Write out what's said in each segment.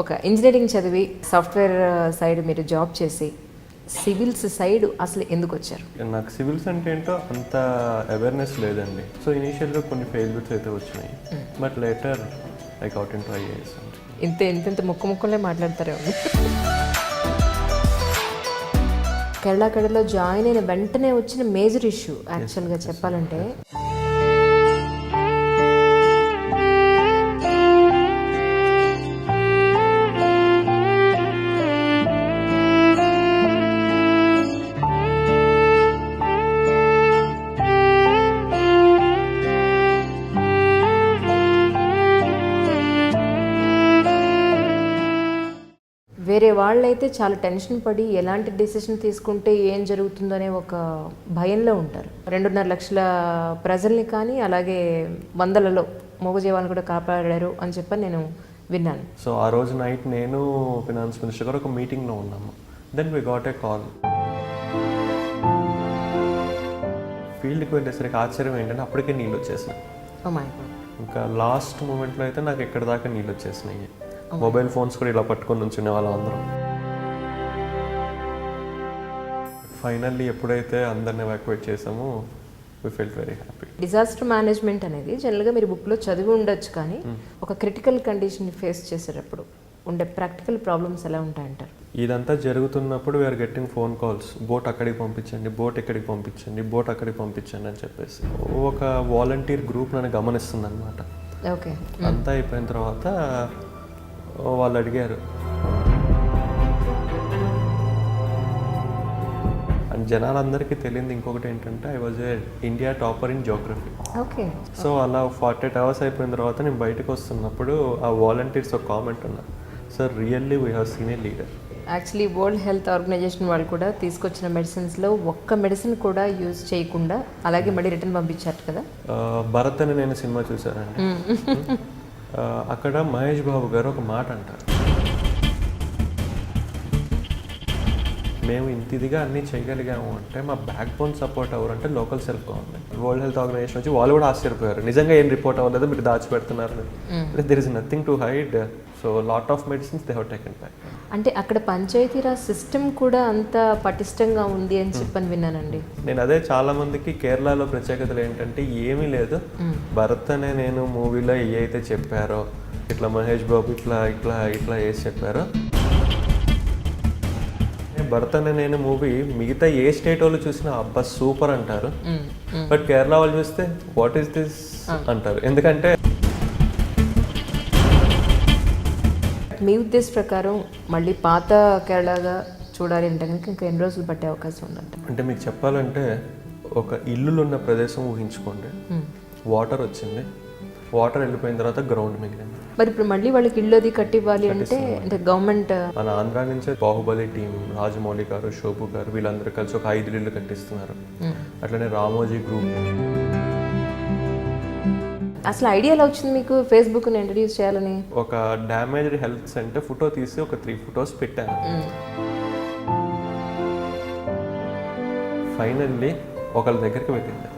ఒక ఇంజనీరింగ్ చదివి software side మీరు జాబ్ చేసి సివిల్స్ సైడ్ అసలు ఎందుకు వచ్చారు? నాకు సివిల్స్ అంటే ఏంటో అంత అవేర్నెస్ లేదండి. సో ఇనీషియల్గా కొన్ని ఫెయిల్యూర్స్ అయితే వచ్చినాయి, but later I got into IAS. ఇంత ముక్కలే మాట్లాడతారు. కేరళలో జాయిన్ అయిన వెంటనే వచ్చిన మేజర్ ఇష్యూ యాక్చువల్గా చెప్పాలంటే వేరే వాళ్ళైతే చాలా టెన్షన్ పడి ఎలాంటి డెసిషన్ తీసుకుంటే ఏం జరుగుతుందో అనే ఒక భయంలో ఉంటారు. 2.5 లక్షల ప్రజల్ని కానీ అలాగే వందలలో మూగజీవాలను కూడా కాపాడారు అని చెప్పని నేను విన్నాను. సో ఆ రోజు నైట్ నేను ఫినాన్స్ మినిస్టర్ గారు ఒక మీటింగ్లో ఉన్నాము. Then we got a call. ఫీల్డ్కి వెళ్ళేసరికి ఆశ్చర్యం ఏంటంటే అప్పటికే నీళ్ళు వచ్చేసినాయి. ఇంకా లాస్ట్ మూమెంట్లో అయితే నాకు ఎక్కడి దాకా నీళ్ళు వచ్చేసినాయి. మొబైల్ ఫోన్స్ కూడా ఇలా పట్టుకొని ఉంచునే వాళ్ళం అందరం. ఫైనల్లీ ఎప్పుడైతే అందరిని ఎవాక్యుయేట్ చేసామో we felt very happy. Disaster management అనేది జనరల్గా మీరు బుక్లో చదివి ఉండొచ్చు, కానీ ఒక క్రిటికల్ కండిషన్ ఫేస్ చేసేటప్పుడు ఉండే ప్రాక్టికల్ ప్రాబ్లమ్స్ ఎలా ఉంటాయంటారు? ఇదంతా జరుగుతున్నప్పుడు we are getting phone calls, boat అక్కడికి పంపించండి, బోట్ ఇక్కడికి పంపించండి, బోట్ అక్కడికి పంపించండి అని చెప్పేసి ఒక వాలంటీర్ గ్రూప్ నన్ను గమనిస్తుంది అనమాట. ఓకే, అంతా అయిపోయిన తర్వాత వాళ్ళు అడిగారు, అండ్ జనాలందరికీ తెలియదు ఇంకొకటి ఏంటంటే I was a India topper in Geography. Okay, so అలా 48 అవర్స్ అయిపోయిన తర్వాత నేను బయటకు వస్తున్నప్పుడు ఆ వాలంటీర్స్ ఒక కామెంట్ ఉన్నారు, sir really we have seen a leader. Actually world health organization వాళ్ళు కూడా తీసుకొచ్చిన మెడిసిన్స్లో ఒక్క మెడిసిన్ కూడా యూజ్ చేయకుండా అలాగే మళ్ళీ రిటర్న్ పంపించారు కదా. భరత్ అని నేను సినిమా చూసానండి. అక్కడ మహేష్ బాబు గారు ఒక మాట అంటారు, మేము ఇంత ఇదిగా అన్నీ చేయగలిగాము అంటే మా బ్యాక్ బోన్ సపోర్ట్ ఎవరంటే local self government. World health Organization వచ్చి వాళ్ళు కూడా ఆశ్చర్యపోయారు, నిజంగా ఏం రిపోర్ట్ అవ్వలేదు, మీరు దాచిపెడుతున్నారు. There is nothing to hide. So lot of medicines they have taken back. అంటే అక్కడ పంచాయతీరాజ్ సిస్టమ్ కూడా అంత పటిష్టంగా ఉంది అని చెప్పని విన్నానండి నేను. అదే చాలా మందికి కేరళలో ప్రత్యేకతలు ఏంటంటే ఏమీ లేదు, భరత్ అనే నేను మూవీలో ఏ అయితే చెప్పారో ఇట్లా మహేష్ బాబు ఇట్లా ఇట్లా ఇట్లా వేసి చెప్పారో, భరత్ అనే నేను మూవీ మిగతా ఏ స్టేట్ వాళ్ళు చూసినా అబ్బా సూపర్ అంటారు, బట్ కేరళ వాళ్ళు చూస్తే వాట్ ఈస్ దిస్ అంటారు. ఎందుకంటే మీ ఉద్దేశ ప్రకారం మళ్ళీ పాత కేరళగా చూడాలి అంటే కనుక ఇంకా ఎన్ని రోజులు పట్టే అవకాశం ఉందంట? అంటే మీకు చెప్పాలంటే ఒక ఇల్లులు ఉన్న ప్రదేశం ఊహించుకోండి, వాటర్ వచ్చింది, వాటర్ వెళ్ళిపోయిన తర్వాత గ్రౌండ్ మిగిలింది. మరి ఇప్పుడు మళ్ళీ వాళ్ళకి ఇల్లు అది కట్టివ్వాలి అంటే గవర్నమెంట్ మన ఆంధ్ర నుంచే బాహుబలి టీం, రాజమౌళి గారు, శోభు గారు వీళ్ళందరూ కలిసి ఒక 5 ఇల్లు కట్టిస్తున్నారు. అట్లనే రామోజీ గ్రూప్. అసలు ఐడియా ఎలా వచ్చింది మీకు ఫేస్బుక్ని ఇంట్రడ్యూస్ చేయాలని? ఒక డ్యామేజ్డ్ హెల్త్ సెంటర్ ఫోటో తీసి ఒక 3 ఫొటోస్ పెట్టాను. ఫైనల్లీ ఒకళ్ళ దగ్గరికి వెళ్ళింది,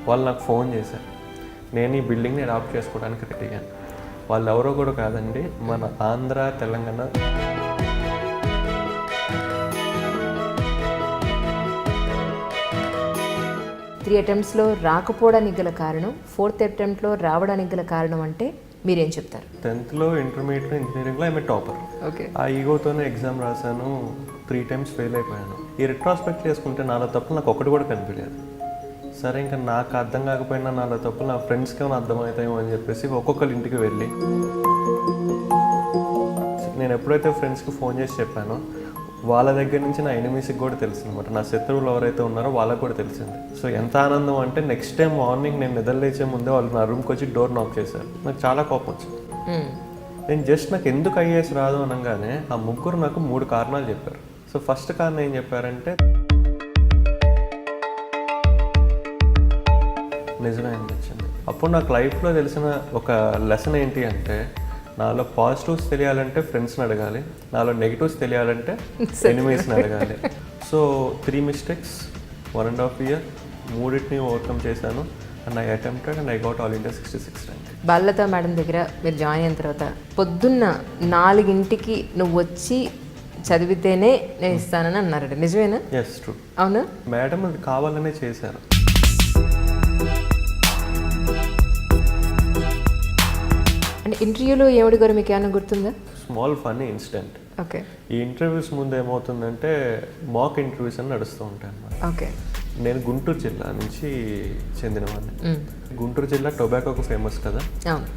వాళ్ళు నాకు ఫోన్ చేశారు, నేను ఈ బిల్డింగ్ని అడాప్ట్ చేసుకోవడానికి రెడీ అయ్యాను. వాళ్ళు ఎవరో కూడా కాదండి, మన ఆంధ్ర తెలంగాణ 3 అటెంప్ట్స్లో రాకపోవడానికి గల కారణం, 4th అటెంప్ట్లో రావడానికి గల కారణం అంటే మీరేం చెప్తారు? 10th ఇంటర్మీడియట్లో ఇంజనీరింగ్లో ఐఎమ్ టాపర్. ఓకే, ఆ ఈగోతోనే ఎగ్జామ్ రాశాను, 3 టైమ్స్ ఫెయిల్ అయిపోయాను. ఈ రిట్రాస్పెక్ట్ చేసుకుంటే నాలో తప్పులు నాకు ఒకటి కూడా కనిపించలేదు. సరే ఇంకా నాకు అర్థం కాకపోయినా నాలో తప్పులు నా ఫ్రెండ్స్కి ఏమైనా అర్థమవుతాయేమో అని చెప్పేసి ఒక్కొక్కరి ఇంటికి వెళ్ళి నేను ఎప్పుడైతే ఫ్రెండ్స్కి ఫోన్ చేసి చెప్పానో వాళ్ళ దగ్గర నుంచి నా ఎనిమీస్కి కూడా తెలిసింది అనమాట, నా శత్రువులు ఎవరైతే ఉన్నారో వాళ్ళకు కూడా తెలిసింది. సో ఎంత ఆనందం అంటే నెక్స్ట్ డే మార్నింగ్ నేను నిద్రలేచే ముందే వాళ్ళు నా రూమ్కి వచ్చి డోర్ నాక్ చేశారు. నాకు చాలా కోపం వచ్చింది. నేను జస్ట్ నాకు ఎందుకు ఐఏఎస్ రాదు అనగానే ఆ ముగ్గురు నాకు 3 కారణాలు చెప్పారు. సో ఫస్ట్ కారణం ఏం చెప్పారంటే నిజమే అనిపించింది. అప్పుడు నాకు లైఫ్లో తెలిసిన ఒక లెసన్ ఏంటి అంటే నాలో పాజిటివ్స్ తెలియాలంటే ఫ్రెండ్స్ని అడగాలి, నాలో నెగిటివ్స్ తెలియాలంటే ఎనిమీస్ని అడగాలి. సో 3 mistakes 1.5 year మూడింటిని ఓవర్కమ్ చేశాను. And I attempted and I got all India 66 rank. Balalatha madam దగ్గర మీరు జాయిన్ అయిన తర్వాత పొద్దున్న 4ంటికి నువ్వు వచ్చి చదివితేనే నేను ఇస్తానని అన్నారట, నిజమేనా? Yes, true. అవునా? మేడం అది కావాలనే చేశారు. అంటే ఇంటర్వ్యూలో ఏమడిగారు మీకు ఏమైనా గుర్తుందా? Small funny incident. ఓకే. ఈ ఇంటర్వ్యూస్ ముందు ఏమవుతుందంటే మాక్ ఇంటర్వ్యూస్ అని నడుస్తూ ఉంటాయి అన్నమాట. ఓకే. నేను గుంటూరు జిల్లా నుంచి చెందినవాడిని. గుంటూరు జిల్లా టొబాకోకు ఫేమస్ కదా. అవును.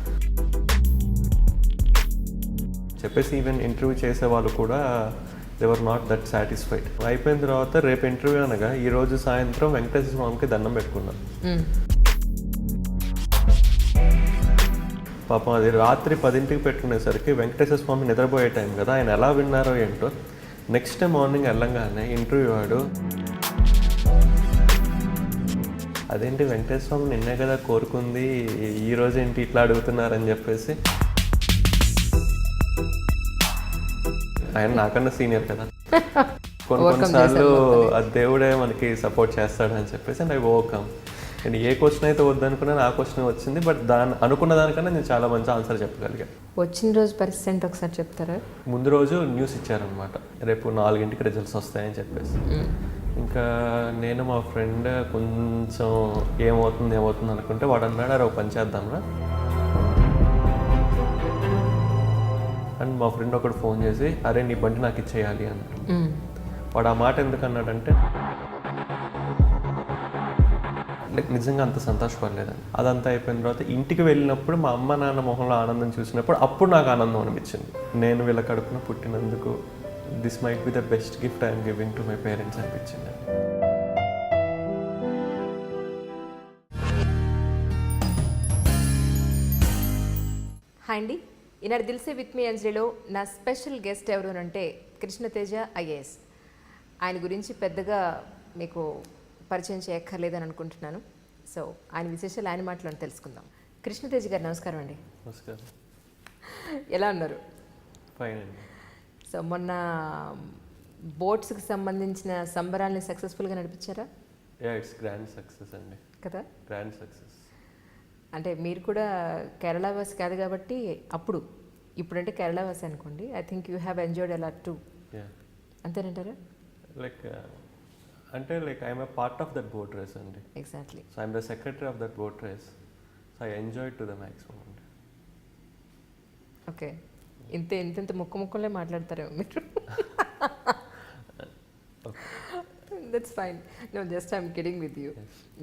చెప్పేసి ఈవెన్ ఇంటర్వ్యూ చేసే వాళ్ళు కూడా they were not that satisfied. అయిపోయిన తర్వాత రేపు ఇంటర్వ్యూ అనగా ఈరోజు సాయంత్రం వెంకటేశ్వర స్వామికి దండం పెట్టుకున్నాను. పాపం అది రాత్రి 10ంటికి పెట్టుకునేసరికి వెంకటేశ్వర స్వామి నిద్రపోయే టైం కదా, ఆయన ఎలా విన్నారో ఏంటో. నెక్స్ట్ డే మార్నింగ్ వెళ్ళంగానే ఇంటర్వ్యూ వాడు, అదేంటి వెంకటేశ్వర స్వామి నిన్నే కదా కోరుకుంది, ఈరోజు ఏంటి ఇట్లా అడుగుతున్నారని చెప్పేసి. ఆయన నాకన్నా సీనియర్ కదా, కొన్నిసార్లు ఆ దేవుడే మనకి సపోర్ట్ చేస్తాడని చెప్పేసి అండ్ ఐ ఓవర్కమ్. నేను ఏ క్వశ్చన్ అయితే వద్దనుకున్నాను ఆ క్వశ్చన్ వచ్చింది, బట్ అనుకున్న దానికన్నా నేను చాలా మంచి ఆన్సర్ చెప్పగలిగాను. వచ్చిన రోజు పరిస్థితి ఏంటో ఒకసారి చెప్తారా? ముందు రోజు న్యూస్ ఇచ్చారనమాట, రేపు 4ంటికి రిజల్ట్స్ వస్తాయని చెప్పేసి. ఇంకా నేను మా ఫ్రెండ్ కొంచెం ఏమవుతుంది అనుకుంటే వాడు అన్నాడు, అరే ఒక పని చేద్దాంరా. అండ్ మా ఫ్రెండ్ ఒకడు ఫోన్ చేసి, అరే నీ బండి నాకు ఇచ్చేయాలి అన్నాడు. వాడు ఆ మాట ఎందుకు అన్నాడంటే నిజంగా అంత సంతోషపడలేదని. అదంతా అయిపోయిన తర్వాత ఇంటికి వెళ్ళినప్పుడు మా అమ్మ నాన్న మొహంలో ఆనందం చూసినప్పుడు అప్పుడు నాకు ఆనందం అనిపించింది. నేను వీళ్ళ కడుపున పుట్టినందుకు this might be the best gift I'm giving to my parents అనిపించింది. హాయ్ అండి, ఈనాడు దిల్సే విత్ మీ అంజలిలో నా స్పెషల్ గెస్ట్ ఎవరు అంటే కృష్ణతేజ ఐఏఎస్. ఆయన గురించి పెద్దగా మీకు పరిచయం చేయక్కర్లేదని అనుకుంటున్నాను. సో ఆయన విశేషాలు ఆయన మాటలను తెలుసుకుందాం. కృష్ణతేజ గారు నమస్కారం అండి. నమస్కారం. ఎలా ఉన్నారు? ఫైన్ అండి. సో మొన్న బోట్స్కి సంబంధించిన సంబరాల్ని సక్సెస్ఫుల్గా నడిపించారా? ఇట్స్ గ్రాండ్ సక్సెస్ అండి. కదా, గ్రాండ్ సక్సెస్. అంటే మీరు కూడా కేరళ వాసి కాదు కాబట్టి ఇప్పుడంటే కేరళ వాసి అనుకోండి. I think you have enjoyed a lot too. అంతేనంటారా? అంటే I'm a part of that boat race అండి. Exactly. So I'm the secretary of that boat race. So I enjoy to the maximum అండి. ఓకే. ఇంత ముక్కలే మాట్లాడతారేమో మీరు. That's fine. No, just I'm kidding with you.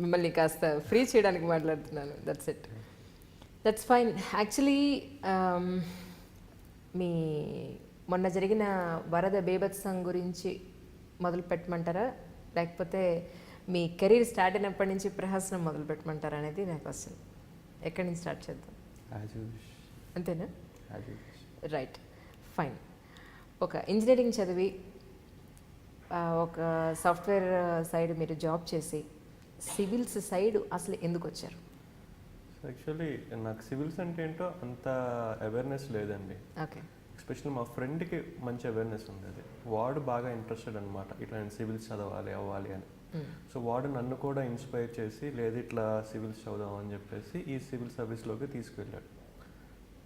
మిమ్మల్ని కాస్త free చేయడానికి మాట్లాడుతున్నాను. That's it. That's fine. Actually మీ మొన్న జరిగిన వరద బీభత్సం గురించి మొదలు పెట్టమంటారా, లేకపోతే మీ కెరీర్ స్టార్ట్ అయినప్పటి నుంచి ప్రహసనం మొదలు పెట్టమంటారా అనేది నా క్వశ్చన్. ఎక్కడి నుంచి స్టార్ట్ చేద్దాం? అంతేనా? Right, fine. ఒక ఇంజనీరింగ్ చదివి ఒక సాఫ్ట్వేర్ సైడ్ మీరు జాబ్ చేసి సివిల్స్ సైడ్ అసలు ఎందుకు వచ్చారు? యాక్చువల్లీ నాకు సివిల్స్ అంటే ఏంటో అంత అవేర్నెస్ లేదండి. ఓకే. ఎస్పెషల్లీ మా ఫ్రెండ్కి మంచి అవేర్నెస్ ఉండేది. వాడు బాగా ఇంట్రెస్టెడ్ అనమాట, ఇట్లా నేను సివిల్స్ చదవాలి అవ్వాలి అని. సో వాడు నన్ను కూడా ఇన్స్పైర్ చేసి లేదు ఇట్లా సివిల్స్ చదువుదాం అని చెప్పేసి ఈ సివిల్ సర్వీస్లోకి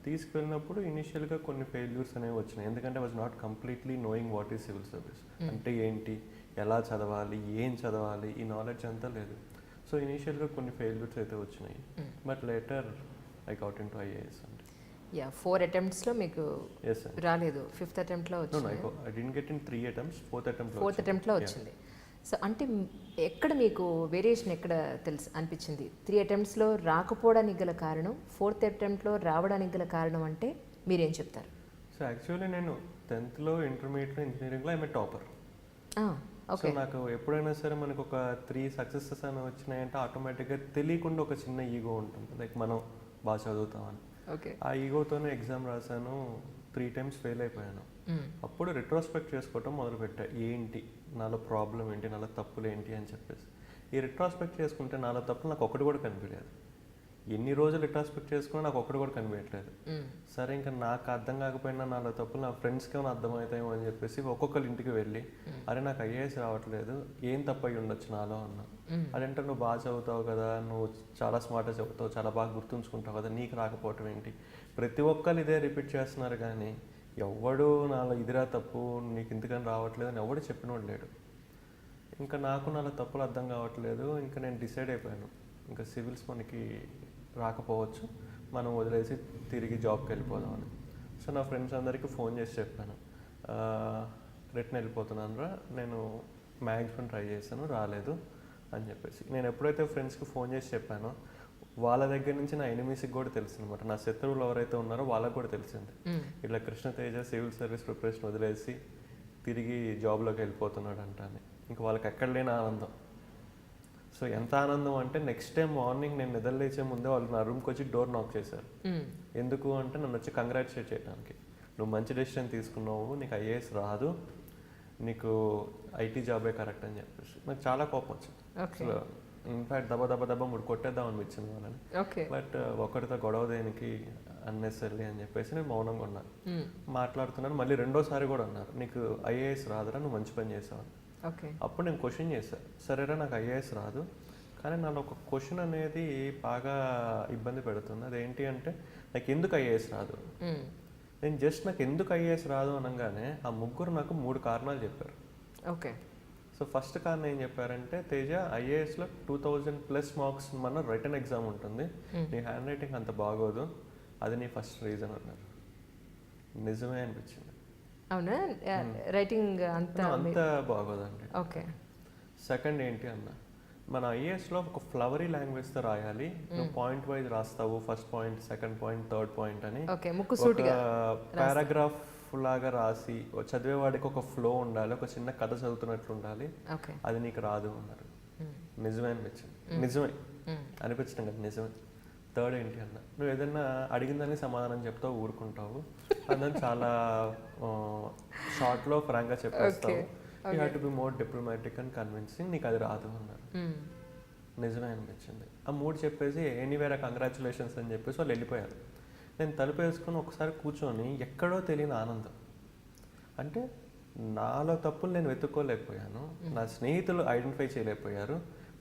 తీసుకెళ్ళినప్పుడు ఇనిషియల్గా కొన్ని ఫెయిల్యూర్స్ అనేవి వచ్చినాయి. ఎందుకంటే was not completely knowing what is civil service అంటే ఏంటి, ఎలా చదవాలి, ఏం చదవాలి, ఈ నాలెడ్జ్ అంతా లేదు. సో ఇనిషియల్గా కొన్ని ఫెయిల్యూర్స్ అయితే వచ్చినాయి. But later I got into IAS అండి. 4 attemptsలో మీకు రాలేదు, 5th attemptలో వచ్చింది. I didn't get in 3 attempts, 4th attemptలో వచ్చింది. సో అంటే ఎక్కడ మీకు వేరియేషన్ ఎక్కడ అనిపించింది? 3 attemptsలో రాకపోవడానికి గల కారణం, 4th attemptలో రావడానికి గల కారణం అంటే మీరేం చెప్తారు? సో యాక్చువల్లీ నేను 10thలో ఇంటర్మీడియట్లో ఇంజనీరింగ్లో ఐఎమ్ ఏ టాపర్. సో నాకు ఎప్పుడైనా సరే మనకు ఒక 3 సక్సెసెస్ అని వచ్చినాయంటే ఆటోమేటిక్గా తెలియకుండా ఒక చిన్న ఈగో ఉంటుంది, లైక్ మనం బాగా చదువుతామని. ఆ ఈగోతోనే ఎగ్జామ్ రాశాను, 3 times ఫెయిల్ అయిపోయాను. అప్పుడు రిట్రోస్పెక్ట్ చేసుకోవటం మొదలుపెట్టా, ఏంటి నాలో ప్రాబ్లం ఏంటి, నాలో తప్పులు ఏంటి అని చెప్పేసి. ఈ రిట్రోస్పెక్ట్ చేసుకుంటే నాలో తప్పులు నాకు ఒకటి కూడా కనిపించలేదు. ఎన్ని రోజులు రిట్రాస్పెక్ట్ చేసుకున్నా నాకు ఒక్కటి కూడా కనిపించట్లేదు. సరే ఇంకా నాకు అర్థం కాకపోయినా నాలో తప్పులు నా ఫ్రెండ్స్కి ఏమైనా అర్థమవుతాయేమో అని చెప్పేసి ఒక్కొక్కరి ఇంటికి వెళ్ళి అరే నాకు ఐఏఎస్ రావట్లేదు, ఏం తప్పు అయ్యి ఉండొచ్చు నాలో అన్నా. అదంటే నువ్వు బాగా చదువుతావు కదా, నువ్వు చాలా స్మార్ట్గా చదువుతావు, చాలా బాగా గుర్తుంచుకుంటావు కదా, నీకు రాకపోవటం ఏంటి? ప్రతి ఒక్కరు ఇదే రిపీట్ చేస్తున్నారు కానీ ఎవడు నాలో ఇదిరా తప్పు, నీకు ఇంతకని రావట్లేదు అని ఎవడు చెప్పినోడు లేడు. ఇంకా నాకు నాలో తప్పులు అర్థం కావట్లేదు. ఇంకా నేను డిసైడ్ అయిపోయాను, ఇంకా సివిల్స్ మనకి రాకపోవచ్చు, మనం వదిలేసి తిరిగి జాబ్కి వెళ్ళిపోదామని. సో నా ఫ్రెండ్స్ అందరికీ ఫోన్ చేసి చెప్పాను, రిటర్న్ వెళ్ళిపోతున్నాను రా, నేను మ్యాక్సిమం ట్రై చేశాను రాలేదు అని చెప్పేసి. నేను ఎప్పుడైతే ఫ్రెండ్స్కి ఫోన్ చేసి చెప్పానో వాళ్ళ దగ్గర నుంచి నా ఎనిమీస్కి కూడా తెలిసింది అనమాట. నా శత్రువులు ఎవరైతే ఉన్నారో వాళ్ళకు కూడా తెలిసింది, ఇట్లా కృష్ణతేజ సివిల్ సర్వీస్ ప్రిపరేషన్ వదిలేసి తిరిగి జాబ్లోకి వెళ్ళిపోతున్నాడు అంట అని. ఇంకా వాళ్ళకి ఎక్కడ లేని ఆనందం. సో ఎంత ఆనందం అంటే నెక్స్ట్ టైం మార్నింగ్ నేను నిద్రలేచే ముందే వాళ్ళు నా రూమ్కి వచ్చి డోర్ నాక్ చేశారు. ఎందుకు అంటే నన్ను వచ్చి కంగ్రాచులేట్ చేయడానికి, నువ్వు మంచి డెసిషన్ తీసుకున్నావు, నీకు ఐఏఎస్ రాదు, నీకు ఐటీ జాబే కరెక్ట్ అని చెప్పేసి. నాకు చాలా కోపం వచ్చింది. అసలు ఇన్ఫాక్ట్ దెబ్బ ముడి కొట్టేద్దాం అనిపించింది వాళ్ళని. బట్ ఒకరితో గొడవ దేనికి అన్నెసరీ అని చెప్పేసి నేను మౌనంగా ఉన్నాను. మాట్లాడుతున్నాను. మళ్ళీ రెండోసారి కూడా అన్నారు, నీకు ఐఏఎస్ రాదురా, నువ్వు మంచి పని చేసావు. అప్పుడు నేను క్వశ్చన్ చేశాను, సరేరా నాకు ఐఏఎస్ రాదు, కానీ నాలో ఒక క్వశ్చన్ అనేది బాగా ఇబ్బంది పెడుతుంది. అదేంటి అంటే నాకు ఎందుకు ఐఏఎస్ రాదు. నేను జస్ట్ నాకు ఎందుకు ఐఏఎస్ రాదు అనగానే ఆ ముగ్గురు నాకు 3 కారణాలు చెప్పారు. సో ఫస్ట్ కారణం ఏం చెప్పారంటే, తేజ ఐఏఎస్లో 2000+ మార్క్స్ మన రిటర్న్ ఎగ్జామ్ ఉంటుంది, నీ హ్యాండ్ రైటింగ్ అంత బాగోదు, అది నీ ఫస్ట్ రీజన్ అన్నారు. నిజమే అనిపించింది. అవునా, రైటింగ్ అంత బాగోదండి. సెకండ్ ఏంటి అన్న, మన ఐఏఎస్లో ఒక ఫ్లవరీ లాంగ్వేజ్తో రాయాలి, నువ్వు పాయింట్ వైజ్ రాస్తావు, first point, second point, third point అని పారాగ్రాఫ్ లాగా రాసి చదివేవాడికి ఒక ఫ్లో ఉండాలి, ఒక చిన్న కథ చదువుతున్నట్లు ఉండాలి, అది నీకు రాదు అన్నారు. నిజమే అనిపించింది. నిజమే అనిపించడం కదా, నిజమే. థర్డ్ ఏంటి అన్న, నువ్వు ఏదైనా అడిగిందని సమాధానం చెప్తావు, ఊరుకుంటావు, అదని చాలా షార్ట్లో ఫ్రాంక్గా చెప్పేస్తావు, you have to be more diplomatic and convincing, నీకు అది రాదు అన్నారు. నిజమే అనిపించింది. ఆ 3 చెప్పేసి ఎనీవేరా కంగ్రాచులేషన్స్ అని చెప్పేసి వాళ్ళు వెళ్ళిపోయారు. నేను తలుపు వేసుకొని ఒకసారి కూర్చొని ఎక్కడో తెలియని ఆనందం. అంటే నాలో తప్పులు నేను వెతుక్కోలేకపోయాను, నా స్నేహితులు ఐడెంటిఫై చేయలేకపోయారు,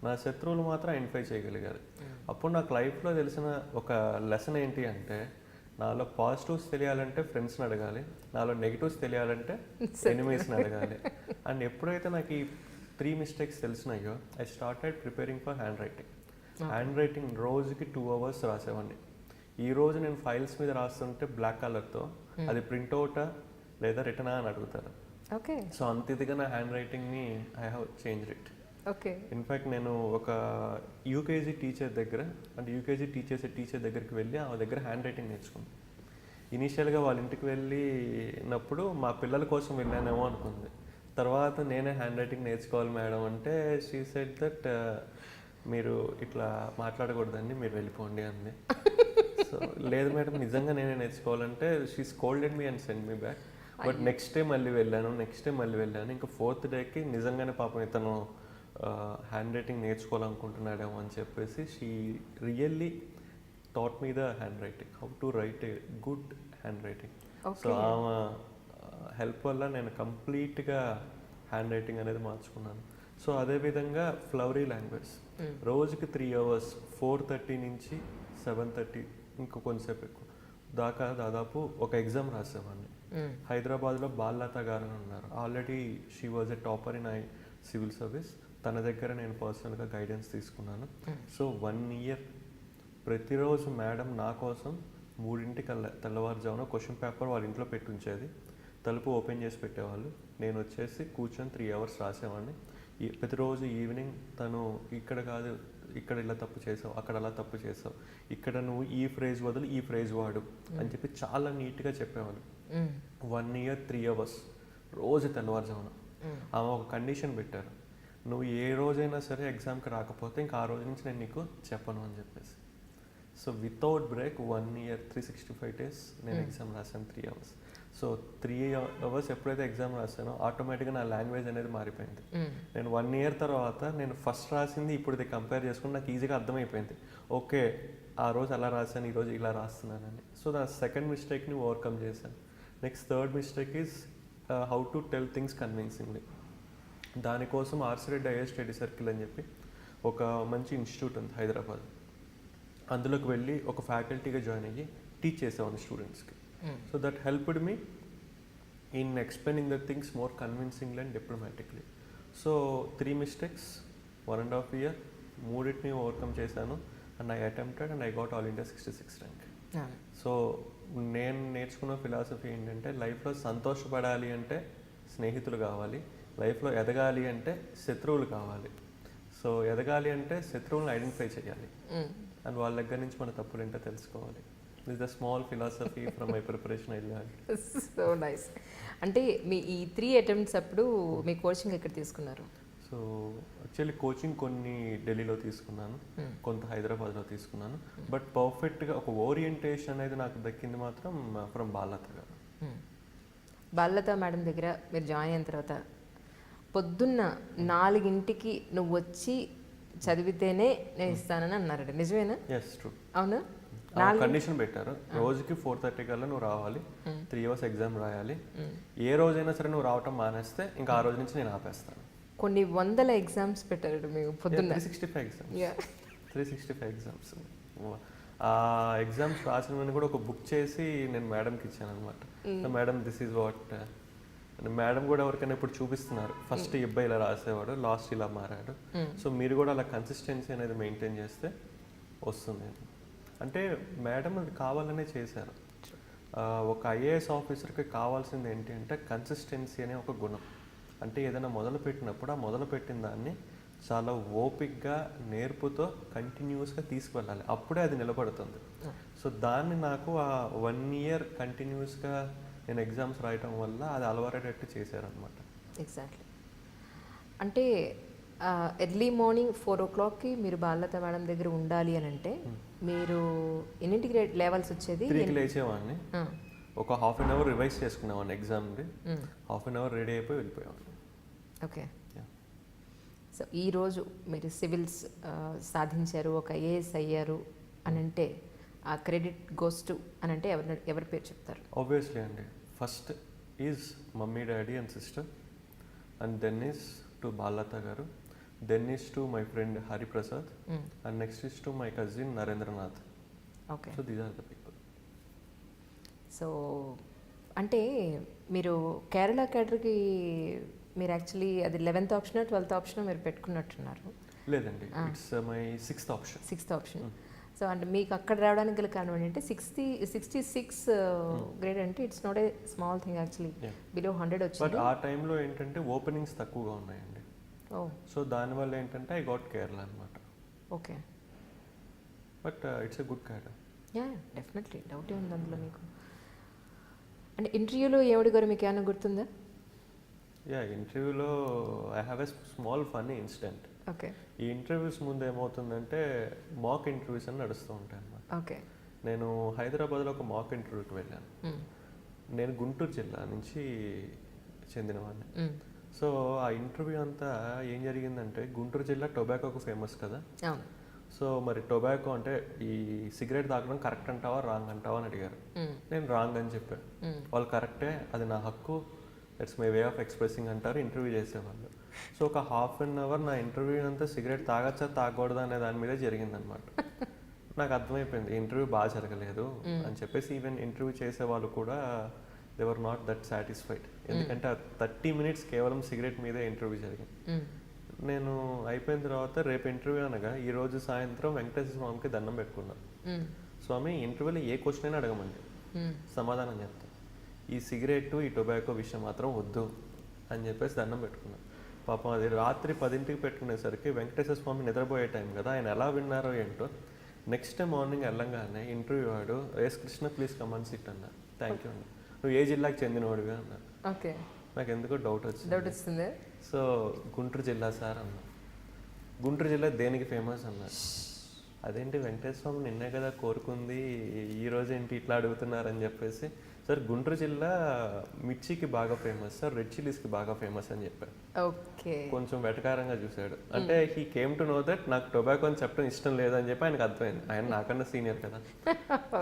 నా శత్రువులు మాత్రం ఐడెంటిఫై చేయగలిగారు. అప్పుడు నాకు లైఫ్లో తెలిసిన ఒక లెసన్ ఏంటి అంటే, నాలో పాజిటివ్స్ తెలియాలంటే ఫ్రెండ్స్ని అడగాలి, నాలో నెగిటివ్స్ తెలియాలంటే ఎనిమీస్ని అడగాలి. అండ్ ఎప్పుడైతే నాకు ఈ 3 మిస్టేక్స్ తెలిసినాయో, I started preparing for handwriting. Handwriting రోజుకి 2 hours రాసేవాడిని. ఈ రోజు నేను ఫైల్స్ మీద రాస్తుంటే బ్లాక్ కలర్తో అది ప్రింట్అవుటా లేదా రిటర్నా అని అడుగుతారు. సో అంత ఇదిగా నా హ్యాండ్ రైటింగ్ని I have changed it. In fact నేను ఒక యూకేజీ టీచర్ దగ్గర, అంటే యూకేజీ టీచర్ దగ్గరికి వెళ్ళి ఆ దగ్గర హ్యాండ్ రైటింగ్ నేర్చుకున్నాను. ఇనీషియల్గా వాళ్ళ ఇంటికి వెళ్ళినప్పుడు మా పిల్లల కోసం వెళ్ళానేమో అనుకుంది. తర్వాత నేనే హ్యాండ్ రైటింగ్ నేర్చుకోవాలి మేడం అంటే షీ సెడ్ దట్ మీరు ఇట్లా మాట్లాడకూడదండి, మీరు వెళ్ళిపోండి అంది. సో లేదు మేడం నిజంగా నేనే నేర్చుకోవాలంటే she scolded me and send me back. But next day మళ్ళీ వెళ్ళాను. ఇంకా 4th డేకి నిజంగానే పాపం ఇతను హ్యాండ్ రైటింగ్ నేర్చుకోవాలనుకుంటున్నాడేమో అని చెప్పేసి she really taught me the hand writing, how to write a good hand writing. So ఆమె హెల్ప్ వల్ల నేను కంప్లీట్గా హ్యాండ్ రైటింగ్ అనేది మార్చుకున్నాను. సో అదేవిధంగా ఫ్లవరీ లాంగ్వేజ్ రోజుకి 3 hours, 4:30 నుంచి 7:30 ఇంకా కొంతసేపు ఎక్కువ దాకా దాదాపు ఒక ఎగ్జామ్ రాసేవాడిని. హైదరాబాద్లో బాల్లత గారు ఉన్నారు, already she was a topper in civil service. తన దగ్గర నేను పర్సనల్గా గైడెన్స్ తీసుకున్నాను. సో 1 year ప్రతిరోజు మేడం నా కోసం 3:00 తెల్లవారుజామున క్వశ్చన్ పేపర్ వాళ్ళ ఇంట్లో పెట్టి ఉంచేది, తలుపు ఓపెన్ చేసి పెట్టేవాళ్ళు, నేను వచ్చేసి కూర్చొని 3 hours రాసేవాడిని. ప్రతిరోజు ఈవినింగ్ తను ఇక్కడ కాదు, ఇక్కడ ఇలా తప్పు చేసావు, అక్కడ అలా తప్పు చేసావు, ఇక్కడ నువ్వు ఈ ఫ్రేజ్ వదులు ఈ ఫ్రేజ్ వాడు అని చెప్పి చాలా నీట్గా చెప్పేవాళ్ళు. 1 year 3 hours రోజు తెల్లవారుజామున. ఆమె ఒక కండిషన్ పెట్టారు, నువ్వు ఏ రోజైనా సరే ఎగ్జామ్కి రాకపోతే ఇంకా ఆ రోజు నుంచి నేను నీకు చెప్పను అని చెప్పేసి. So without break 1 year 365 days నేను ఎగ్జామ్ రాశాను 3 hours. సో 3 అవర్స్ ఎప్పుడైతే ఎగ్జామ్ రాసానో ఆటోమేటిక్గా నా లాంగ్వేజ్ అనేది మారిపోయింది. నేను 1 ఇయర్ తర్వాత నేను ఫస్ట్ రాసింది ఇప్పుడు కంపేర్ చేసుకుని నాకు ఈజీగా అర్థమైపోయింది. ఓకే, ఆ రోజు అలా రాశాను, ఈరోజు ఇలా రాస్తున్నానని. సో నా సెకండ్ మిస్టేక్ని ఓవర్కమ్ చేశాను. Next third mistake is how to tell things convincingly. దానికోసం RC Reddy IAS study circle అని చెప్పి ఒక మంచి ఇన్స్టిట్యూట్ ఉంది హైదరాబాద్. అందులోకి వెళ్ళి ఒక ఫ్యాకల్టీగా జాయిన్ అయ్యి టీచ్ చేసేవాడిని స్టూడెంట్స్కి. So that helped me in explaining the things more convincingly and diplomatically. So 3 mistakes, 1.5 year, మూడింటిని ఓవర్కమ్ చేశాను. And I attempted and I got all India 66th rank. సో నేను నేర్చుకున్న ఫిలాసఫీ ఏంటంటే లైఫ్లో సంతోషపడాలి అంటే స్నేహితులు కావాలి, లైఫ్లో ఎదగాలి అంటే శత్రువులు కావాలి. సో ఎదగాలి అంటే శత్రువులను ఐడెంటిఫై చేయాలి అండ్ వాళ్ళ దగ్గర నుంచి మన తప్పులు ఏంటో తెలుసుకోవాలి. This the small philosophy from my preparation I learn. So nice. అంటే మీ ఈ 3 attempts అప్పుడు మీ కోచింగ్ ఎక్కడ తీసుకున్నారు? సో యాక్చువల్లీ కోచింగ్ కొన్ని ఢిల్లీలో తీసుకున్నాను, కొంత హైదరాబాద్లో తీసుకున్నాను. బట్ పర్ఫెక్ట్గా ఒక ఓరియంటేషన్ అనేది నాకు దక్కింది మాత్రం ఫ్రమ్ బాలత గారు. బాలత మేడం దగ్గర మీరు జాయిన్ అయిన తర్వాత పొద్దున్న 4 నువ్వు వచ్చి చదివితేనే నేను ఇస్తానని అన్నారండి, నిజమేనా? Yes, true. అవునా? కండిషన్ పెట్టారు, రోజుకి 4:30 కల్లా నువ్వు రావాలి, 3 hours ఎగ్జామ్ రాయాలి. ఏ రోజైనా సరే నువ్వు రావటం మానేస్తే ఇంకా ఆ రోజు నుంచి నేను ఆపేస్తాను. కొన్ని వందల ఎగ్జామ్స్ పెట్టారు మీకు పొద్దున్న. 365 ఎగ్జామ్స్. ఆ ఎగ్జామ్స్ రాసినవన్నీ కూడా ఒక బుక్ చేసి నేను మేడంకి ఇచ్చాను అనమాట. Madam this is what. Madam కూడా ఎవరికైనా ఇప్పుడు చూపిస్తున్నారు, ఫస్ట్ ఈ అబ్బాయి ఇలా రాసేవాడు, లాస్ట్ ఇలా మారాడు. సో మీరు కూడా అలా కన్సిస్టెన్సీ అనేది మెయింటైన్ చేస్తే వస్తుంది. అంటే మేడం అది కావాలనే చేశారు. ఒక ఐఏఎస్ ఆఫీసర్కి కావాల్సింది ఏంటి అంటే కన్సిస్టెన్సీ అనే ఒక గుణం. అంటే ఏదైనా మొదలుపెట్టినప్పుడు ఆ మొదలుపెట్టిన దాన్ని చాలా ఓపిక్గా నేర్పుతో కంటిన్యూస్గా తీసుకువెళ్ళాలి, అప్పుడే అది నిలబడుతుంది. సో దాన్ని నాకు ఆ 1 year కంటిన్యూస్గా నేను ఎగ్జామ్స్ రాయటం వల్ల అది అలవాటేటట్టు చేశారనమాట. ఎగ్జాక్ట్లీ. అంటే ఎర్లీ మార్నింగ్ 4 o'clockకి మీరు బాలత మేడం దగ్గర ఉండాలి అని అంటే మీరు ఎన్నింటికి లేవాల్సి వచ్చేది? 3కి లేచేవాడిని, ఒక 1/2 hour రివైజ్ చేసుకునేవాడిని ఎగ్జామ్కి, 1/2 hour రెడీ అయిపోయి వెళ్ళిపోయేవాడిని. ఓకే. సో ఈరోజు మీరు సివిల్స్ సాధించారు, ఒక ఐఏఎస్ అయ్యారు అని అంటే ఆ క్రెడిట్ గోస్ టు అని అంటే ఎవరి పేరు చెప్తారు? ఆబ్వియస్లీ అండి, first is mummy, daddy and sister, and then is to Balatha గారు, then is to my friend Hariprasad, and next is to my cousin Narendranath. Okay. So these are the people. So అంటే మీరు కేరళ క్యాడర్కి మీరు యాక్చువల్లీ అది 11th option 12th option మీరు పెట్టుకున్నట్టున్నారు. లేదండి, it's my 6th option. 6th option. So అంటే మీకు అక్కడ రావడానికి గల కారణం ఏంటంటే 66 గ్రేడ్ అంటే it's not a small thing actually. Below 100 వచ్చింది. బట్ ఆ టైంలో ఏంటంటే ఓపెనింగ్స్ తక్కువగా ఉన్నాయండి. సో దానివల్ల ఏంటంటే ఐ గాట్ కేరళ అనమాట. Okay. But it's a good cadre. Yeah, definitely, డౌటే ఉంది అందులో మీకు. అంటే ఇంటర్వ్యూలో ఏమడిగారు మీకు ఏమైనా గుర్తుందా? యా, ఇంటర్వ్యూలో I have a small funny incident. Okay. ఈ ఇంటర్వ్యూస్ ముందు ఏమవుతుందంటే మాక్ ఇంటర్వ్యూస్ అని నడుస్తూ ఉంటాయి అన్నమాట. ఓకే. నేను హైదరాబాద్లో ఒక మాక్ ఇంటర్వ్యూకి వెళ్ళాను. నేను గుంటూరు జిల్లా నుంచి చెందినవాడిని. సో ఆ ఇంటర్వ్యూ అంతా ఏం జరిగిందంటే, గుంటూరు జిల్లా టొబాకోకు ఫేమస్ కదా. సో మరి టొబాకో అంటే ఈ సిగరెట్ తాగడం కరెక్ట్ అంటావా రాంగ్ అంటావా అని అడిగారు. నేను రాంగ్ అని చెప్పాను. వాళ్ళు కరెక్టే, అది నా హక్కు, it's my way of expressing అంటారు ఇంటర్వ్యూ చేసేవాళ్ళు. సో ఒక 1/2 hour నా ఇంటర్వ్యూ అంతా సిగరెట్ తాగచ్చా తాగకూడదా అనే దాని మీదే జరిగిందనమాట. నాకు అర్థమైపోయింది ఇంటర్వ్యూ బాగా జరగలేదు అని చెప్పేసి. ఈవెన్ ఇంటర్వ్యూ చేసే వాళ్ళు కూడా they were not that satisfied, ఎందుకంటే 30 minutes కేవలం సిగరెట్ మీదే ఇంటర్వ్యూ జరిగింది. నేను అయిపోయిన తర్వాత రేపు ఇంటర్వ్యూ అనగా ఈరోజు సాయంత్రం వెంకటేశ్వర స్వామికి దండం పెట్టుకున్నాను. స్వామి, ఇంటర్వ్యూలో ఏ క్వశ్చన్ అయినా అడగమండి, సమాధానం చెప్తాను, ఈ సిగరెట్ ఈ టొబాకో విషయం మాత్రం వద్దు అని చెప్పేసి దండం పెట్టుకున్నాను. పాపం అది రాత్రి 10కి పెట్టుకునేసరికి వెంకటేశ్వర స్వామి నిద్రపోయే టైం కదా, ఆయన ఎలా విన్నారో ఏంటో. నెక్స్ట్ డే మార్నింగ్ వెళ్ళంగానే ఇంటర్వ్యూ వాడు yes Krishna please come in sit అన్నారు. థ్యాంక్ యూ అండి, నువ్వు ఏ జిల్లాకి చెందినవాడుగా అన్నారు. ఓకే. నాకు ఎందుకో డౌట్ వచ్చింది. సో గుంటూరు జిల్లా సార్ అన్నా. గుంటూరు జిల్లా దేనికి ఫేమస్ అన్నారు. అదేంటి వెంకటేశ్వర స్వామి నిన్నే కదా కోరుకుంది, ఈ రోజు ఏంటి ఇట్లా అడుగుతున్నారని చెప్పేసి. సో సార్ గుంటూరు జిల్లా మిర్చికి బాగా ఫేమస్ సార్, రెడ్ చిల్లీస్కి బాగా ఫేమస్ అని చెప్పారు. ఓకే. కొంచెం వెటకారంగా చూశాడు. అంటే he came to know that నాకు టొబాకో అని చెప్పడం ఇష్టం లేదని చెప్పి ఆయనకు అర్థమైంది. ఆయన నాకన్నా సీనియర్ కదా.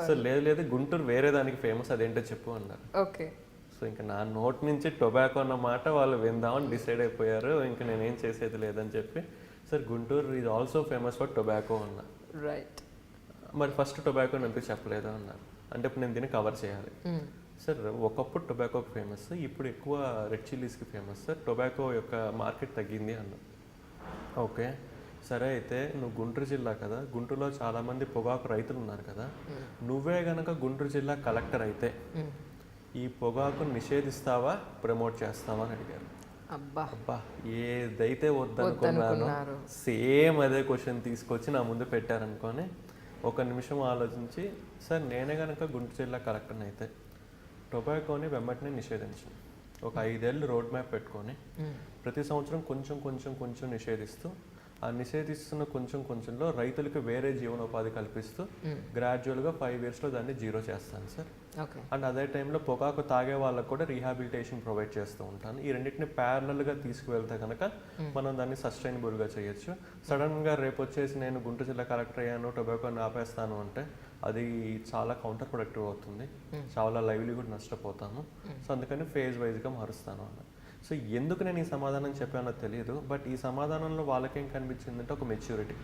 సో లేదు గుంటూరు వేరే దానికి ఫేమస్, అదేంటో చెప్పు అన్నారు. ఓకే. సో ఇంకా నా నోట్ నుంచి టొబాకో అన్న మాట వాళ్ళు విందామని డిసైడ్ అయిపోయారు. ఇంకా నేనేం చేసేది లేదని చెప్పి sir Guntur is also famous for tobacco అన్నా. రైట్. మరి ఫస్ట్ టొబాకో ఎందుకు చెప్పలేదు అన్నారు. అంటే ఇప్పుడు నేను దీన్ని కవర్ చేయాలి. సార్ ఒకప్పుడు టొబాకో ఫేమస్, ఇప్పుడు ఎక్కువ రెడ్ చిల్లీస్కి ఫేమస్ సార్. టొబాకో యొక్క మార్కెట్ తగ్గింది అన్నా. ఓకే సరే, అయితే నువ్వు గుంటూరు జిల్లా కదా, గుంటూరులో చాలామంది పొగాకు రైతులు ఉన్నారు కదా, నువ్వే గనక గుంటూరు జిల్లా కలెక్టర్ అయితే ఈ పొగాకును నిషేధిస్తావా, ప్రమోట్ చేస్తావా అని అడిగారు. అబ్బా ఏదైతే వద్దనుకున్నాను సేమ్ అదే క్వశ్చన్ తీసుకొచ్చి నా ముందు పెట్టారనుకొని ఒక నిమిషం ఆలోచించి, సార్ నేనే కనుక గుంటూరు జిల్లా కలెక్టర్ని అయితే టొబాకోని వెంబటినే నిషేధించాను. ఒక 5 ఏళ్ళు రోడ్ మ్యాప్ పెట్టుకొని ప్రతి సంవత్సరం కొంచెం నిషేధిస్తూ, ఆ నిషేధిస్తున్న కొంచెంలో రైతులకు వేరే జీవనోపాధి కల్పిస్తూ గ్రాడ్యువల్గా 5 ఇయర్స్లో దాన్ని జీరో చేస్తాను సార్. అండ్ అదే టైంలో పొగాకు తాగే వాళ్ళకు కూడా రీహాబిలిటేషన్ ప్రొవైడ్ చేస్తూ ఉంటాను. ఈ రెండింటిని ప్యారలల్గా తీసుకువెళ్తే కనుక మనం దాన్ని సస్టైనబుల్గా చేయొచ్చు. సడన్గా రేపు వచ్చేసి నేను గుంటూరు జిల్లా కలెక్టర్ అయ్యాను, టొబాకోని ఆపేస్తాను అంటే అది చాలా కౌంటర్ ప్రొడక్టివ్ అవుతుంది, చాలా లైవ్లీహుడ్ నష్టపోతాము. సో అందుకని ఫేజ్ వైజ్గా మారుస్తాను అన్న. సో ఎందుకు నేను ఈ సమాధానం చెప్పానో తెలియదు, బట్ ఈ సమాధానంలో వాళ్ళకేం కనిపించిందంటే ఒక మెచ్యూరిటీ.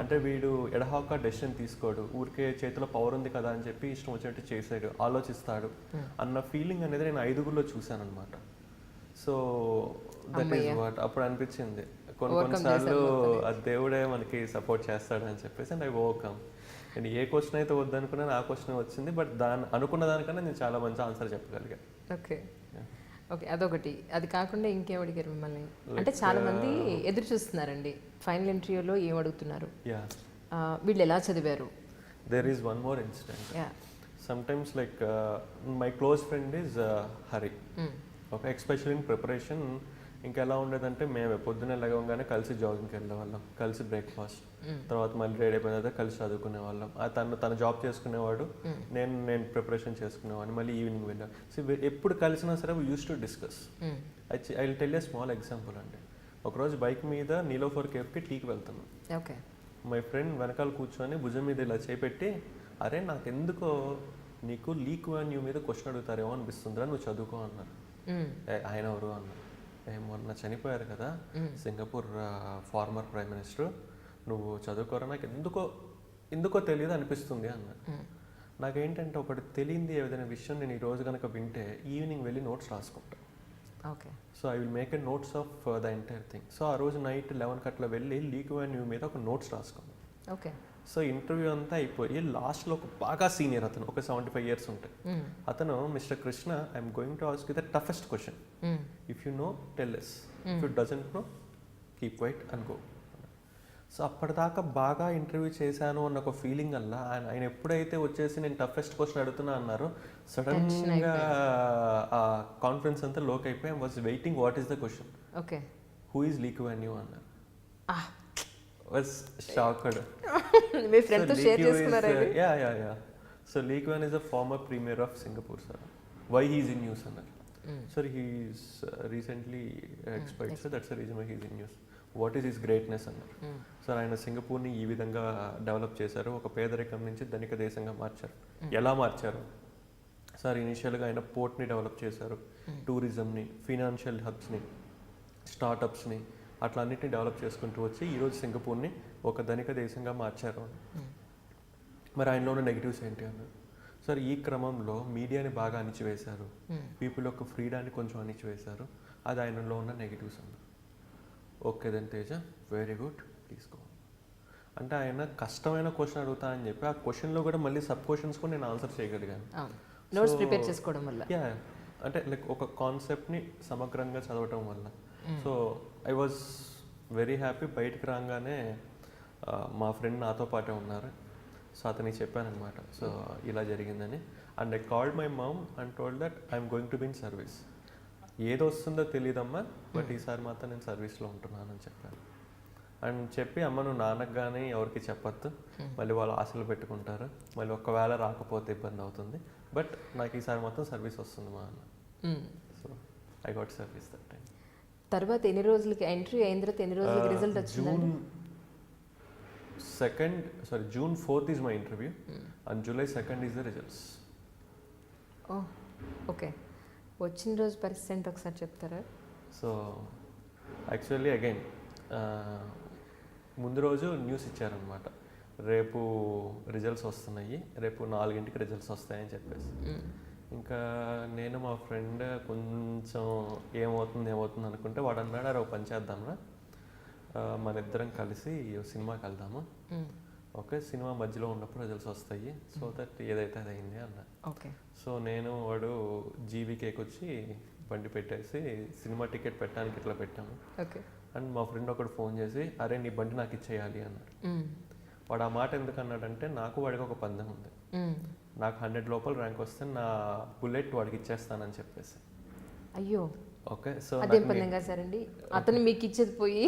అంటే వీడు ఎడహాక డెసిషన్ తీసుకోడు, ఊరికే చేతిలో పవర్ ఉంది కదా అని చెప్పి ఇష్టం వచ్చినట్టు చేసాడు, ఆలోచిస్తాడు అన్న ఫీలింగ్ అనేది నేను 5గురిలో చూశాను అనమాట. సో దట్ ఈస్ వాట్ అప్పుడు అనిపించింది. కొన్నిసార్లు ఆ దేవుడే మనకి సపోర్ట్ చేస్తాడు అని చెప్పేసి అండ్ ఐ ఓవర్కమ్. నేను ఏ క్వశ్చన్ అయితే వద్దనుకున్నాను ఆ క్వశ్చన్ వచ్చింది, బట్ అనుకున్న దానికన్నా నేను చాలా మంచి ఆన్సర్ చెప్పగలిగాను. ఓకే ఓకే, అదొకటి. అది కాకుండా ఇంకేం అడిగారు మిమ్మల్ని? అంటే చాలా మంది ఎదురు చూస్తున్నారండి ఫైనల్ ఇంటర్వ్యూలో ఏం అడుగుతున్నారు, వీళ్ళు ఎలా చదివారు. There is one more incident. Sometimes like my close friend is Hari. Okay, especially in preparation ఇంకెలా ఉండేదంటే మేము పొద్దున్నే లేవగానే కలిసి జాగింగ్కి వెళ్ళేవాళ్ళం, కలిసి బ్రేక్ఫాస్ట్, తర్వాత మళ్ళీ రెడీ అయిపోయిన తర్వాత కలిసి చదువుకునే వాళ్ళం. తన జాబ్ చేసుకునేవాడు, నేను ప్రిపరేషన్ చేసుకునేవాడిని, మళ్ళీ ఈవినింగ్ వెళ్ళాం. సో ఎప్పుడు కలిసినా సరే we use to discuss. I will tell a small example అండి. ఒకరోజు బైక్ మీద నీలోఫర్ కేఫ్కి టీకి వెళ్తున్నాం. ఓకే, మై ఫ్రెండ్ వెనకాల కూర్చొని భుజం మీద ఇలా చేపెట్టి, అరే నాకెందుకో నీకు లీక్ న్యూ మీద క్వశ్చన్ అడుగుతారేమో అనిపిస్తుందిరా, నువ్వు చదువుకో అన్నారు. ఆయన ఎవరు అన్నారు. మొన్న చనిపోయారు కదా సింగపూర్ ఫార్మర్ ప్రైమ్ మినిస్టర్, నువ్వు చదువుకోరా, నాకు ఎందుకో తెలియదు అనిపిస్తుంది అన్నారు. నాకేంటంటే ఒకటి తెలియంది ఏదైనా విషయం నేను ఈ రోజు కనుక వింటే ఈవినింగ్ వెళ్ళి నోట్స్ రాసుకుంటాను. Okay, so I will make a notes of the entire thing. So ఆ రోజు నైట్ 11 గంటల వెళ్ళి లీక్ న్యూ మీద ఒక నోట్స్ రాసుకున్నాను. ఓకే, సో ఇంటర్వ్యూ అంతా అయిపోయి లాస్ట్లో ఒక బాగా సీనియర్ అతను, ఒక 75 ఇయర్స్ ఉంటాయి, అతను, mister Krishna, I'm going to ask you the toughest question, if you know tell us, if you doesn't know keep quiet and go. So అప్పటిదాకా బాగా ఇంటర్వ్యూ చేశాను అన్న ఒక ఫీలింగ్ వల్ల ఆయన ఎప్పుడైతే వచ్చేసి నేను టఫెస్ట్ క్వశ్చన్ అడుగుతున్నా అన్నారో సడన్గా ఆ కాన్ఫిడెన్స్ అంతా లోక్ అయిపోయి I was waiting what is the question, okay, who is leak venue అన్నారు. was shocked. మీ ఫ్రెండ్ తో షేర్ చేసుకున్నారా? Yeah. So Lee Kuan is a former premier of Singapore, sir. Why he is in news అన్నారు. Sir, he is recently expired, so that's the reason why he is in news. What is his greatness అన్నారు. Sir ఆయన సింగపూర్ని ఈ విధంగా develop చేశారు, ఒక పేదరికం నుంచి ధనిక దేశంగా మార్చారు. ఎలా మార్చారు సార్? ఇనిషియల్గా ఆయన పోర్ట్ని డెవలప్ చేశారు, టూరిజంని, ఫినాన్షియల్ హబ్స్ని, స్టార్టప్స్ని, అట్లా అన్నింటినీ డెవలప్ చేసుకుంటూ వచ్చి ఈరోజు సింగపూర్ని ఒక ధనిక దేశంగా మార్చారు. మరి ఆయనలో ఉన్న నెగిటివ్స్ ఏంటి అన్నారు. సార్ ఈ క్రమంలో మీడియాని బాగా అణిచివేశారు, పీపుల్ యొక్క ఫ్రీడాన్ని కొంచెం అణిచివేశారు, అది ఆయనలో ఉన్న నెగిటివ్స్ అన్నారు. Okay then Teja, very good, తీసుకో అంటే ఆయన కష్టమైన క్వశ్చన్ అడుగుతా అని చెప్పి ఆ క్వశ్చన్లో కూడా మళ్ళీ సబ్ క్వశ్చన్స్ కూడా నేను ఆన్సర్ చేయగలిగాను. నోట్స్ ప్రిపేర్ చేసుకోవడం వల్ల, అంటే లైక్ ఒక కాన్సెప్ట్ని సమగ్రంగా చదవటం వల్ల. So I was very happy. బయటకు రాగానే మా ఫ్రెండ్ నాతో పాటే ఉన్నారు, సో అతనికి చెప్పానమాట, సో ఇలా జరిగిందని. And I called my mom and told that I'm going to be in service. ఏది వస్తుందో తెలియదమ్మా, బట్ ఈసారి మాత్రం నేను సర్వీస్లో ఉంటున్నానని చెప్పాను. అని చెప్పి అమ్మ నువ్వు నాన్నకు కానీ ఎవరికి చెప్పొద్దు, మళ్ళీ వాళ్ళు ఆశలు పెట్టుకుంటారు, మళ్ళీ ఒకవేళ రాకపోతే ఇబ్బంది అవుతుంది, బట్ నాకు ఈసారి మొత్తం సర్వీస్ వస్తుంది మా అన్న. So I got service that time. తర్వాత ఎన్ని రోజులకి ఎంట్రీ అయిన తర్వాత ఎన్ని రోజులకి రిజల్ట్ వచ్చిందండి? June 4th is my interview and July 2nd is the results. Okay, వచ్చిన రోజు పరిస్థితి ఏంటి ఒకసారి చెప్తారా? సో యాక్చువల్లీ అగైన్ ముందు రోజు న్యూస్ ఇచ్చారనమాట, రేపు రిజల్ట్స్ వస్తున్నాయి, రేపు 4ంటికి రిజల్ట్స్ వస్తాయని చెప్పేసి. ఇంకా నేను మా ఫ్రెండ్ కొంచెం ఏమవుతుంది అనుకుంటే వాడు అన్నాడు, అరే ఒక పని చేద్దాంరా, మన ఇద్దరం కలిసి సినిమాకి వెళ్దాము, ఓకే సినిమా మధ్యలో ఉన్నప్పుడు రిజల్ట్స్ వస్తాయి, సో దట్ ఏదైతే అది అయింది అన్న. ఓకే, సో నేను వాడు జీవీకేకి వచ్చి బండి పెట్టేసి సినిమా టికెట్ పెట్టడానికి ఇట్లా పెట్టాము. ఓకే, అండ్ మా ఫ్రెండ్ ఒకడు ఫోన్ చేసి అరే నీ బండి నాకు ఇచ్చేయాలి అన్నాడు. వాడు ఆ మాట ఎందుకు అన్నాడంటే నాకు వాడికి ఒక పందెం ఉంది, నాకు 100 లోపల ర్యాంక్ వస్తే నా బుల్లెట్ వాడికి ఇచ్చేస్తానని చెప్పేసి. అయ్యో, ఓకే, సో అదేం పందెంగా సరండి, అతను మీకు ఇచ్చేది పోయి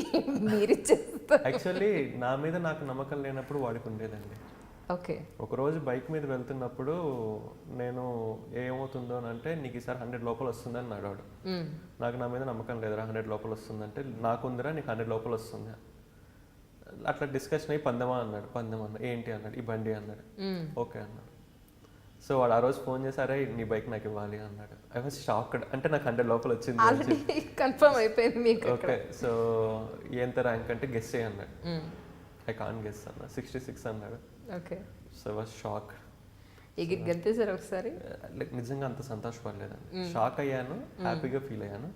మీరు ఇచ్చేస్తారు. యాక్చువల్లీ నా మీద నాకు నమ్మకం లేనప్పుడు వాడికి ఉండేదండి. ఓకే, ఒకరోజు బైక్ మీద వెళ్తున్నప్పుడు నేను ఏమవుతుందో అని అంటే నీకు ఈసారి 100 లోపల వస్తుందని అన్నాడు. నాకు నా మీద నమ్మకం లేదురా, 100 లోపల వస్తుందంటే నాకుందిరా నీకు 100 లోపల వస్తుంది, అట్లా డిస్కషన్ అయ్యి పందెమా అన్నాడు. పందెం అన్నాడు, ఏంటి అన్నాడు, ఈ బండి అన్నాడు. ఓకే అన్నాడు. సో వాడు ఆ రోజు ఫోన్ చేశారే నీ బైక్ నాకు ఇవ్వాలి అన్నాడు. ఐ వాజ్ షాక్డ్, అంటే నాకు 100 లోపల వచ్చింది, కన్ఫర్మ్ అయిపోయింది మీకు. ఓకే, సో ఎంత ర్యాంక్ అంటే గెస్ చేయి అన్నాడు. ఐ కాన్ గెస్ అన్నా, 66 అన్నాడు. Okay, so I was shock. ఎగిరి గంతేసారు ఒకసారి. లైక్ నిజంగా అంత సంతోషపడలేదండి, షాక్ అయ్యాను, హ్యాపీగా ఫీల్ అయ్యాను.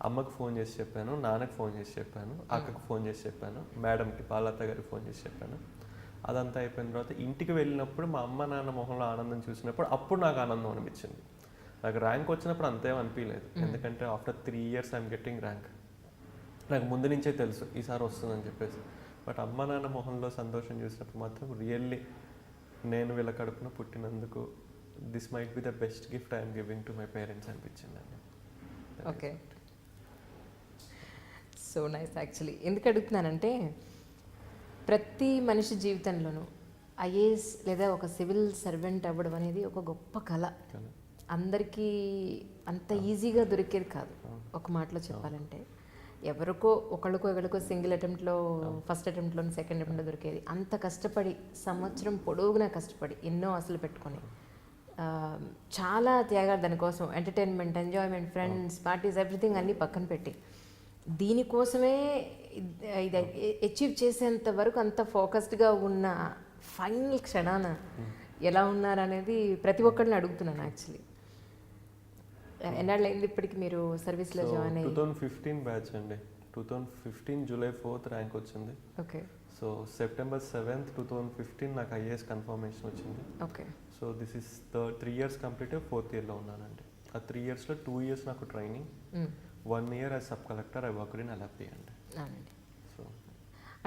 అమ్మకు ఫోన్ చేసి చెప్పాను, నాన్నకు ఫోన్ చేసి చెప్పాను, అక్కకు ఫోన్ చేసి చెప్పాను, మేడంకి బాలత్త గారికి ఫోన్ చేసి చెప్పాను. అదంతా అయిపోయిన తర్వాత ఇంటికి వెళ్ళినప్పుడు మా అమ్మ నాన్న మొహంలో ఆనందం చూసినప్పుడు అప్పుడు నాకు ఆనందం అనిపించింది. నాకు ర్యాంక్ వచ్చినప్పుడు అంతేం అనిపించలేదు, ఎందుకంటే after 3 years I'm getting rank. నాకు ముందు నుంచే తెలుసు ఈసారి వస్తుందని చెప్పేసి. బట్ అమ్మ నాన్న మొహంలో సంతోషం చూసినప్పుడు మాత్రం రియల్లీ నేను వీళ్ళ కడుపున పుట్టినందుకు this might be the best gift I'm giving to my parents అనిపించిందండి. Okay, so nice. యాక్చువల్లీ ఎందుకు అడుగుతున్నానంటే ప్రతి మనిషి జీవితంలోనూ ఐఏఎస్ లేదా ఒక సివిల్ సర్వెంట్ అవ్వడం అనేది ఒక గొప్ప కళ. అందరికీ అంత ఈజీగా దొరికేది కాదు. ఒక మాటలో చెప్పాలంటే ఎవరికో ఒకళ్ళకో సింగిల్ అటెంప్ట్లో, ఫస్ట్ అటెంప్ట్లో, సెకండ్ అటెంప్ట్లో దొరికేది. అంత కష్టపడి సంవత్సరం పొడవునా కష్టపడి ఎన్నో ఆశలు పెట్టుకొని చాలా త్యాగాలు దానికోసం, entertainment, enjoyment, friends, parties, everything అన్నీ పక్కన పెట్టి దీనికోసమే ఇది అచీవ్ చేసేంత వరకు అంత ఫోకస్డ్గా ఉన్న ఫైనల్ క్షణాన ఎలా ఉన్నారనేది ప్రతి ఒక్కరిని అడుగుతున్నాను. యాక్చువల్లీ ఎన్నాళ్ళు అయింది ఇప్పటికి మీరు సర్వీస్లో జాయిన్ అయ్యి? 2015 బ్యాచ్ అండి. 2015 July 4th ర్యాంక్ వచ్చింది. ఓకే, సో September 7th 2015 నాకు ఐఏఎస్ కన్ఫర్మేషన్ వచ్చింది. Okay, so this is 3 years complete, 4th yearలో ఉన్నానండి. ఆ 3 yearsలో 2 years నాకు training, 1 year as sub collector I worked in LFP అండి. అవునండి. సో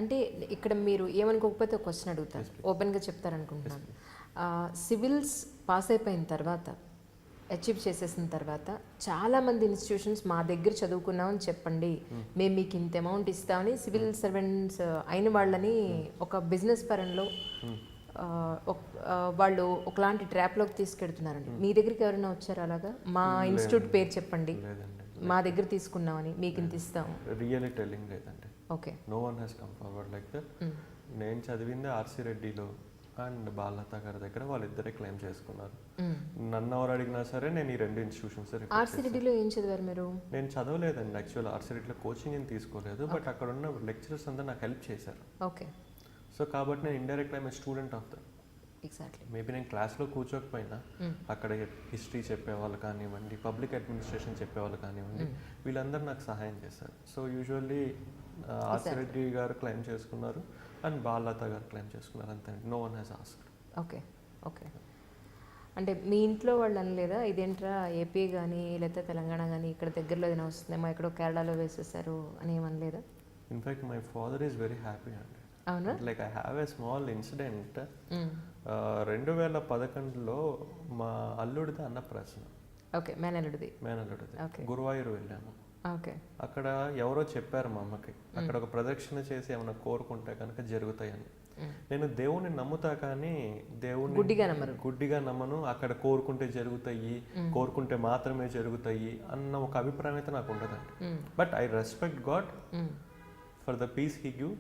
అంటే ఇక్కడ మీరు ఏమనుకోకపోతే ఒక క్వశ్చన్ అడుగుతారు, ఓపెన్గా చెప్తారనుకుంటున్నాను. సివిల్స్ పాస్ అయిపోయిన తర్వాత, అచీవ్ చేసేసిన తర్వాత చాలామంది ఇన్స్టిట్యూషన్స్ మా దగ్గర చదువుకున్నామని చెప్పండి, మేము మీకు ఇంత అమౌంట్ ఇస్తామని సివిల్ సర్వెంట్స్ అయిన వాళ్ళని ఒక బిజినెస్ పరంలో వాళ్ళు ఒకలాంటి ట్రాప్లోకి తీసుకెడుతున్నారండి. మీ దగ్గరికి ఎవరైనా వచ్చారు అలాగా? మా ఇన్స్టిట్యూట్ పేరు చెప్పండి, మా దగ్గర తీసుకున్నామని, మీకు ఇంత ఇస్తాం. రియల్లీ టెల్లింగ్ లేదండి. Okay, no one has come forward like that. నేను చదివింది ఆర్సీ రెడ్డిలో అండ్ బాలలత గారి దగ్గర, వాళ్ళిద్దరే క్లెయిమ్ చేసుకున్నారు. నన్ను ఎవరు అడిగినా సరే నేను ఈ 2 ఇన్స్టిట్యూషన్స్. ఆర్సీ రెడ్డిలో ఏం చదివారు మీరు? నేను చదవలేదండి యాక్చువల్, ఆర్సీ రెడ్డిలో కోచింగ్ ఏం తీసుకోలేదు, బట్ అక్కడ ఉన్న లెక్చరర్స్ అందరూ నాకు హెల్ప్ చేశారు. ఓకే, సో కాబట్టి నేను indirect I'm student of that. Exactly. Maybe నేను క్లాస్లో కూర్చోకపోయినా అక్కడ హిస్టరీ చెప్పేవాళ్ళు కానివ్వండి, పబ్లిక్ అడ్మినిస్ట్రేషన్ చెప్పేవాళ్ళు కానివ్వండి, వీళ్ళందరూ నాకు సహాయం చేశారు. సో యూజువల్లీ ఆసిరెడ్డి గారు క్లెయిమ్ చేసుకున్నారు అండ్ బాలలత గారు క్లెయిమ్ చేసుకున్నారు, అంతే. No one has asked. Okay, okay. అంటే మీ ఇంట్లో వాళ్ళు అనలేదా ఇదేంట్రా ఏపీ కానీ లేకపోతే తెలంగాణ కానీ ఇక్కడ దగ్గరలో ఏదైనా వస్తుందేమో, ఎక్కడో కేరళలో వేసేసారు అని ఏమనలేదా? In fact my father is very happy అండి. అవునా? Like I have a small incident. 2011లో మా అల్లుడిది అన్నప్రాసన. ఓకే, మేనల్లుడిది. గురువాయూరు వెళ్ళాము. ఓకే. అక్కడ ఎవరో చెప్పారు మా అమ్మకి, అక్కడ ఒక ప్రదక్షిణ చేసి ఏమైనా కోరుకుంటే కనుక జరుగుతాయని. నేను దేవుణ్ణి నమ్ముతా కానీ దేవుణ్ణి గుడ్డిగా నమ్మను. అక్కడ కోరుకుంటే జరుగుతాయి, కోరుకుంటే మాత్రమే జరుగుతాయి అన్న ఒక అభిప్రాయం అయితే నాకు ఉండదండి. But I respect God for the piece he give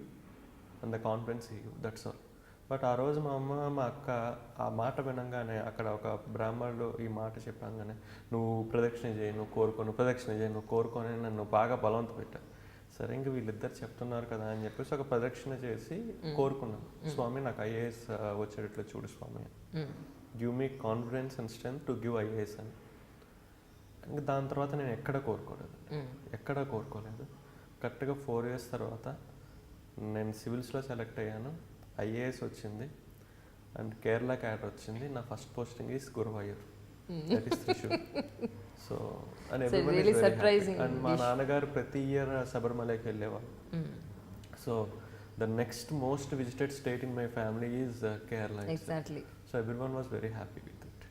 and the confidence he give, that's all. But ఆ రోజు మా అమ్మ మా అక్క ఆ మాట వినంగానే, అక్కడ ఒక బ్రాహ్మణుడు ఈ మాట చెప్పంగానే, నువ్వు ప్రదక్షిణ చేయి, నువ్వు కోరుకో, ప్రదక్షిణ చేయి, నువ్వు కోరుకొని నన్ను బాగా బలవంత పెట్టారు. సరే ఇంక వీళ్ళిద్దరు చెప్తున్నారు కదా అని చెప్పేసి ఒక ప్రదక్షిణ చేసి కోరుకున్నాను, స్వామి నాకు ఐఏఎస్ వచ్చేటట్లు చూడు స్వామి, give me confidence and strength to give IAS అని. ఇంకా దాని తర్వాత నేను ఎక్కడా కోరుకోలేదు. కరెక్ట్గా 4 years తర్వాత నేను సివిల్స్లో సెలెక్ట్ అయ్యాను, ఐఏఎస్ వచ్చింది అండ్ కేరళ క్యాడర్ వచ్చింది. నా first posting is Guruvayur, that is Thrissur. So and everybody is very happy. And మా నాన్నగారు ప్రతి ఇయర్ శబరిమలకి వెళ్ళేవాళ్ళు. So the next most visited state in my family is Kerala. Exactly. So everyone was very happy with it.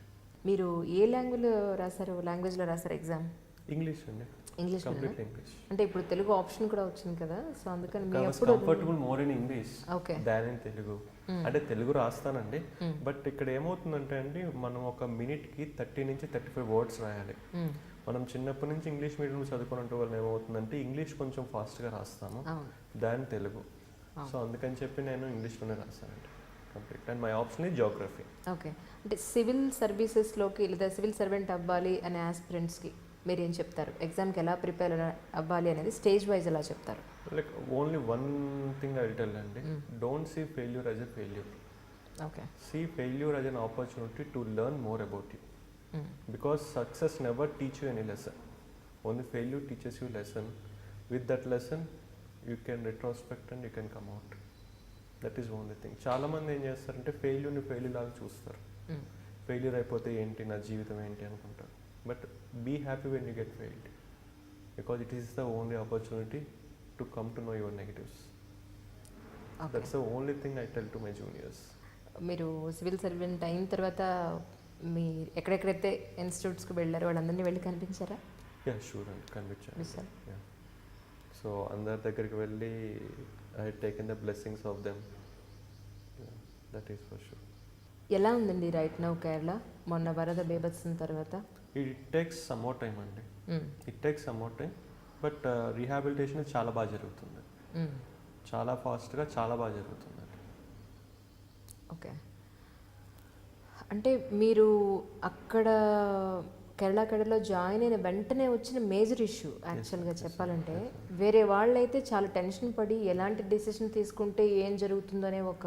మీరు ఏ లాంగ్వేజ్లో రాశారు exam? English అండి. English complete English. అంటే ఇప్పుడు తెలుగు ఆప్షన్ కూడా వచ్చింది కదా, సో అందుకని comfortable more in English than in Telugu. అంటే తెలుగు రాస్తానండి, బట్ ఇక్కడ ఏమవుతుందంటే అండి, మనం ఒక మినిట్కి 30 నుంచి 35 వర్డ్స్ రాయాలి. మనం చిన్నప్పటి నుంచి ఇంగ్లీష్ మీడియం చదువుకున్నట్టు వల్ల ఏమవుతుందంటే ఇంగ్లీష్ కొంచెం ఫాస్ట్గా రాస్తాము దాన్ తెలుగు. సో అందుకని చెప్పి నేను ఇంగ్లీష్లోనే రాస్తానండి కంప్లీట్. అండ్ మై ఆప్షన్ ఈ జియోగ్రఫీ. ఓకే. అంటే సివిల్ సర్వీసెస్లోకి లేదా సివిల్ సర్వెంట్ అవ్వాలి అనే ఆస్పిరెంట్స్కి మీరు ఏం చెప్తారు? ఎగ్జామ్కి ఎలా ప్రిపేర్ అవ్వాలి అనేది స్టేజ్ వైజ్ ఎలా చెప్తారు? Like only one thing I will tell అండి, don't see failure as a failure. Okay. See failure as an opportunity to learn more about you. Because success never teach you any lesson, only failure teachers you lesson. With that lesson you can retrospect and you can come out. That is only thing. చాలామంది ఏం చేస్తారంటే ఫెయిల్యూర్ని failure లాగా చూస్తారు. Failure అయిపోతే ఏంటి, నా జీవితం ఏంటి అనుకుంటారు. But be happy when you get failed, because it is the only opportunity to come to know your negatives. Okay. That's the only thing I tell to my juniors. మీరు civil servant అయిన తర్వాత మీ ఎక్కడెక్కడైతే ఇన్స్టిట్యూట్స్కి వెళ్ళారో వాళ్ళందరినీ వెళ్ళి కనిపించారా? Sure అండి, కనిపించాను. So అందరి దగ్గరికి వెళ్ళి I taken the blessings of them, that is for sure. ఎలా ఉందండి రైట్ నౌ కేరళ మొన్న వరద బేభత్సం తర్వాత? It takes some more time అండి, it takes some more time. But rehabilitation చాలా బాగా జరుగుతుంది, చాలా ఫాస్ట్గా చాలా బాగా జరుగుతుంది. ఓకే. అంటే మీరు అక్కడ కేరళలో జాయిన్ అయిన వెంటనే వచ్చిన మేజర్ ఇష్యూ యాక్చువల్గా చెప్పాలంటే, వేరే వాళ్ళైతే చాలా టెన్షన్ పడి ఎలాంటి డెసిషన్ తీసుకుంటే ఏం జరుగుతుందనే ఒక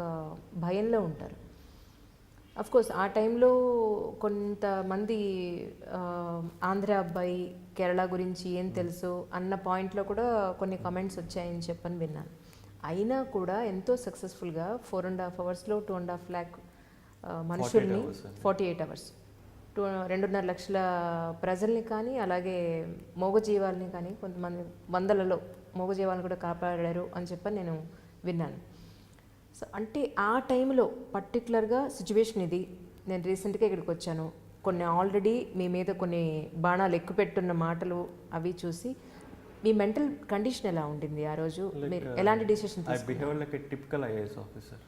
భయంలో ఉంటారు. కోర్స్ ఆ టైంలో కొంతమంది ఆంధ్ర అబ్బాయి కేరళ గురించి ఏం తెలుసు అన్న పాయింట్లో కూడా కొన్ని కమెంట్స్ వచ్చాయని చెప్పని విన్నాను. అయినా కూడా ఎంతో సక్సెస్ఫుల్గా 4.5 hours 2.5 lakh మనుషుల్ని 48 hours 2.5 లక్షల ప్రజల్ని కానీ అలాగే మూగజీవాలని కానీ కొంతమంది వందలలో మూగజీవాలను కూడా కాపాడారు అని చెప్పని నేను విన్నాను. సో అంటే ఆ టైంలో పర్టికులర్గా సిచ్యువేషన్ ఇది. నేను రీసెంట్గా ఇక్కడికి వచ్చాను, కొన్ని ఆల్రెడీ మీ మీద కొన్ని బాణాలు ఎక్కుపెట్టున్న మాటలు అవి చూసి మీ మెంటల్ కండిషన్ ఎలా ఉండింది ఆ రోజు? మీరు ఎలాంటి డిసిషన్ తీసుకున్నారు? I behave like a typical IAS officer.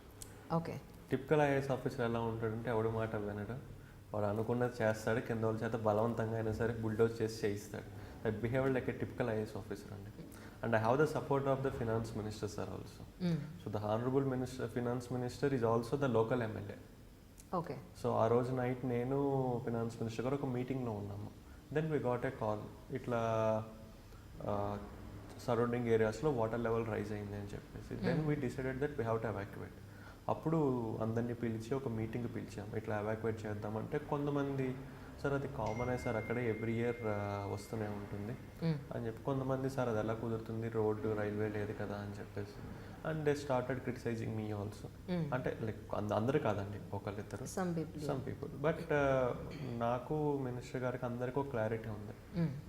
Okay. Typical IAS officer ఎలా ఉంటాడంటే ఎవడి మాట వినడు, వాడు అనుకున్నది చేస్తాడు, కింద వాళ్ళ చేత బలవంతంగా అయినా సరే బుల్డోజ్ చేసి చేయిస్తాడు. I behave like a typical IAS officer అండి. And I have the support of the finance minister sir also. So the honorable finance minister is also the local MLA. Okay. So ఆ రోజు night నేను finance minister గారు ఒక మీటింగ్లో ఉన్నాము. Then we got a call, ఇట్లా surrounding ఏరియాస్లో water level rise అయింది అని చెప్పేసి. Then we decided that we have to evacuate. అప్పుడు అందరినీ పిలిచి ఒక మీటింగ్ పిలిచాము, ఇట్లా ఎవాక్యువేట్ చేద్దామంటే కొంతమంది సార్ అది కామనే సార్, అక్కడే ఎవ్రీ ఇయర్ వస్తూనే ఉంటుంది అని చెప్పి, కొంతమంది సార్ అది ఎలా కుదురుతుంది, రోడ్డు రైల్వే లేదు కదా అని చెప్పేసి. And they started criticising me also. అంటే లైక్ అందరూ కాదండి, ఒకళ్ళిద్దరు, సమ్ పీపుల్. బట్ నాకు మినిస్టర్ గారికి అందరికీ ఒక క్లారిటీ ఉంది,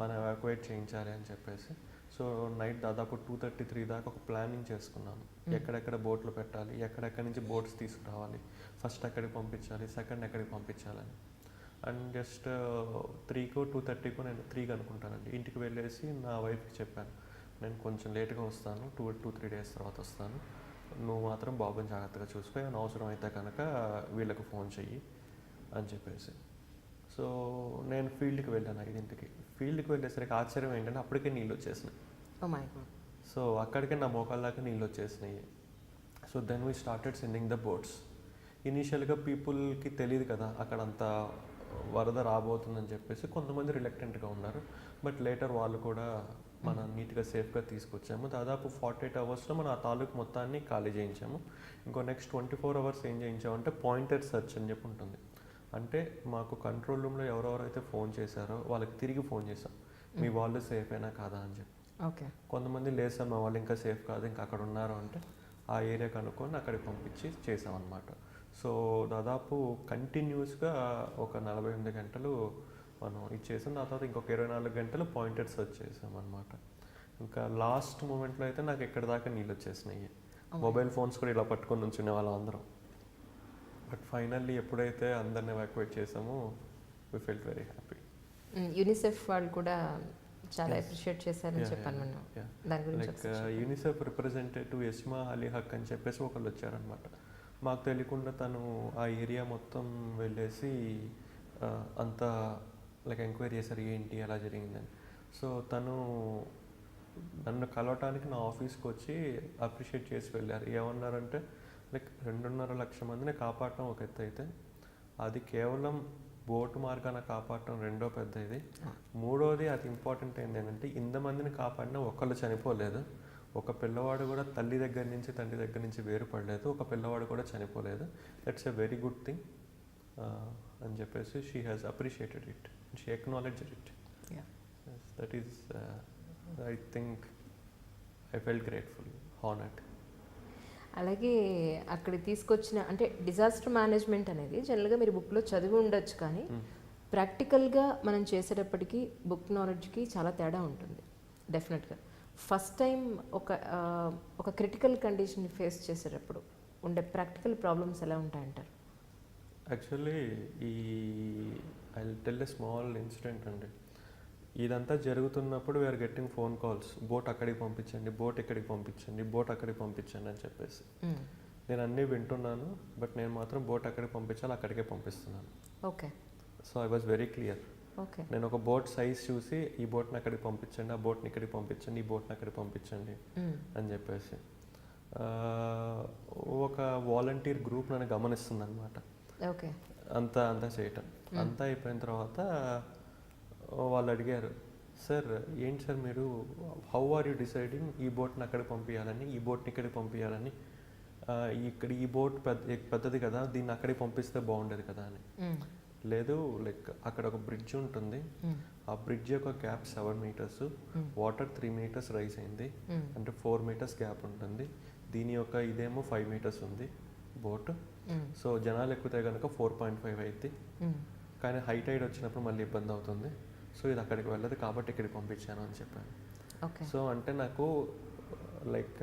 మనం ఎవాక్యువేట్ చేయించాలి అని చెప్పేసి. సో నైట్ దాదాపు 2:30-3 దాకా ఒక ప్లానింగ్ చేసుకున్నాము, ఎక్కడెక్కడ బోట్లు పెట్టాలి, ఎక్కడెక్కడి నుంచి బోట్స్ తీసుకురావాలి, ఫస్ట్ ఎక్కడికి పంపించాలి, సెకండ్ ఎక్కడికి పంపించాలని. అండ్ జస్ట్ 3కో 2:30కో నేను 3కి అనుకుంటానండి ఇంటికి వెళ్ళేసి నా వైఫ్కి చెప్పాను, నేను కొంచెం లేట్గా వస్తాను, 2-3 డేస్ తర్వాత వస్తాను, నువ్వు మాత్రం బాబుని జాగ్రత్తగా చూసుకో, ఏమైనా అవసరం అయితే కనుక వీళ్ళకి ఫోన్ చెయ్యి అని చెప్పేసి. సో నేను ఫీల్డ్కి వెళ్ళాను 5ంటికి. ఫీల్డ్కి వెళ్ళేసరికి ఆశ్చర్యం ఏంటంటే అప్పటికే నీళ్ళు వచ్చేసినాయి. ఓ మై గాడ్. సో అక్కడికే నా మోకాళ్ళ దాకా నీళ్ళు వచ్చేసినాయి. So then we started sending the boats. ఇనీషియల్గా పీపుల్కి తెలియదు కదా అక్కడ అంత వరద రాబోతుందని చెప్పేసి కొంతమంది రిలక్టెంట్గా ఉన్నారు. బట్ లేటర్ వాళ్ళు కూడా మనం నీట్గా సేఫ్గా తీసుకొచ్చాము. దాదాపు 48 అవర్స్లో మనం ఆ తాలూకు మొత్తాన్ని ఖాళీ చేయించాము. ఇంకో నెక్స్ట్ 24 అవర్స్ ఏం చేయించామంటే పాయింటెడ్ సెర్చ్ అని చెప్పి ఉంటుంది. అంటే మాకు కంట్రోల్ రూమ్లో ఎవరెవరైతే ఫోన్ చేశారో వాళ్ళకి తిరిగి ఫోన్ చేసాం, మీ వాళ్ళు సేఫ్ అయినా కాదా అని చెప్పి. ఓకే. కొంతమంది లేదు సార్ మా వాళ్ళు ఇంకా సేఫ్ కాదు, ఇంకా అక్కడ ఉన్నారు అంటే ఆ ఏరియా కనుక్కొని అక్కడికి పంపించి చేసామన్నమాట. సో దాదాపు కంటిన్యూస్గా ఒక 48 గంటలు మనం ఇచ్చేసాం. దాని తర్వాత ఇంకొక 24 గంటలు పాయింటెడ్ సెర్చ్ చేసామన్నమాట. ఇంకా లాస్ట్ మూమెంట్లో అయితే నాకు ఎక్కడి దాకా నీళ్ళు వచ్చేసినాయి. మొబైల్ ఫోన్స్ కూడా ఇలా పట్టుకొని ఉంచునే వాళ్ళం అందరం. బట్ ఫైనల్లీ ఎప్పుడైతే అందరిని ఎవాక్యుయేట్ చేసామో we felt very happy. UNICEF వాళ్ళు కూడా చాలా అప్రిషియేట్ చేశారని చెప్పాను మనం. దాని గురించి like UNICEF representative Yasmin Ali Haque అని చెప్పేసి ఒకళ్ళు వచ్చారనమాట. మాకు తెలియకుండా తను ఆ ఏరియా మొత్తం వెళ్ళేసి అంతా లైక్ ఎంక్వైరీ చేశారు ఏంటి ఎలా జరిగిందని. సో తను నన్ను కలవటానికి నా ఆఫీస్కి వచ్చి అప్రిషియేట్ చేసి వెళ్ళారు. ఏమన్నారంటే లైక్ 2.5 లక్షల మందిని కాపాడటం ఒక ఎత్తు అయితే, అది కేవలం బోటు మార్గాన కాపాడటం రెండో పెద్ద ఇది. మూడోది అది ఇంపార్టెంట్ ఏంటంటే ఇంతమందిని కాపాడినా ఒక్కళ్ళు చనిపోలేదు, ఒక పిల్లవాడు కూడా తల్లి దగ్గర నుంచి తండ్రి దగ్గర నుంచి వేరుపడలేదు, ఒక పిల్లవాడు కూడా చనిపోలేదు. That's a very good thing అని చెప్పేసి she has appreciated it, she acknowledged it. That is I think I felt grateful, honoured. అలాగే అక్కడికి తీసుకొచ్చిన అంటే డిజాస్టర్ మేనేజ్మెంట్ అనేది జనరల్గా మీరు బుక్లో చదివి ఉండొచ్చు, కానీ ప్రాక్టికల్గా మనం చేసేటప్పటికి బుక్ నాలెడ్జ్కి చాలా తేడా ఉంటుంది డెఫినెట్గా. ఫస్ట్ టైం ఒక క్రిటికల్ కండిషన్ని ఫేస్ చేసేటప్పుడు ఉండే ప్రాక్టికల్ ప్రాబ్లమ్స్ ఎలా ఉంటాయంటారు? Actually I tell a small incident అండి. ఇదంతా జరుగుతున్నప్పుడు we are getting phone calls, boat అక్కడికి పంపించండి, బోట్ ఇక్కడికి పంపించండి, బోట్ అక్కడికి పంపించండి అని చెప్పేసి. నేను అన్నీ వింటున్నాను, బట్ నేను మాత్రం బోట్ అక్కడికి పంపించాలి, అక్కడికే పంపిస్తున్నాను. Okay. So I was very clear. Okay. నేను ఒక బోట్ సైజ్ చూసి ఈ బోట్ని అక్కడికి పంపించండి, ఆ బోట్ని ఇక్కడికి పంపించండి, ఈ బోట్ని అక్కడికి పంపించండి అని చెప్పేసి. ఒక వాలంటీర్ గ్రూప్ నన్ను గమనిస్తుంది అనమాట. ఓకే. అంతా చేయటం అంతా అయిపోయిన తర్వాత వాళ్ళు అడిగారు, సార్ ఏంటి సార్ మీరు హౌ ఆర్ యూ డిసైడింగ్ ఈ బోట్ని అక్కడికి పంపించాలని, ఈ బోట్ని ఇక్కడికి పంపించాలని, ఇక్కడ ఈ బోట్ పెద్దది కదా దీన్ని అక్కడికి పంపిస్తే బాగుండేది కదా అని. లేదు, లైక్ అక్కడ ఒక బ్రిడ్జ్ ఉంటుంది, ఆ బ్రిడ్జ్ యొక్క gap 7 meters, water 3 meters rise అయింది, అంటే 4 meters గ్యాప్ ఉంటుంది. దీని యొక్క ఇదేమో 5 meters ఉంది బోట్. సో జనాలు ఎక్కితే కనుక 4.5 అయింది, కానీ హై టైడ్ వచ్చినప్పుడు మళ్ళీ ఇబ్బంది అవుతుంది. సో ఇది అక్కడికి వెళ్ళదు కాబట్టి ఇక్కడికి పంపించాను అని చెప్పాను. సో అంటే నాకు like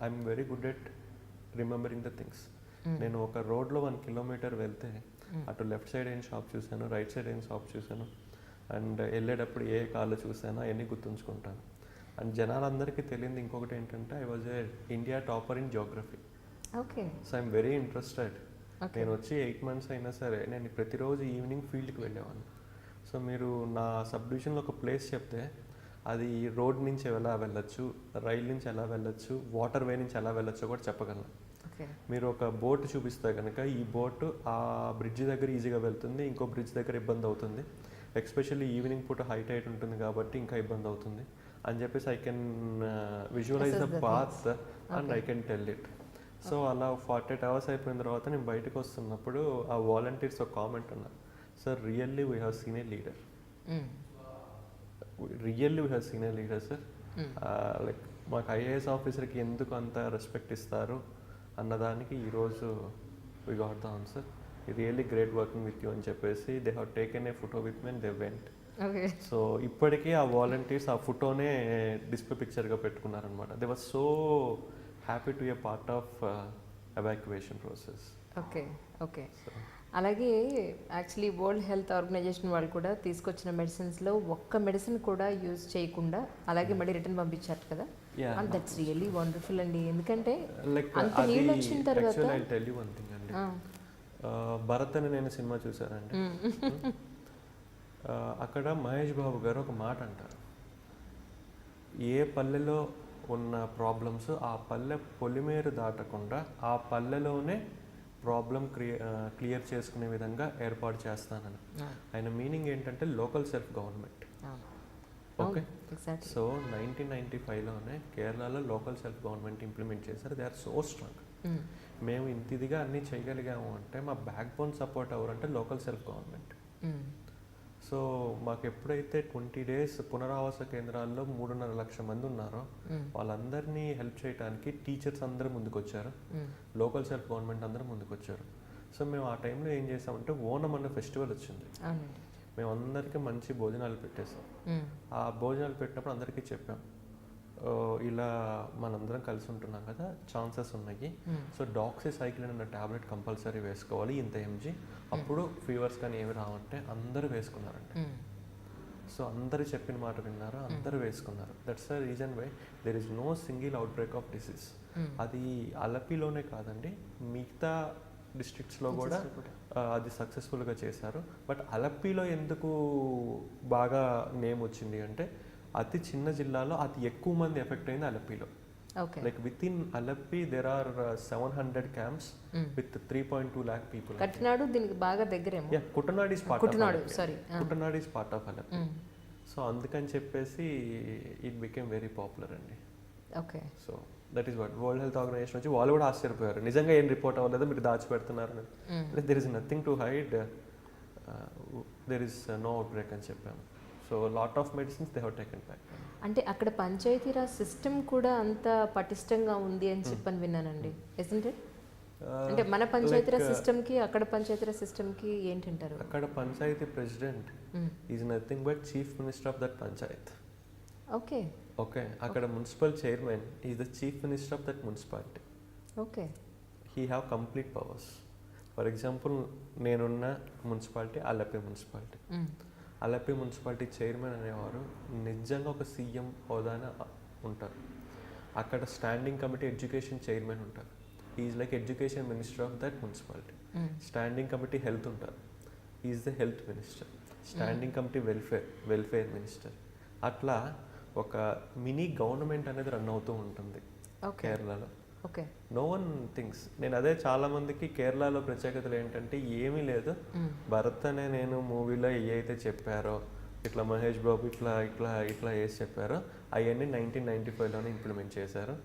I'm very good at remembering the things. నేను ఒక రోడ్లో 1 kilometer వెళ్తే అటు లెఫ్ట్ సైడ్ ఏం షాప్ చూశాను, రైట్ సైడ్ ఏం షాప్ చూశాను, అండ్ వెళ్ళేటప్పుడు ఏ కార్లు చూసానో అవన్నీ గుర్తుంచుకుంటాను. అండ్ జనాలందరికీ తెలియదు ఇంకొకటి ఏంటంటే I was a India topper in Geography. Okay. So I'm very interested. నేను వచ్చి 8 months అయినా సరే నేను ప్రతిరోజు ఈవినింగ్ ఫీల్డ్కి వెళ్ళేవాడిని. సో మీరు నా సబ్ డివిజన్లో ఒక ప్లేస్ చెప్తే అది రోడ్ నుంచి ఎలా వెళ్ళొచ్చు, రైల్ నుంచి ఎలా వెళ్ళొచ్చు, వాటర్ వే నుంచి ఎలా వెళ్ళొచ్చో కూడా చెప్పగలను. మీరు ఒక బోట్ చూపిస్తే కనుక ఈ బోట్ ఆ బ్రిడ్జ్ దగ్గర ఈజీగా వెళ్తుంది, ఇంకో బ్రిడ్జ్ దగ్గర ఇబ్బంది అవుతుంది, ఎస్పెషల్లీ ఈవినింగ్ పూట హై టైడ్ ఉంటుంది కాబట్టి ఇంకా ఇబ్బంది అవుతుంది అని చెప్పేసి I can visualise the path and I can tell it. So అలా 48 hours అయిపోయిన తర్వాత నేను బయటకు వస్తున్నప్పుడు ఆ వాలంటీర్స్ ఒక కామెంట్ ఉన్నారు, sir really we have seen a leader, really we have seen a leader sir. Like మాకు ఐఏఎస్ ఆఫీసర్కి ఎందుకు అంత రెస్పెక్ట్ ఇస్తారు అన్నదానికి ఈరోజు we got the answer. Really great working with you అని చెప్పేసి they have taken a photo with me and they went. So ఇప్పటికీ ఆ వాలంటీర్స్ ఆ ఫోటోనే డిస్ప్లే పిక్చర్గా పెట్టుకున్నారనమాట. They was so happy to a part of evacuation process. Okay. Okay. అలాగే actually world health organization వాళ్ళు కూడా తీసుకొచ్చిన మెడిసిన్స్లో ఒక్క మెడిసిన్ కూడా యూజ్ చేయకుండా అలాగే మళ్ళీ రిటర్న్ పంపించారు కదా. Yeah. And that's really wonderful అండి. ఎందుకంటే లైక్ అంత నీళ్ళు వచ్చిన తర్వాత I tell you one thing అండి, భరత్ అని నేను సినిమా చూసానండి. అక్కడ మహేష్ బాబు గారు ఒక మాట అంటారు, ఏ పల్లెలో ఉన్న ప్రాబ్లమ్స్ ఆ పల్లె పొలిమేరు దాటకుండా ఆ పల్లెలోనే ప్రాబ్లం క్లియర్ చేసుకునే విధంగా ఏర్పాటు చేస్తానని. ఆయన మీనింగ్ ఏంటంటే local self government. Okay, so 1995లోనే కేరళలో లోకల్ సెల్ఫ్ గవర్నమెంట్ ఇంప్లిమెంట్ చేశారు. They are so strong. మేము ఇంత ఇదిగా అన్నీ చేయగలిగాము అంటే మా బ్యాక్ బోన్ సపోర్ట్ ఎవరంటే లోకల్ సెల్ఫ్ గవర్నమెంట్. సో మాకు ఎప్పుడైతే 20 days పునరావాస కేంద్రాల్లో 3.5 లక్షల మంది ఉన్నారో వాళ్ళందరినీ హెల్ప్ చేయడానికి టీచర్స్ అందరూ ముందుకు వచ్చారు, లోకల్ సెల్ఫ్ గవర్నమెంట్ అందరూ ముందుకు వచ్చారు. సో మేము ఆ టైంలో ఏం చేసామంటే ఓనం అన్న ఫెస్టివల్ వచ్చింది, మేము అందరికీ మంచి భోజనాలు పెట్టేసాం. ఆ భోజనాలు పెట్టినప్పుడు అందరికీ చెప్పాం, ఇలా మనందరం కలిసి ఉంటున్నాం కదా, ఛాన్సెస్ ఉన్నాయి. సో డాక్సిసైక్లిన్ అన్న ట్యాబ్లెట్ కంపల్సరీ వేసుకోవాలి ఇంత ఎంజీ, అప్పుడు ఫీవర్స్ కానీ ఏమి రావంటే అందరూ వేసుకున్నారండి. సో అందరూ చెప్పిన మాట విన్నారు, అందరూ వేసుకున్నారు. That's the reason why there is no single outbreak of disease. అది అలపిలోనే కాదండి, మిగతా డిస్ట్రిక్ట్స్లో కూడా అది సక్సెస్ఫుల్గా చేశారు. బట్ అలపిలో ఎందుకు బాగా నేమ్ వచ్చింది అంటే అతి చిన్న జిల్లాలో అతి ఎక్కువ మంది ఎఫెక్ట్ అయింది అలపిలో. Like with in Alleppey there are 700 camps విత్ 3.2 lakh people. కట్నాడు దీనికి బాగా దగ్గరేమో. Yeah, Kuttanad is part of Alleppey. So అందుకని చెప్పేసి ఇట్ బికేమ్ వెరీ పాపులర్ అండి. Okay, so that is what World health Organization వచ్చి వాళ్ళు కూడా ఆశ్చర్యపోయారు, నిజంగా ఏం రిపోర్ట్ అవ్వలేదు, మీరు దాచిపెడుతున్నారు. There is nothing to hide, there is no outbreak అని చెప్పాము. So lot of medicines they have taken back. అంటే అక్కడ పంచాయతీరాజ్ సిస్టమ్ కూడా అంత పటిష్టంగా ఉంది అని చెప్పని విన్నానండి. Isn't it? అంటే మన పంచాయతీరాజ్ సిస్టమ్కి అక్కడ పంచాయతీరాజ్ సిస్టమ్కి ఏంటంటారు? అక్కడ panchayat president is nothing but chief minister of that Panchayat. Okay okay, అక్కడ municipal chairman is the chief minister of that municipality. Okay, he have complete powers. For example నేనున్న municipality Alleppey municipality. Alleppey municipality chairman అనేవారు నిజంగా ఒక సీఎం హోదాన ఉంటారు. అక్కడ standing committee education chairman ఉంటారు, is like education minister of that municipality. Standing committee health ఉంటారు, is the health minister. Standing committee welfare minister. అట్లా ఒక మినీ గవర్నమెంట్ అనేది రన్ అవుతూ ఉంటుంది కేరళలో. Okay, no one things. నేను అదే చాలా మందికి కేరళలో ప్రత్యేకతలు ఏంటంటే ఏమీ లేదు, భరత్ అనే నేను మూవీలో ఏ అయితే చెప్పారో ఇట్లా మహేష్ బాబు ఇట్లా ఇట్లా ఇట్లా వేసి చెప్పారో అవన్నీ 1995లోనే ఇంప్లిమెంట్ చేశారు.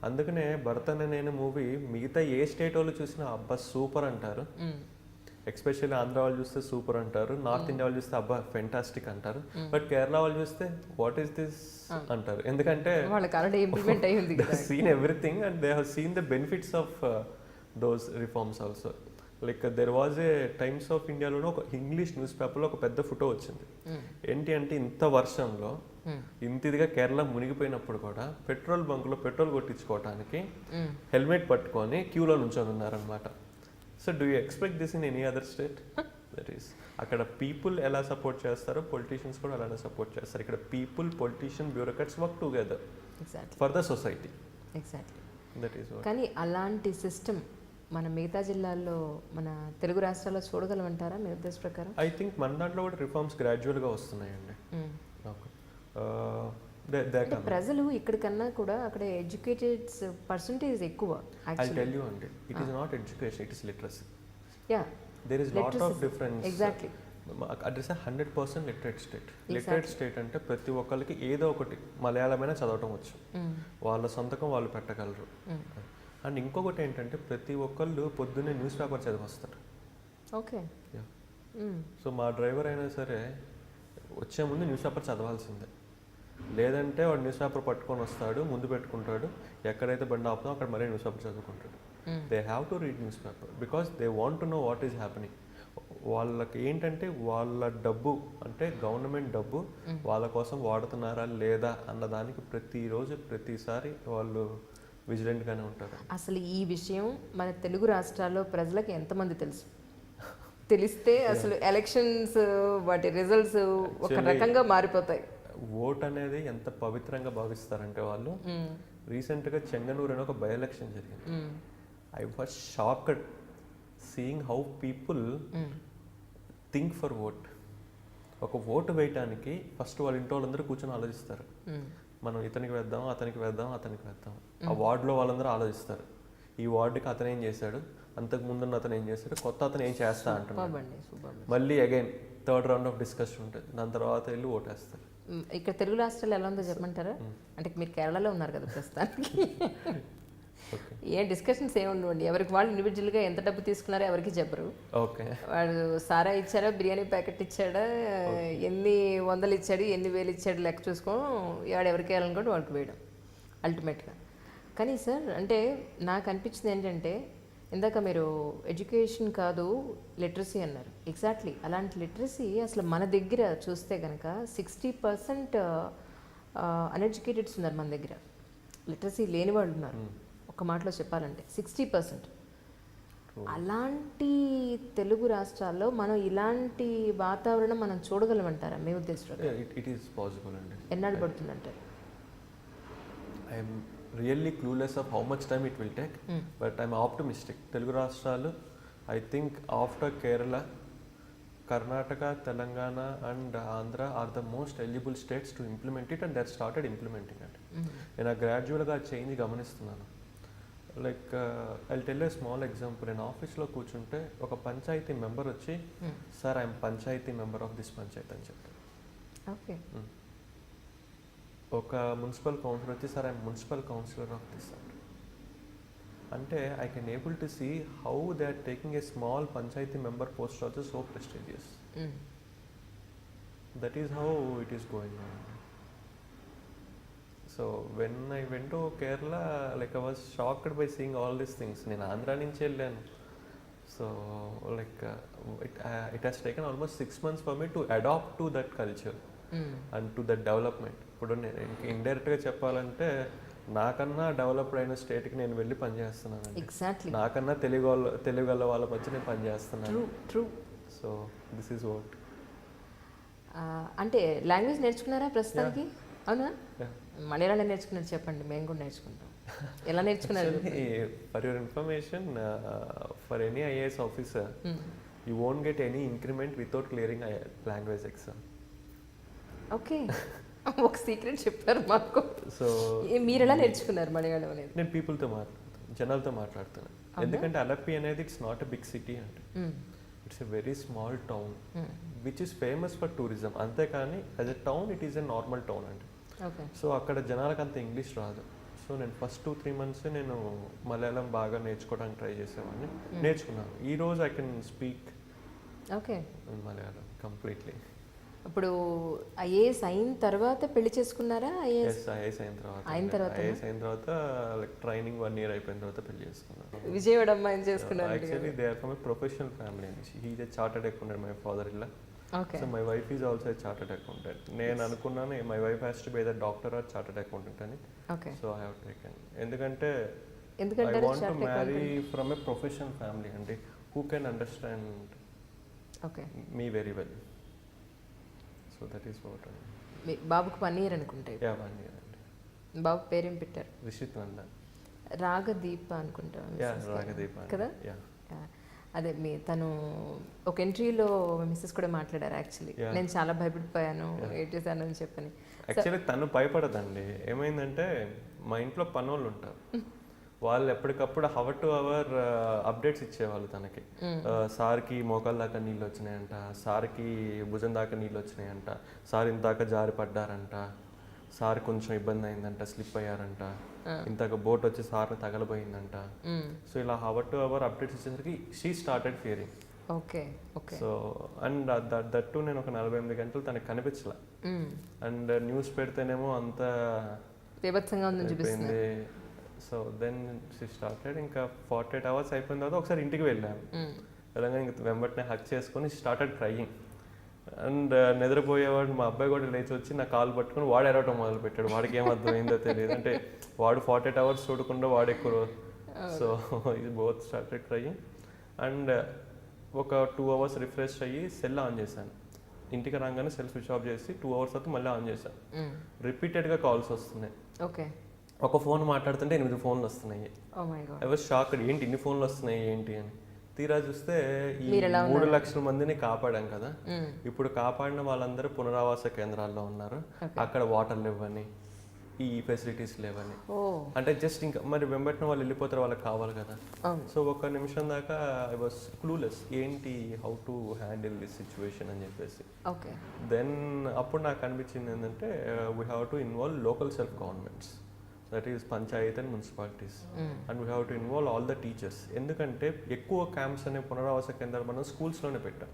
అందుకనే భరత్ అనే నేను మూవీ మిగతా ఏ స్టేట్ వాళ్ళు చూసినా అబ్బా సూపర్ అంటారు. ఎక్స్పెషల్లీ ఆంధ్ర వాళ్ళు చూస్తే సూపర్ అంటారు, నార్త్ ఇండియా వాళ్ళు చూస్తే అబ్బా ఫెంటాస్టిక్ అంటారు, బట్ కేరళ వాళ్ళు చూస్తే వాట్ ఈస్ దిస్ అంటారు. ఎందుకంటే seen everything and they have seen the benefits of those reforms also. Like there was a times of ఇండియాలోనే ఒక ఇంగ్లీష్ న్యూస్ పేపర్లో ఒక పెద్ద ఫోటో వచ్చింది. ఏంటి అంటే ఇంత వర్షంలో ఇంత ఇదిగా కేరళ మునిగిపోయినప్పుడు కూడా పెట్రోల్ బంకులో పెట్రోల్ కొట్టించుకోవడానికి హెల్మెట్ పట్టుకొని క్యూలో నుంచొని ఉన్నారనమాట. So do you expect this in any other state? That is అక్కడ పీపుల్ ఎలా సపోర్ట్ చేస్తారో పొలిటీషియన్స్ కూడా అలానే సపోర్ట్ చేస్తారు. ఇక్కడ people, politician, bureaucrats work together for the society. Exactly. That is. కానీ అలాంటి సిస్టమ్ మన మిగతా జిల్లాల్లో మన తెలుగు రాష్ట్రాల్లో చూడగలమంటారా మీ ఉద్దేశ ప్రకారం? ఐ థింక్ మన దాంట్లో కూడా రిఫార్మ్స్ గ్రాడ్యువల్గా వస్తున్నాయండి. ప్రజలు ఇక్కడికన్నా కూడా అక్కడ ఎడ్యుకేటెడ్ పర్సంటేజ్ ఎక్కువ. ఐ టెల్ యూ అండి, it is not education, it is literacy. Yeah, there is lot of difference. Exactly. Address 100% literate state. Literate state అంటే ప్రతి ఒక్కరికి ఏదో ఒకటి మలయాళమైనా చదవటం వచ్చు, వాళ్ళ సొంతకం వాళ్ళు పెట్టగలరు. అండ్ ఇంకొకటి ఏంటంటే ప్రతి ఒక్కళ్ళు పొద్దున్నే న్యూస్ పేపర్ చదివస్తారు. ఓకే. సో మా డ్రైవర్ అయినా సరే వచ్చే ముందు న్యూస్ పేపర్ చదవాల్సిందే, లేదంటే వాడు న్యూస్ పేపర్ పట్టుకొని వస్తాడు, ముందు పెట్టుకుంటాడు, ఎక్కడైతే బండి ఆపుతామో అక్కడ మరీ న్యూస్ పేపర్ చదువుకుంటాడు. They have to read newspaper because they want to know what is happening. వాళ్ళకి ఏంటంటే వాళ్ళ డబ్బు అంటే గవర్నమెంట్ డబ్బు వాళ్ళ కోసం వాడుతున్నారా లేదా అన్న దానికి ప్రతిరోజు ప్రతిసారి వాళ్ళు విజిలెంట్గానే ఉంటారు. అసలు ఈ విషయం మన తెలుగు రాష్ట్రాల్లో ప్రజలకు ఎంతమంది తెలుసు? తెలిస్తే అసలు ఎలక్షన్స్ వాటి రిజల్ట్స్ ఒక రకంగా మారిపోతాయి. ఓట్ అనేది ఎంత పవిత్రంగా భావిస్తారంటే వాళ్ళు, రీసెంట్గా చెంగనూరు అని ఒక బై ఎలక్షన్ జరిగింది. I was shocked seeing how people think for vote. ఒక ఓటు వేయటానికి ఫస్ట్ వాళ్ళ ఇంట్లో వాళ్ళందరూ కూర్చొని ఆలోచిస్తారు, మనం ఇతనికి వేద్దాం, అతనికి వేద్దాం, అతనికి వేద్దాం. ఆ వార్డులో వాళ్ళందరూ ఆలోచిస్తారు, ఈ వార్డుకి అతను ఏం చేశాడు, అంతకు ముందున్న అతను ఏం చేశాడు, కొత్త అతను ఏం చేస్తా అంటున్నాడు. మళ్ళీ again third round of discussion ఉంటుంది, దాని తర్వాత వెళ్ళి ఓటేస్తారు. ఇక్కడ తెలుగు రాష్ట్రాలు ఎలా ఉందో చెప్పమంటారా? అంటే మీరు కేరళలో ఉన్నారు కదా ప్రస్తుతానికి. ఏం డిస్కషన్స్ ఏమి ఉండవండి, ఎవరికి వాళ్ళు ఇండివిజువల్గా ఎంత డబ్బు తీసుకున్నారో ఎవరికి చెప్పరు. ఓకే, వాడు సారా ఇచ్చాడా, బిర్యానీ ప్యాకెట్ ఇచ్చాడా, ఎన్ని వందలు ఇచ్చాడు, ఎన్ని వేలు ఇచ్చాడు లెక్క చూసుకోవడం, వాడు ఎవరికి వేయాలనుకోండి వాడికి వేయడం అల్టిమేట్గా. కానీ సార్ అంటే నాకు అనిపించింది ఏంటంటే, ఇందాక మీరు ఎడ్యుకేషన్ కాదు లిటరసీ అన్నారు. ఎగ్జాక్ట్లీ అలాంటి లిటరసీ అసలు మన దగ్గర చూస్తే కనుక 60% అన్ఎడ్యుకేటెడ్స్ ఉన్నారు మన దగ్గర, లిటరసీ లేని వాళ్ళు ఉన్నారు. ఒక మాటలో చెప్పాలంటే 60%. అలాంటి తెలుగు రాష్ట్రాల్లో మనం ఇలాంటి వాతావరణం మనం చూడగలమంటారా మీ ఉద్దేశంలో? ఇట్ ఈస్ పాసిబుల్ అండి. ఎన్నాడు పడుతుందంటారు? I'm really clueless of how much time it will take, but I'm optimistic. Telugu రాష్ట్రాలు I think after Kerala, Karnataka, Telangana and Andhra are the most eligible states to implement it, and they started implementing it. నేను గ్రాడ్యువల్గా change గమనిస్తున్నాను. Like I tell a small example. నేను ఆఫీస్లో కూర్చుంటే ఒక panchayat member వచ్చి, sir I'm panchayat member of this panchayat అని చెప్తారు. ఓకే. ఒక మున్సిపల్ కౌన్సిలర్ వచ్చి, sir I'm municipal councillor of this అంటే I can able to see how they are taking a small panchayat member post also so prestigious. That is how it is going on. So when I went to Kerala, like I was shocked by seeing all these things. నేను ఆంధ్ర నుంచి వెళ్ళాను. So like it has taken almost 6 months for me to adapt to that culture and to that development. ఇప్పుడు నేను ఇండైరెక్ట్గా చెప్పాలంటే, నాకన్నా developed అయిన స్టేట్కి నేను వెళ్ళి పనిచేస్తున్నాను. ఎగ్జాక్ట్లీ. నాకన్నా తెలుగు వాళ్ళ మధ్య నేను పనిచేస్తున్నాను. True. So this is what. అంటే లాంగ్వేజ్ నేర్చుకున్నారా ప్రస్తుతానికి? అవునా? మలయాళం నేర్చుకున్నారు చెప్పండి, మేము కూడా నేర్చుకుంటాం. ఎలా నేర్చుకున్నారు? For your information, for any IAS officer you won't get any increment without clearing language exam. Okay. ఒక సీక్రెట్ చెప్పారు మాకు. సో మీరు ఎలా నేర్చుకున్నారు మలయాళం అనేది? నేను పీపుల్తో మాట్లాడుతాను, జనాలతో మాట్లాడుతున్నాను. ఎందుకంటే అలప్పి అనేది it's not a big city అంటే, it's a very small town which is famous for tourism. అంతేకాని as a town it is a normal town అండి. సో అక్కడ జనాలకు అంత ఇంగ్లీష్ రాదు. సో నేను ఫస్ట్ 2-3 months నేను మలయాళం బాగా నేర్చుకోవడానికి ట్రై చేసేవాడిని. నేర్చుకున్నాను. ఈరోజు I can speak okay Malayalam completely. ఇప్పుడు ఐఏఎస్ అయిన తర్వాత పెళ్లి చేసుకున్నారా? ఐఏఎస్ అయిన తర్వాత లైక్ ట్రైనింగ్ 1 year అయిపోయిన తర్వాత పెళ్లి చేసుకున్నాను. విజయవాడ అమ్మాయిని చేసుకున్నారు. Actually they are from a professional family. He is a chartered accountant, my father in law. So my wife is also a chartered accountant. నేను అనుకున్నాను my wife has to be a doctor or chartered accountant అని. So I have taken. ఎందుకంటే I want to marry from a professional family అండి, who can understand me very well. So that is what. బాబుకు 1 year అనుకుంటా. 1 year అండి. బాబు పేరేం పెట్టారు? రిషిత్ నందన్. రాగదీప అనుకుంటా రాగదీప కదా. అదే తను ఒక ఇంటర్వ్యూలో మిస్సెస్ కూడా మాట్లాడారు. యాక్చువల్లీ నేను చాలా భయపడిపోయాను, ఏం చేశాను అని చెప్పని. యాక్చువల్లీ తను భయపడదండి. ఏమైందంటే మా ఇంట్లో పనోళ్ళు ఉంటారు, వాళ్ళు ఎప్పటికప్పుడు హవర్ టు అవర్ అప్డేట్స్ ఇచ్చేవాళ్ళు తనకి. సార్కి మోకాళ్ళ దాకా నీళ్ళు వచ్చినాయంట, సార్కి భుజం దాకా నీళ్ళు వచ్చినాయంట, సార్ ఇందాక జారి పడ్డారంట, సార్ కొంచెం ఇబ్బంది అయిందంట, స్లిప్ అయ్యారంట, ఇంతక బోట్ వచ్చి సార్ని తగలబోయిందంట. సో ఇలా హవర్ టు అవర్ అప్డేట్స్ ఇచ్చేసరికి she started fearing. Okay okay. So and that నేను ఒక 48 గంటలు తనకు కనిపించలే. అండ్ న్యూస్ పెడితేనేమో అంత బీభత్సంగా ఉందని చూపిస్తుంది. So then she started. ఇంకా 48 hours అయిపోయిన తర్వాత ఒకసారి ఇంటికి వెళ్ళాను. వెళ్ళగా ఇంక వెంబటనే హక్ చేసుకొని స్టార్టెడ్ క్రయింగ్. అండ్ నిద్రపోయేవాడు మా అబ్బాయి కూడా లేచి వచ్చి నా కాలు పట్టుకుని వాడు ఎరవటం మొదలు పెట్టాడు. వాడికి ఏం అర్థమైందో తెలియదు, అంటే వాడు 48 hours చూడకుండా వాడు ఎక్కువ. సో ఇది బోత్ స్టార్టెడ్ క్రయింగ్. అండ్ ఒక 2 అవర్స్ రిఫ్రెష్ అయ్యి సెల్ ఆన్ చేశాను. ఇంటికి రాగానే సెల్ స్విచ్ ఆఫ్ చేసి 2 అవర్స్ తర్వాత మళ్ళీ ఆన్ చేశాను. రిపీటెడ్గా కాల్స్ వస్తున్నాయి. ఓకే. ఒక ఫోన్ మాట్లాడుతుంటే 8 ఫోన్లు వస్తున్నాయి. Oh my god. I was shocked, ఏంటి ఇన్ని ఫోన్లు వస్తున్నాయి ఏంటి అని. తీరా చూస్తే ఈ 3 లక్షల మందిని కాపాడాం కదా, ఇప్పుడు కాపాడిన వాళ్ళందరూ పునరావాస కేంద్రాల్లో ఉన్నారు. అక్కడ వాటర్ లేవని, ఈ ఫెసిలిటీస్ లేవని. అంటే జస్ట్ ఇంకా మరి వెంబటిన వాళ్ళు వెళ్ళిపోతారు, వాళ్ళకి కావాలి కదా. సో ఒక నిమిషం దాకా ఐ వాస్ క్లూలెస్, ఏంటి how to handle this situation అని చెప్పేసి. దెన్ అప్పుడు నాకు అనిపించింది ఏంటంటే we have to involve local self governments, that is Panchayat and municipalities, and we have to involve all the teachers. ఎందుకంటే ఎక్కువ క్యాంప్స్ అనే పునరావాస కేంద్రాలు మనం స్కూల్స్లోనే పెట్టాం.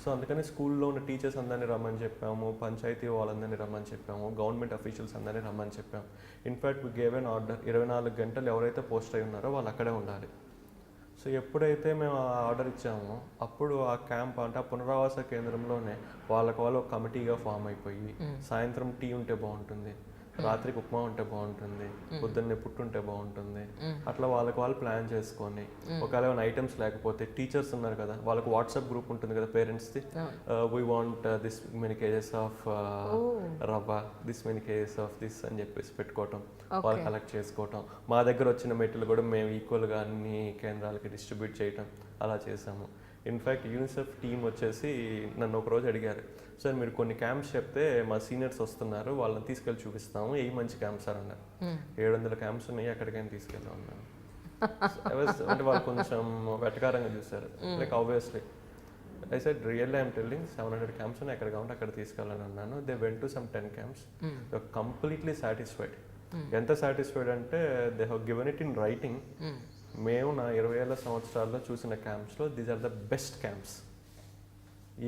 సో అందుకని స్కూల్లో ఉన్న టీచర్స్ అందరినీ రమ్మని చెప్పాము, పంచాయతీ వాళ్ళందరినీ రమ్మని చెప్పాము, గవర్నమెంట్ అఫీషియల్స్ అందరినీ రమ్మని చెప్పాము. In fact we gave an order, 24 గంటలు ఎవరైతే పోస్ట్ అయి ఉన్నారో వాళ్ళు అక్కడే ఉండాలి. సో ఎప్పుడైతే మేము ఆ ఆర్డర్ ఇచ్చామో అప్పుడు ఆ క్యాంప్ అంటే ఆ పునరావాస కేంద్రంలోనే వాళ్ళకి వాళ్ళు ఒక కమిటీగా ఫామ్ అయిపోయి, సాయంత్రం టీ ఉంటే బాగుంటుంది, రాత్రికి ఉప్మా ఉంటే బాగుంటుంది, పొద్దున్నే పుట్టు ఉంటే బాగుంటుంది, అట్లా వాళ్ళకి వాళ్ళు ప్లాన్ చేసుకొని, ఒకవేళ ఏమైనా ఐటమ్స్ లేకపోతే టీచర్స్ ఉన్నారు కదా, వాళ్ళకి వాట్సాప్ గ్రూప్ ఉంటుంది కదా పేరెంట్స్ది, we want this many kgs of rava, this many kgs of this అని చెప్పేసి పెట్టుకోవటం, వాళ్ళు కలెక్ట్ చేసుకోవటం. మా దగ్గర వచ్చిన మెటీరియల్ కూడా మేము ఈక్వల్గా అన్ని కేంద్రాలకి డిస్ట్రిబ్యూట్ చేయటం అలా చేసాము. ఇన్ఫ్యాక్ట్ యూనిసెఫ్ టీమ్ వచ్చేసి నన్ను ఒకరోజు అడిగారు, సార్ మీరు కొన్ని క్యాంప్స్ చెప్తే మా సీనియర్స్ వస్తున్నారు, వాళ్ళని తీసుకెళ్ళి చూపిస్తాము, ఏ మంచి క్యాంప్స్ సార్ అన్నారు. 700 క్యాంప్స్ ఉన్నాయి, ఎక్కడికైనా తీసుకెళ్ళాం అన్నారు. అంటే వాళ్ళు కొంచెం వెటకారంగా చూశారు. Like obviously I said really I'm telling 700 camps ఉన్నాయి, ఎక్కడ కావాలంటే అక్కడ తీసుకెళ్ళాలని అన్నాను. They went to some 10 camps, they completely satisfied. ఎంత సాటిస్ఫైడ్ అంటే they have given it in writing. మేము నా 20 ఏళ్ళ సంవత్సరాల్లో చూసిన క్యాంప్స్లో these are the best camps.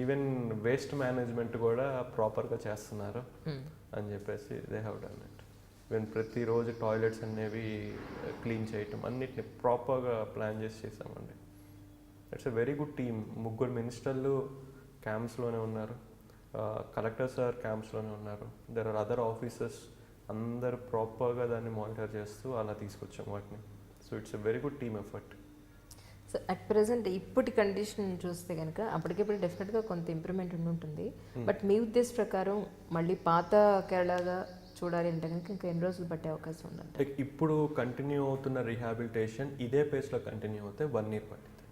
Even waste management కూడా ప్రాపర్గా చేస్తున్నారు అని చెప్పేసి they have done it. Even ప్రతిరోజు టాయిలెట్స్ అనేవి క్లీన్ చేయటం, అన్నిటిని ప్రాపర్గా ప్లాన్ చేసి చేసామండి. It's a very good team. 3 మినిస్టర్లు క్యాంప్స్లోనే ఉన్నారు, కలెక్టర్ సార్ క్యాంప్స్లోనే ఉన్నారు, దెర్ ఆర్ అదర్ ఆఫీసర్స్, అందరు ప్రాపర్గా దాన్ని మానిటర్ చేస్తూ అలా తీసుకొచ్చాం వాటిని. So it's a very good team effort. So at present ఇప్పటి కండిషన్ చూస్తే కనుక అప్పటికిప్పుడు డెఫినెట్గా కొంత ఇంప్రూవ్మెంట్ ఉంటుంది. బట్ మీ ఉద్దేశ ప్రకారం మళ్ళీ పాత కేరళగా చూడాలి అంటే కనుక ఇంకా ఎన్ని రోజులు పట్టే అవకాశం ఉందంటే? లైక్ ఇప్పుడు కంటిన్యూ అవుతున్న రీహాబిలిటేషన్ ఇదే పేస్లో కంటిన్యూ అవుతే 1 year పట్టింది.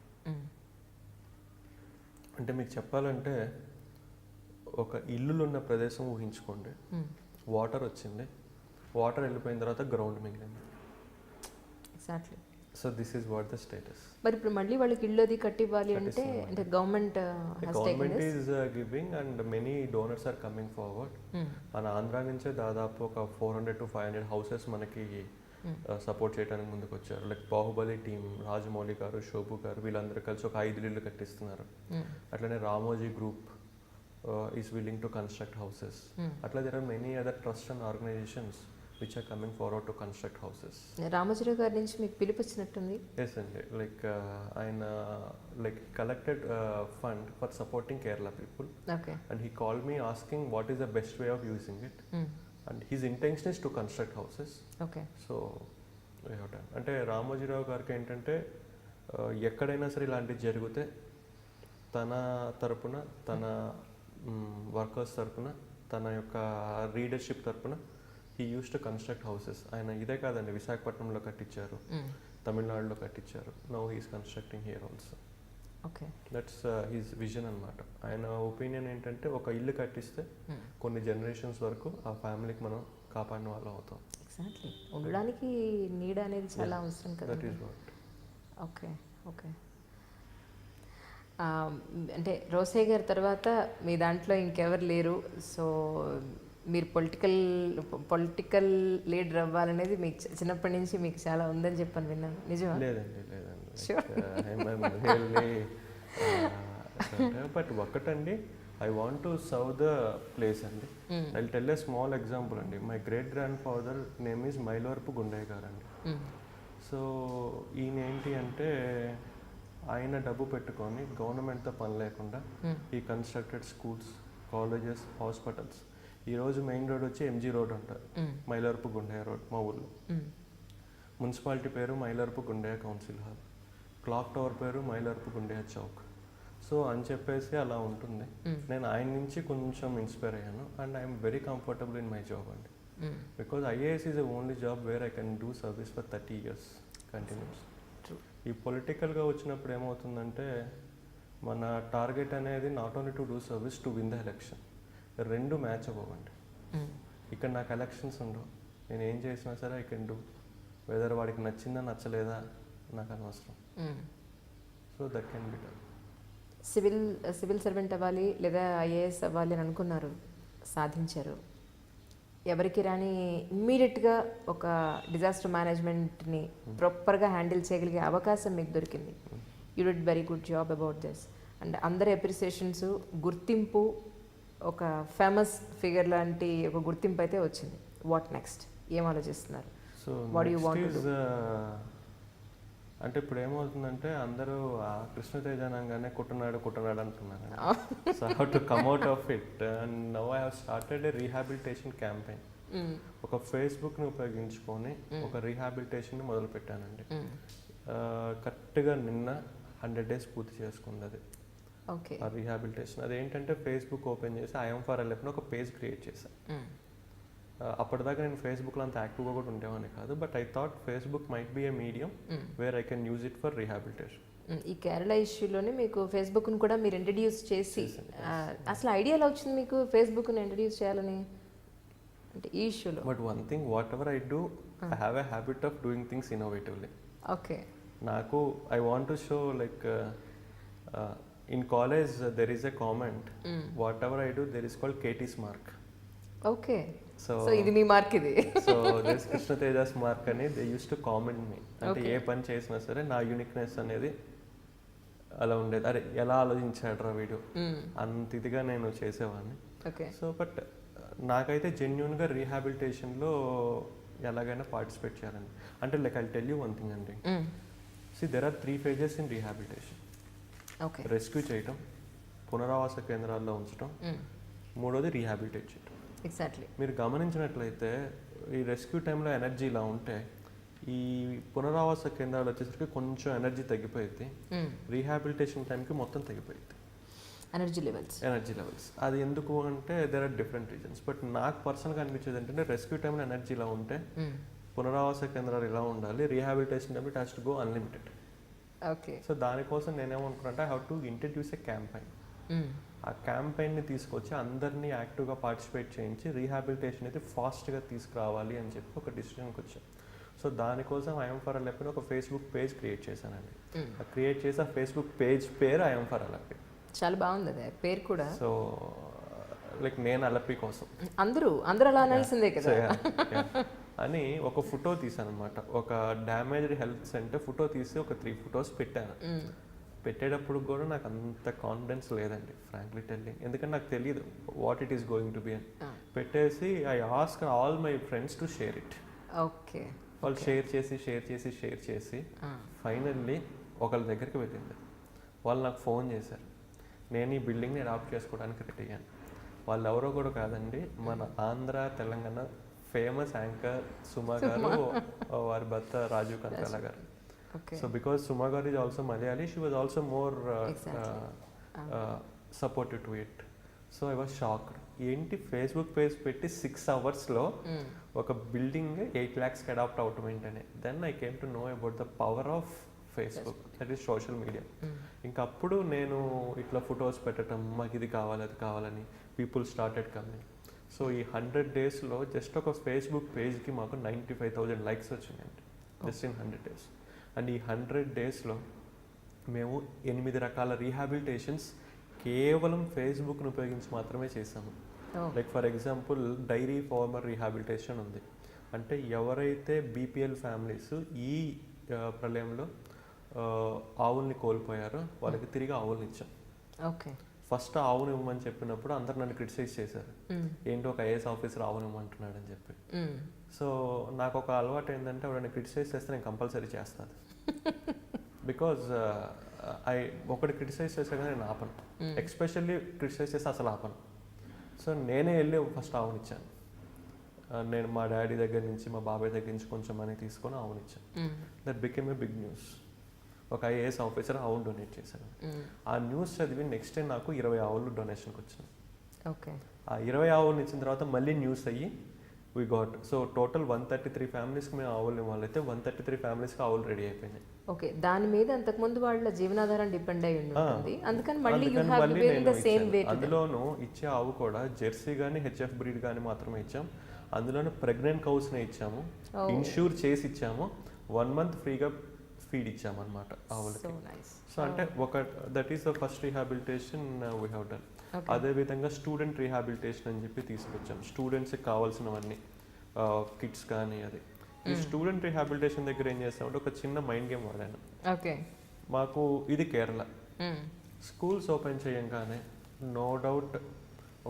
అంటే మీకు చెప్పాలంటే ఒక ఇల్లులు ఉన్న ప్రదేశం ఊహించుకోండి, వాటర్ వచ్చింది, వాటర్ వెళ్ళిపోయిన తర్వాత గ్రౌండ్ మిగిలింది. Exactly. So this is what the status. మరి ఇప్పుడు మళ్ళీ వాళ్ళకి ఇల్లు అది కట్టివ్వాలి అంటే government is giving and many donors are coming forward. మన ఆంధ్ర నుంచే దాదాపు ఒక 400 to 500 హౌసెస్ మనకి సపోర్ట్ చేయడానికి ముందుకు వచ్చారు. లైక్ బాహుబలి టీమ్, రాజమౌళి గారు, శోభు గారు, వీళ్ళందరూ కలిసి ఒక 5 ఇల్లు కట్టిస్తున్నారు. అట్లనే Ramoji group is willing to construct houses. అట్లా there are many other trust and organisations which are coming forward to construct houses. Ramoji Rao గారి నుంచి మీకు పిలుపు వచ్చినట్టుంది. Yes అండి, లైక్ ఆయన like collected fund for supporting Kerala people. Okay. And he called me asking what is the best way of using it. And his intention is to construct houses. Okay. So we have done. అంటే రామోజీరావు గారికి ఏంటంటే ఎక్కడైనా సరే ఇలాంటివి జరిగితే తన తరపున, తన వర్కర్స్ తరపున, తన యొక్క రీడర్షిప్ తరపున he used to construct houses. ఆయన ఇదే కాదండి, విశాఖపట్నంలో కట్టించారు, తమిళనాడులో కట్టించారు. Now he is constructing here also. Okay. That's his vision అనమాట. ఆయన ఒపీనియన్ ఏంటంటే ఒక ఇల్లు కట్టిస్తే కొన్ని జనరేషన్స్ వరకు ఆ ఫ్యామిలీకి మనం కాపాడిన వాళ్ళం అవుతాం. ఎగ్జాక్ట్లీ. ఉండడానికి నీడ అనేది చాలా అవసరం కదా. That is what. Okay. Okay. అంటే రోసయ్య గారి తర్వాత మీ దాంట్లో ఇంకెవరు లేరు. సో మీరు పొలిటికల్ లీడర్ అవ్వాలనేది మీకు చిన్నప్పటి నుంచి మీకు చాలా ఉందని చెప్పని విన్నాను, నిజమా? లేదండి. బట్ ఒకటండి, I want to serve the place అండి. I tell a small example అండి. My great grand father name is Mylavarapu Gundayya గారు అండి. సో ఈయన ఏంటి అంటే ఆయన డబ్బు పెట్టుకొని గవర్నమెంట్తో పని లేకుండా ఈ కన్స్ట్రక్టెడ్ స్కూల్స్, కాలేజెస్, హాస్పిటల్స్. ఈరోజు మెయిన్ రోడ్ వచ్చి ఎంజీ రోడ్ అంటారు, మైలవరపు గుండయ్య రోడ్ మా ఊళ్ళో. మున్సిపాలిటీ పేరు Mylavarapu Gundaiah council hall, clock tower పేరు మైలవరపు గుండయ్య చౌక్. సో అని చెప్పేసి అలా ఉంటుంది. నేను ఆయన నుంచి కొంచెం ఇన్స్పైర్ అయ్యాను and I'm very comfortable in my job అండి. Because IAS is the only job where I can do service for 30 years continuous. ఈ పొలిటికల్గా వచ్చినప్పుడు ఏమవుతుందంటే మన టార్గెట్ అనేది not only to do service to win the election, రెండు match అవ్వండి. ఇక్కడ నాకు ఎలక్షన్స్ ఉండవు, నేను ఏం చేసినా సరే ఐ కెన్ డూ, వెదర్ వాడికి నచ్చిందా నచ్చలేదా నాకు అనవసరం. So that can be done. Civil servant అవ్వాలి లేదా ఐఏఎస్ అవ్వాలి అని అనుకున్నారు, సాధించారు. ఎవరికి రాని ఇమ్మీడియట్గా ఒక డిజాస్టర్ మేనేజ్మెంట్ని ప్రాపర్గా హ్యాండిల్ చేయగలిగే అవకాశం మీకు దొరికింది. You did very good job about this. And అందరి అప్రిసియేషన్స్, గుర్తింపు, ఒక ఫేమస్ ఫిగర్ లాంటి ఒక గుర్తింపు అయితే వచ్చింది. వాట్ నెక్స్ట్, ఏం ఆలోచిస్తున్నారు? So what you want to do? అంటే ఇప్పుడు ఏమవుతుందంటే అందరూ కృష్ణతేజ అనగానే కుట్టనాడు అంటున్నారు. So how to come out of it and now I have started a rehabilitation campaign. ఒక ఫేస్బుక్ని ఉపయోగించుకొని ఒక రీహాబిలిటేషన్ని మొదలు పెట్టానండి. కరెక్ట్గా నిన్న 100 days పూర్తి చేసుకుంది అది. ఓకే. ఆ రీహాబిలిటేషన్ అదేంటంటే ఫేస్బుక్ ఓపెన్ చేసి ఐఎమ్ ఫర్ ఎల్ఎఫ్ ఒక పేజ్ క్రియేట్ చేశాను. అప్పటిదాకా నేను ఫేస్బుక్లో అంత యాక్టివ్గా కూడా ఉండేవాడిని కాదు, but I thought Facebook might be A medium wear I can use it for rehabilitation. ఈ కేరళ ఇష్యూలోనే మీకు ఫేస్బుక్ను కూడా మీరు ఇంట్రడ్యూస్ చేసి, అసలు ఐడియా ఎలా వచ్చింది మీకు ఫేస్బుక్ని ఇంట్రడ్యూస్ చేయాలని అంటే ఈ ఇష్యూలో? But one thing, whatever I do, I have a habit of doing things innovatively. Okay. నాకు I want to show like in college there is a comment, whatever I do there is called KT's mark. Okay. So ఇది మీ mark ఇది. So this Krishnateja's mark అని they use to comment me. అంటే ఏ పని చేసినా సరే నా యూనిక్నెస్ అనేది అలా ఉండేది. అరే ఎలా ఆలోచించాడు వీడియో, అంత ఇదిగా నేను చేసేవాడిని. ఓకే. సో బట్ నాకైతే జెన్యున్గా రీహాబిలిటేషన్లో ఎలాగైనా పార్టిసిపేట్ చేయాలండి. అంటే like I tell you one thing అండి, see there are 3 phases in rehabilitation. Okay. Rescue చేయటం, పునరావాస కేంద్రాల్లో ఉంచడం, మూడోది రీహాబిలిటేట్ చేయటం. ఎగ్జాక్ట్లీ. మీరు గమనించినట్లయితే ఈ రెస్క్యూ టైంలో ఎనర్జీ ఇలా ఉంటే ఈ పునరావాస కేంద్రాలు వచ్చేసరికి కొంచెం ఎనర్జీ తగ్గిపోయింది, రీహాబిలిటేషన్ టైంకి మొత్తం తగ్గిపోయింది ఎనర్జీ లెవెల్స్. అది ఎందుకు అంటే there are different reasons. But నాకు పర్సనల్గా అనిపించేది ఏంటంటే రెస్క్యూ టైంలో ఎనర్జీ ఇలా ఉంటే పునరావాస కేంద్రాలు ఇలా ఉండాలి, rehabilitation time it has to go unlimited. Okay. So దానికోసం నేనేమనుకున్నానంటే I have to introduce a campaign. ఆ క్యాంపెయిన్ని తీసుకొచ్చి అందరినీ యాక్టివ్గా పార్టిసిపేట్ చేయించి రీహాబిలిటేషన్ అయితే ఫాస్ట్గా తీసుకురావాలి అని చెప్పి ఒక డిసిషన్కి వచ్చాం. సో దానికోసం ఐఎమ్ ఫర్ అలెప్పి ఒక ఫేస్బుక్ పేజ్ క్రియేట్ చేశానండి. ఆ క్రియేట్ చేసి ఆ ఫేస్బుక్ పేజ్ పేరు ఐఎమ్ ఫర్ అలెప్పి. చాలా బాగుంది అదే పేరు కూడా. సో లైక్ నేను అలెప్పి కోసం అందరూ అలా అనాల్సిందే కదా అని ఒక ఫోటో తీసాను అనమాట. ఒక డ్యామేజ్డ్ హెల్త్ సెంటర్ ఫోటో తీసి ఒక 3 photos పెట్టాను. పెట్టేటప్పుడు కూడా నాకు అంత కాన్ఫిడెన్స్ లేదండి ఫ్రాంక్లీ టెల్లింగ్, ఎందుకంటే నాకు తెలియదు what it is going to B అని. పెట్టేసి I ask all my friends to share it. Okay. వాళ్ళు షేర్ చేసి ఫైనల్లీ ఒకళ్ళ దగ్గరికి వెళ్ళింది. వాళ్ళు నాకు ఫోన్ చేశారు, నేను ఈ బిల్డింగ్ని అడాప్ట్ చేసుకోవడానికి రెడీ అయ్యాను. వాళ్ళు ఎవరో కూడా కాదండి, మన ఆంధ్ర తెలంగాణ ఫేమస్ యాంకర్ సుమా గారు, వారి భర్త రాజీవ్ కనకాల గారు. So because Suma Garu is also Malayali, she was also more supportive to it. So I was shocked. ఏంటి ఫేస్బుక్ పేజ్ పెట్టి 6 hours ఒక బిల్డింగ్ 8 lakhs అడాప్ట్ అవుట్ అని. Then I came to know about the power of Facebook, that is social media. ఇంకప్పుడు నేను ఇట్లా photos పెట్టడం, మాకు ఇది కావాలి అది కావాలని పీపుల్ స్టార్టెడ్ కమింగ్. సో ఈ 100 days జస్ట్ ఒక ఫేస్బుక్ పేజ్కి మాకు 95,000 likes వచ్చినాయండి, జస్ట్ ఇన్ 100 days. అండ్ ఈ 100 days మేము 8 రకాల రీహాబిలిటేషన్స్ కేవలం ఫేస్బుక్ను ఉపయోగించి మాత్రమే చేసాము. Like for example dairy farmer rehabilitation ఉంది. అంటే ఎవరైతే బీపీఎల్ ఫ్యామిలీస్ ఈ ప్రళయంలో ఆవుల్ని కోల్పోయారో వాళ్ళకి తిరిగి ఆవుల్ని ఇచ్చాం. ఓకే. ఫస్ట్ ఆవును ఇవ్వమని చెప్పినప్పుడు అందరు నన్ను క్రిటిసైజ్ చేశారు, ఏంటో ఒక ఐఏఎస్ ఆఫీసర్ ఆవును ఇవ్వమంటున్నాడు అని చెప్పి. సో నాకు ఒక అలవాటు ఏంటంటే ఎవరైనా క్రిటిసైజ్ చేస్తే నేను కంపల్సరీ చేస్తాను. బికాజ్ ఒకటి క్రిటిసైజ్ చేసాక నేను ఆపను, ఎక్స్పెషల్లీ క్రిటిసైజ్ చేస్తే అసలు ఆపను. సో నేనే వెళ్ళి ఫస్ట్ ఆవునిచ్చాను. నేను మా డాడీ దగ్గర నుంచి మా బాబాయ్ దగ్గర నుంచి కొంచెం మనీ తీసుకొని ఆవునిచ్చాను. That became a big news. ఒక ఐఏఎస్ ఆఫీసర్ ఆవును డొనేట్ చేశాను. ఆ న్యూస్ చదివి నెక్స్ట్ డే నాకు 20 ఆవులు డొనేషన్కి వచ్చినాయి. ఓకే. ఆ 20 ఆవులు ఇచ్చిన తర్వాత మళ్ళీ న్యూస్ అయ్యి వీ గాట్, సో టోటల్ 133 ఫ్యామిలీస్కి మేము ఆవులు ఇవ్వాలైతే 133 ఫ్యామిలీస్కి ఆవులు రెడీ అయిపోయినాయి. ఓకే, దాని మీద అంతకుముందు వాళ్ళ జీవనాధారం డిపెండ్ అయి ఉంటుంది, అందుకని మళ్ళీ యు అందుకని హావ్ మళ్ళీ గివెన్ ద నేను సేమ్ ఇచ్చాను. వే. అందులోనూ ఇచ్చే ఆవు కూడా జెర్సీ కానీ హెచ్ఎఫ్ బ్రీడ్ కానీ మాత్రమే ఇచ్చాం. అందులోనూ ప్రెగ్నెంట్ కౌస్నే ఇచ్చాము, ఇన్ష్యూర్ చేసి ఇచ్చాము, 1 month ఫ్రీగా ఫీడ్ ఇచ్చామన్నమాట ఆవులకి. సో అంటే ఒక that is the first rehabilitation we have done. అదేవిధంగా స్టూడెంట్ రీహాబిలిటేషన్ అని చెప్పి తీసుకొచ్చాం. స్టూడెంట్స్కి కావాల్సినవన్నీ కిట్స్ కానీ అది. ఈ స్టూడెంట్ రీహాబిలిటేషన్ దగ్గర ఏం చేస్తామంటే ఒక చిన్న మైండ్ గేమ్ వాడాను. ఓకే. మాకు ఇది కేరళ, స్కూల్స్ ఓపెన్ చేయంగానే నో డౌట్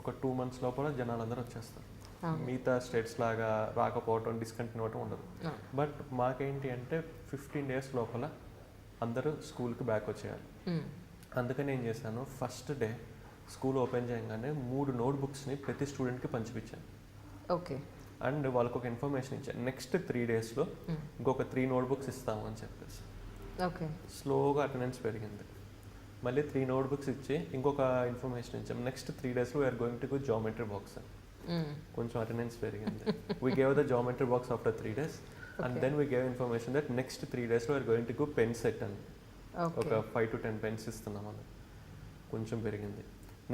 ఒక 2 months లోపల జనాలందరూ వచ్చేస్తారు. మిగతా స్టేట్స్ లాగా రాకపోవటం, డిస్కంటిన్యూ అవ్వటం ఉండదు. బట్ మాకేంటి అంటే 15 days లోపల అందరూ స్కూల్కి బ్యాక్ వచ్చేయాలి. అందుకని ఏం చేశాను, ఫస్ట్ డే స్కూల్ ఓపెన్ చేయగానే 3 notebooksని ప్రతి స్టూడెంట్కి పంచిపించాను. ఓకే. అండ్ వాళ్ళకు ఒక ఇన్ఫర్మేషన్ ఇచ్చాను, నెక్స్ట్ 3 daysలో ఇంకొక 3 notebooks ఇస్తాము అని చెప్పేసి. ఓకే. స్లోగా అటెండెన్స్ పెరిగింది. మళ్ళీ 3 notebooks ఇచ్చి ఇంకొక ఇన్ఫర్మేషన్ ఇచ్చాము, నెక్స్ట్ 3 daysలో we're going to go geometry box అని. కొంచెం అటెండెన్స్ పెరిగింది. We gave the geometry box after 3 days and then we gave information that next 3 daysలో we're going to go pen set అని. ఒక 5 to 10 pens ఇస్తున్నాం అని. కొంచెం పెరిగింది.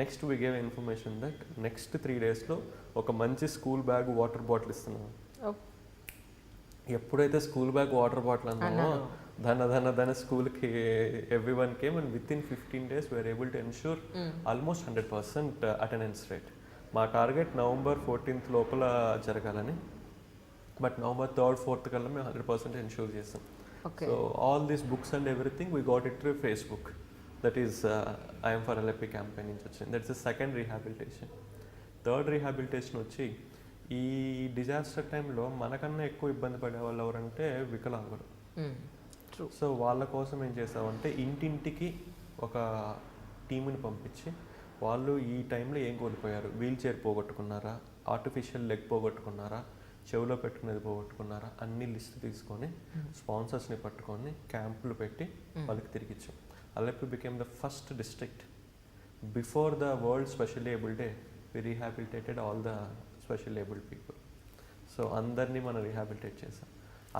Next we gave information that next 3 daysలో ఒక మంచి స్కూల్ బ్యాగ్, వాటర్ బాటిల్ ఇస్తున్నాము. ఎప్పుడైతే స్కూల్ బ్యాగ్, వాటర్ బాటిల్ అన్నామో ధన స్కూల్కి everyone came and within 15 days we are able to ensure almost 100% attendance rate. మా టార్గెట్ November 14th లోపల జరగాలని, బట్ November 3rd, 4th కల్లా మేము 100% ఎన్ష్యూర్ చేస్తాం. So all these books and everything we got it through Facebook. That is I'm for LAP campaign నుంచి వచ్చింది. That's the second rehabilitation. Third rehabilitation వచ్చి ఈ disaster టైంలో మనకన్నా ఎక్కువ ఇబ్బంది పడే వాళ్ళు ఎవరంటే వికలాంగులు. సో వాళ్ళ కోసం ఏం చేసామంటే ఇంటింటికి ఒక టీముని పంపించి వాళ్ళు ఈ టైంలో ఏం కోల్పోయారు, వీల్ చైర్ పోగొట్టుకున్నారా, ఆర్టిఫిషియల్ లెగ్ పోగొట్టుకున్నారా, చెవిలో పెట్టుకునేది పోగొట్టుకున్నారా, అన్ని లిస్ట్ తీసుకొని స్పాన్సర్స్ని పట్టుకొని క్యాంపులు పెట్టి వాళ్ళకి తిరిగిచ్చాం. Alleppey became the first district before the world specially able day we rehabilitated all the special abled people. So అందరినీ మనం రీహాబిలిటేట్ చేసాం.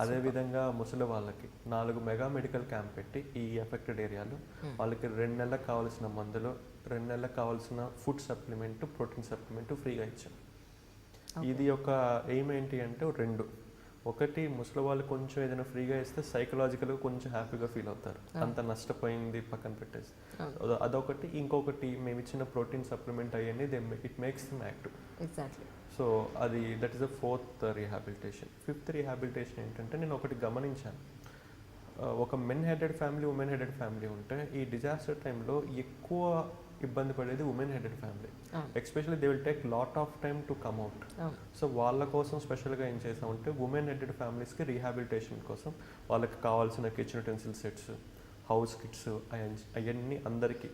అదేవిధంగా ముసలి వాళ్ళకి 4 మెగా మెడికల్ క్యాంప్ పెట్టి ఈ ఎఫెక్టెడ్ ఏరియాలో వాళ్ళకి 2 నెలలకు కావాల్సిన మందులు, 2 నెలలకు కావాల్సిన ఫుడ్ సప్లిమెంట్, ప్రోటీన్ సప్లిమెంట్ ఫ్రీగా ఇచ్చాం. ఇది ఒక ఎయిమ్ ఏంటి అంటే 2. ఒకటి, ముసలి వాళ్ళు కొంచెం ఏదైనా ఫ్రీగా ఇస్తే సైకలాజికల్గా కొంచెం హ్యాపీగా ఫీల్ అవుతారు, అంత నష్టపోయింది పక్కన పెట్టేసి. అదొకటి. ఇంకొకటి, మేము ఇచ్చిన ప్రోటీన్ సప్లిమెంట్ అవన్నీ it makes them active. Exactly. So అది that is the 4th rehabilitation. 5th rehabilitation ఏంటంటే నేను ఒకటి గమనించాను, ఒక men headed family, women headed family ఉంటే ఈ డిజాస్టర్ టైంలో ఎక్కువ ఇబ్బంది పడేది women headed family. Especially they will take lot of time to come out. So వాళ్ళ కోసం స్పెషల్గా ఏం చేసామంటే ఉమెన్ హెడెడ్ ఫ్యామిలీస్కి రీహాబిలిటేషన్ కోసం వాళ్ళకి కావాల్సిన kitchen utensil sets, house kits అవన్నీ అందరికీ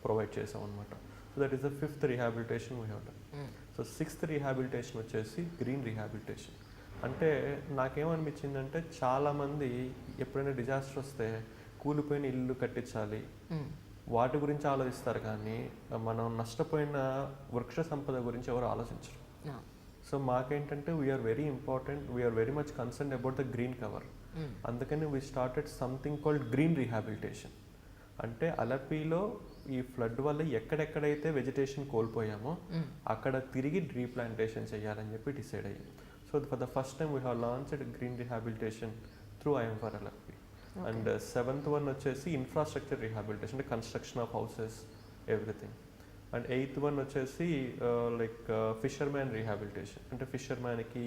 ప్రొవైడ్ చేసాం అనమాట. So that is the 5th rehabilitation we have done. So 6th rehabilitation వచ్చేసి గ్రీన్ రీహాబిలిటేషన్. అంటే నాకేమనిపించిందంటే చాలామంది ఎప్పుడైనా డిజాస్టర్ వస్తే కూలిపోయిన ఇల్లు కట్టించాలి వాటి గురించి ఆలోచిస్తారు, కానీ మనం నష్టపోయిన వృక్ష సంపద గురించి ఎవరు ఆలోచించరు. సో మాకేంటంటే we're very much concern about the green cover. అందుకని we started something called green rehabilitation. అంటే అలపిలో ఈ ఫ్లడ్ వల్ల ఎక్కడెక్కడైతే వెజిటేషన్ కోల్పోయామో అక్కడ తిరిగి రీప్లాంటేషన్ చేయాలని చెప్పి డిసైడ్ అయ్యాం. So for the first time we have launched green rehabilitation through I'm for Alleppey. And 7th one వచ్చేసి ఇన్ఫ్రాస్ట్రక్చర్ రీహాబిలిటేషన్, అంటే construction of houses everything. And 8th one వచ్చేసి లైక్ ఫిషర్మ్యాన్ రీహాబిలిటేషన్, అంటే ఫిషర్మ్యాన్కి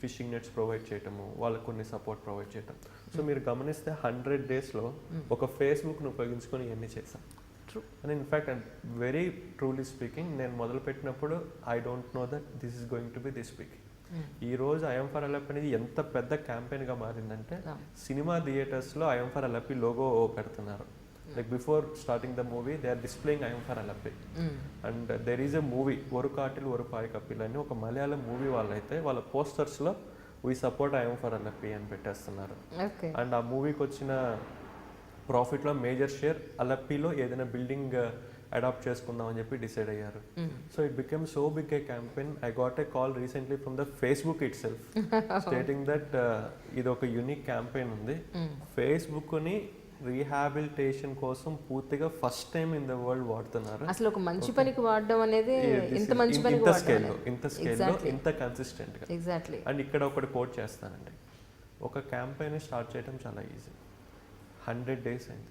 fishing nets provide చేయటము, వాళ్ళకి కొన్ని support provide చేయటం. So మీరు గమనిస్తే 100 daysలో ఒక ఫేస్బుక్ను ఉపయోగించుకొని ఇవన్నీ చేశాం. And in fact and very truly speaking, నేను మొదలుపెట్టినప్పుడు I don't know that this is going to be this big. ఈ రోజు ఐఎమ్ ఫర్ ఎల్ఎపి అనేది ఎంత పెద్ద క్యాంపెయిన్గా మారిందంటే సినిమా థియేటర్స్లో ఐఎమ్ ఫర్ ఎల్ఎపి లోగో పెడుతున్నారు. Like before starting the movie they are displaying I'm for Alleppey. And there is a movie Oru Kattil Oru Paay కపిల్ అని ఒక మలయాళం మూవీ వాళ్ళైతే వాళ్ళ పోస్టర్స్లో we support I'm for LAP అని పెట్టేస్తున్నారు. అండ్ ఆ మూవీకి వచ్చిన ప్రాఫిట్లో మేజర్ షేర్ అలప్పీలో ఏదైనా బిల్డింగ్ అడాప్ట్ చేసుకుందాం అని చెప్పి డిసైడ్ అయ్యారు. So it became so big a campaign. I got a call recently from the Facebook itself stating that ఇది ఒక యూనిక్ క్యాంపెయిన్ ఉంది, ఫేస్బుక్ని రీహాబిలిటేషన్ కోసం పూర్తిగా first time in the world వాడుతున్నారు. అసలు ఒక మంచి పనికి వాడడం అనేది ఇంత మంచి పనికి ఇంత స్కేల్లో ఇంత కన్సిస్టెంట్గా. ఎగ్జాక్ట్లీ. అండ్ ఇక్కడ ఒకటి కోట్ చేస్తానండి, ఒక క్యాంపెయిన్ స్టార్ట్ చేయడం చాలా ఈజీ. 100 days అయింది.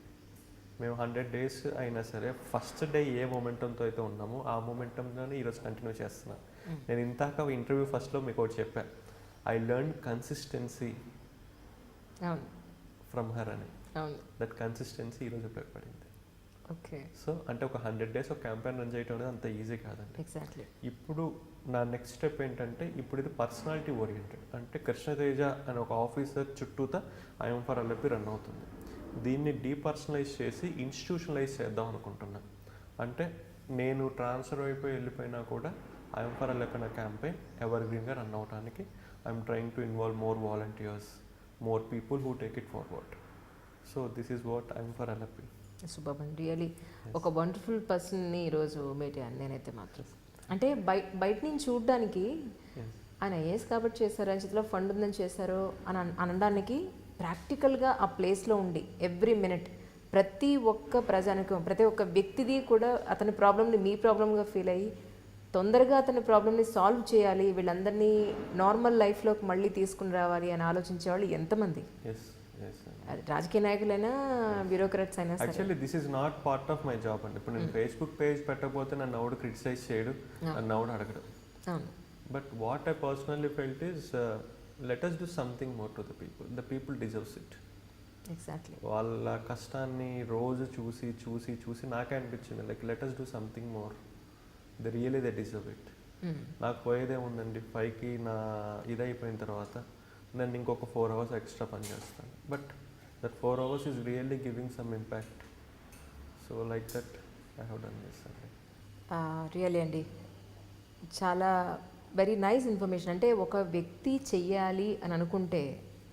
మేము 100 days అయినా సరే ఫస్ట్ డే ఏ మొమెంటంతో అయితే ఉన్నామో ఆ మొమెంటంలోనే ఈరోజు కంటిన్యూ చేస్తున్నాను. నేను ఇంతాక ఇంటర్వ్యూ ఫస్ట్లో మీకు ఒకటి చెప్పాను, I learn consistency from her అని. దట్ కన్సిస్టెన్సీ ఈరోజు ఉపయోగపడింది. ఓకే. సో అంటే ఒక 100 days ఒక క్యాంపెయిన్ రన్ చేయడం అనేది అంత ఈజీ కాదండి. ఎగ్జాక్ట్లీ. ఇప్పుడు నా నెక్స్ట్ స్టెప్ ఏంటంటే, ఇప్పుడు ఇది పర్సనాలిటీ ఓరియంటెడ్. అంటే కృష్ణతేజ అనే ఒక ఆఫీసర్ చుట్టూతా ఐఎమ్ ఫర్ అల్లపి రన్ అవుతుంది. దీన్ని డీపర్సనలైజ్ చేసి ఇన్స్టిట్యూషనలైజ్ చేద్దాం అనుకుంటున్నాను. అంటే నేను ట్రాన్స్ఫర్ అయిపోయి వెళ్ళిపోయినా కూడా ఐఎమ్ ఫర్ అల్లపి అనే క్యాంపెయిన్ ఎవర్ గ్రీన్గా రన్ అవడానికి I'm trying to involve more volunteers, more people who take it forward. So this is what I'm for Alleppey. Super అండి, రియలీ ఒక వండర్ఫుల్ పర్సన్ని ఈరోజు మీట్ అయ్యాను నేనైతే మాత్రం. అంటే బయట నుంచి చూడడానికి ఆయన ఐఏఎస్ కాబట్టి చేశారు, ఆయన చేతిలో ఫండ్ ఉందని చేశారు అని అనడానికి ప్రాక్టికల్గా ఆ ప్లేస్లో ఉండి ఎవ్రీ మినిట్ ప్రతి ఒక్క ప్రజానికం, ప్రతి ఒక్క వ్యక్తిది కూడా అతని ప్రాబ్లమ్ని మీ ప్రాబ్లమ్గా ఫీల్ అయ్యి తొందరగా అతని ప్రాబ్లమ్ని సాల్వ్ చేయాలి, వీళ్ళందరినీ నార్మల్ లైఫ్లోకి మళ్ళీ తీసుకుని రావాలి అని ఆలోచించే వాళ్ళు ఎంతమంది. రాజకీయ నాయకులైనా బ్యూరోక్రాట్స్ అయినా. Actually this is not part of my job అండి. ఇప్పుడు నేను ఫేస్బుక్ పేజ్ పెట్టకపోతే నన్ను ఎవడు క్రిటిసైజ్ చేయడు, నన్ను ఎవడు అడగడు. But what I personally felt is let us do something more to the people. The people deserves it. Exactly. వాళ్ళ కష్టాన్ని రోజు చూసి చూసి చూసి నాకే అనిపించింది, like let us do something more. they deserve it. నాకు పోయేదే ఉందండి, 5కి నా ఇదైపోయిన తర్వాత నేను ఇంకొక 4 hours ఎక్స్ట్రా పని చేస్తాను. But that 4 hours is really giving some impact. So like that I have done this అండి. రియల్లీ అండి, చాలా వెరీ నైస్ ఇన్ఫర్మేషన్. అంటే ఒక వ్యక్తి చెయ్యాలి అని అనుకుంటే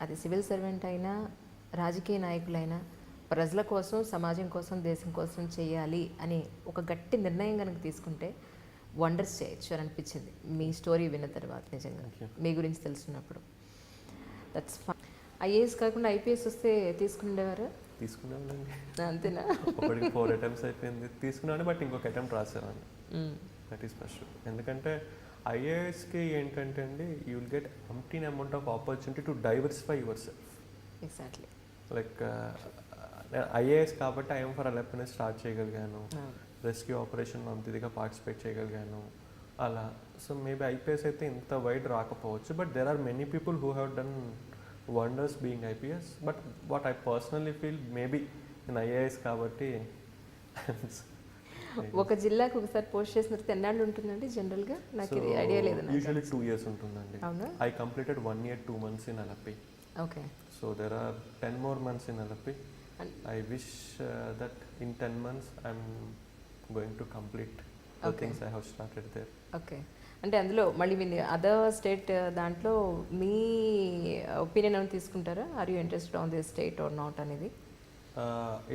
అది సివిల్ సర్వెంట్ అయినా రాజకీయ నాయకులైనా ప్రజల కోసం, సమాజం కోసం, దేశం కోసం చేయాలి అని ఒక గట్టి నిర్ణయం కనుక తీసుకుంటే వండర్స్ చేయొచ్చు అని అనిపించింది మీ స్టోరీ విన్న తర్వాత. నిజంగా మీ గురించి తెలుసుకున్నప్పుడు దట్స్ ఫన్. ఐఏఎస్ కాకుండా ఐపీఎస్ వస్తే తీసుకునేవారు? తీసుకున్నామండి. అంతేనా? ఒకటికి 4 attempts అయిపోయింది, తీసుకున్నాను. బట్ ఇంకొక అటెంప్ట్ రాసాను. That is first. ఎందుకంటే ఐఏఎస్కి ఏంటంటే అండి, you will get umpteen amount of opportunity to diversify yourself. Exactly. Like IAS కాబట్టి ఐఎమ్ ఫర్ అల్లపి స్టార్ట్ చేయగలిగాను, రెస్క్యూ ఆపరేషన్లో అంత ఇదిగా పార్టిసిపేట్ చేయగలిగాను అలా. సో మేబీ ఐపీఎస్ అయితే ఇంత వైడ్ రాకపోవచ్చు, but there are many people who have done wonders being IPS. But what I personally feel, maybe నేను ఐఏఎస్ కాబట్టి ఒక జిల్లాకు ఒకసారి పోస్ట్ చేసిన తర్వాత ఎన్నాళ్ళు ఉంటుందండి జనరల్గా? నాకు ఇది ఐడియా లేదు. యూజువల్లీ 2 years ఉంటుందండి. I completed 1 year 2 months in Alleppey. Okay. So there are 10 more months in Alleppey. I wish that in 10 months I'm going to complete the things I have started there. Okay. అంటే అందులో మళ్ళీ మీ other state దాంట్లో మీ opinion ఏమైనా తీసుకుంటారా? Are you interested on the state or not అనేది?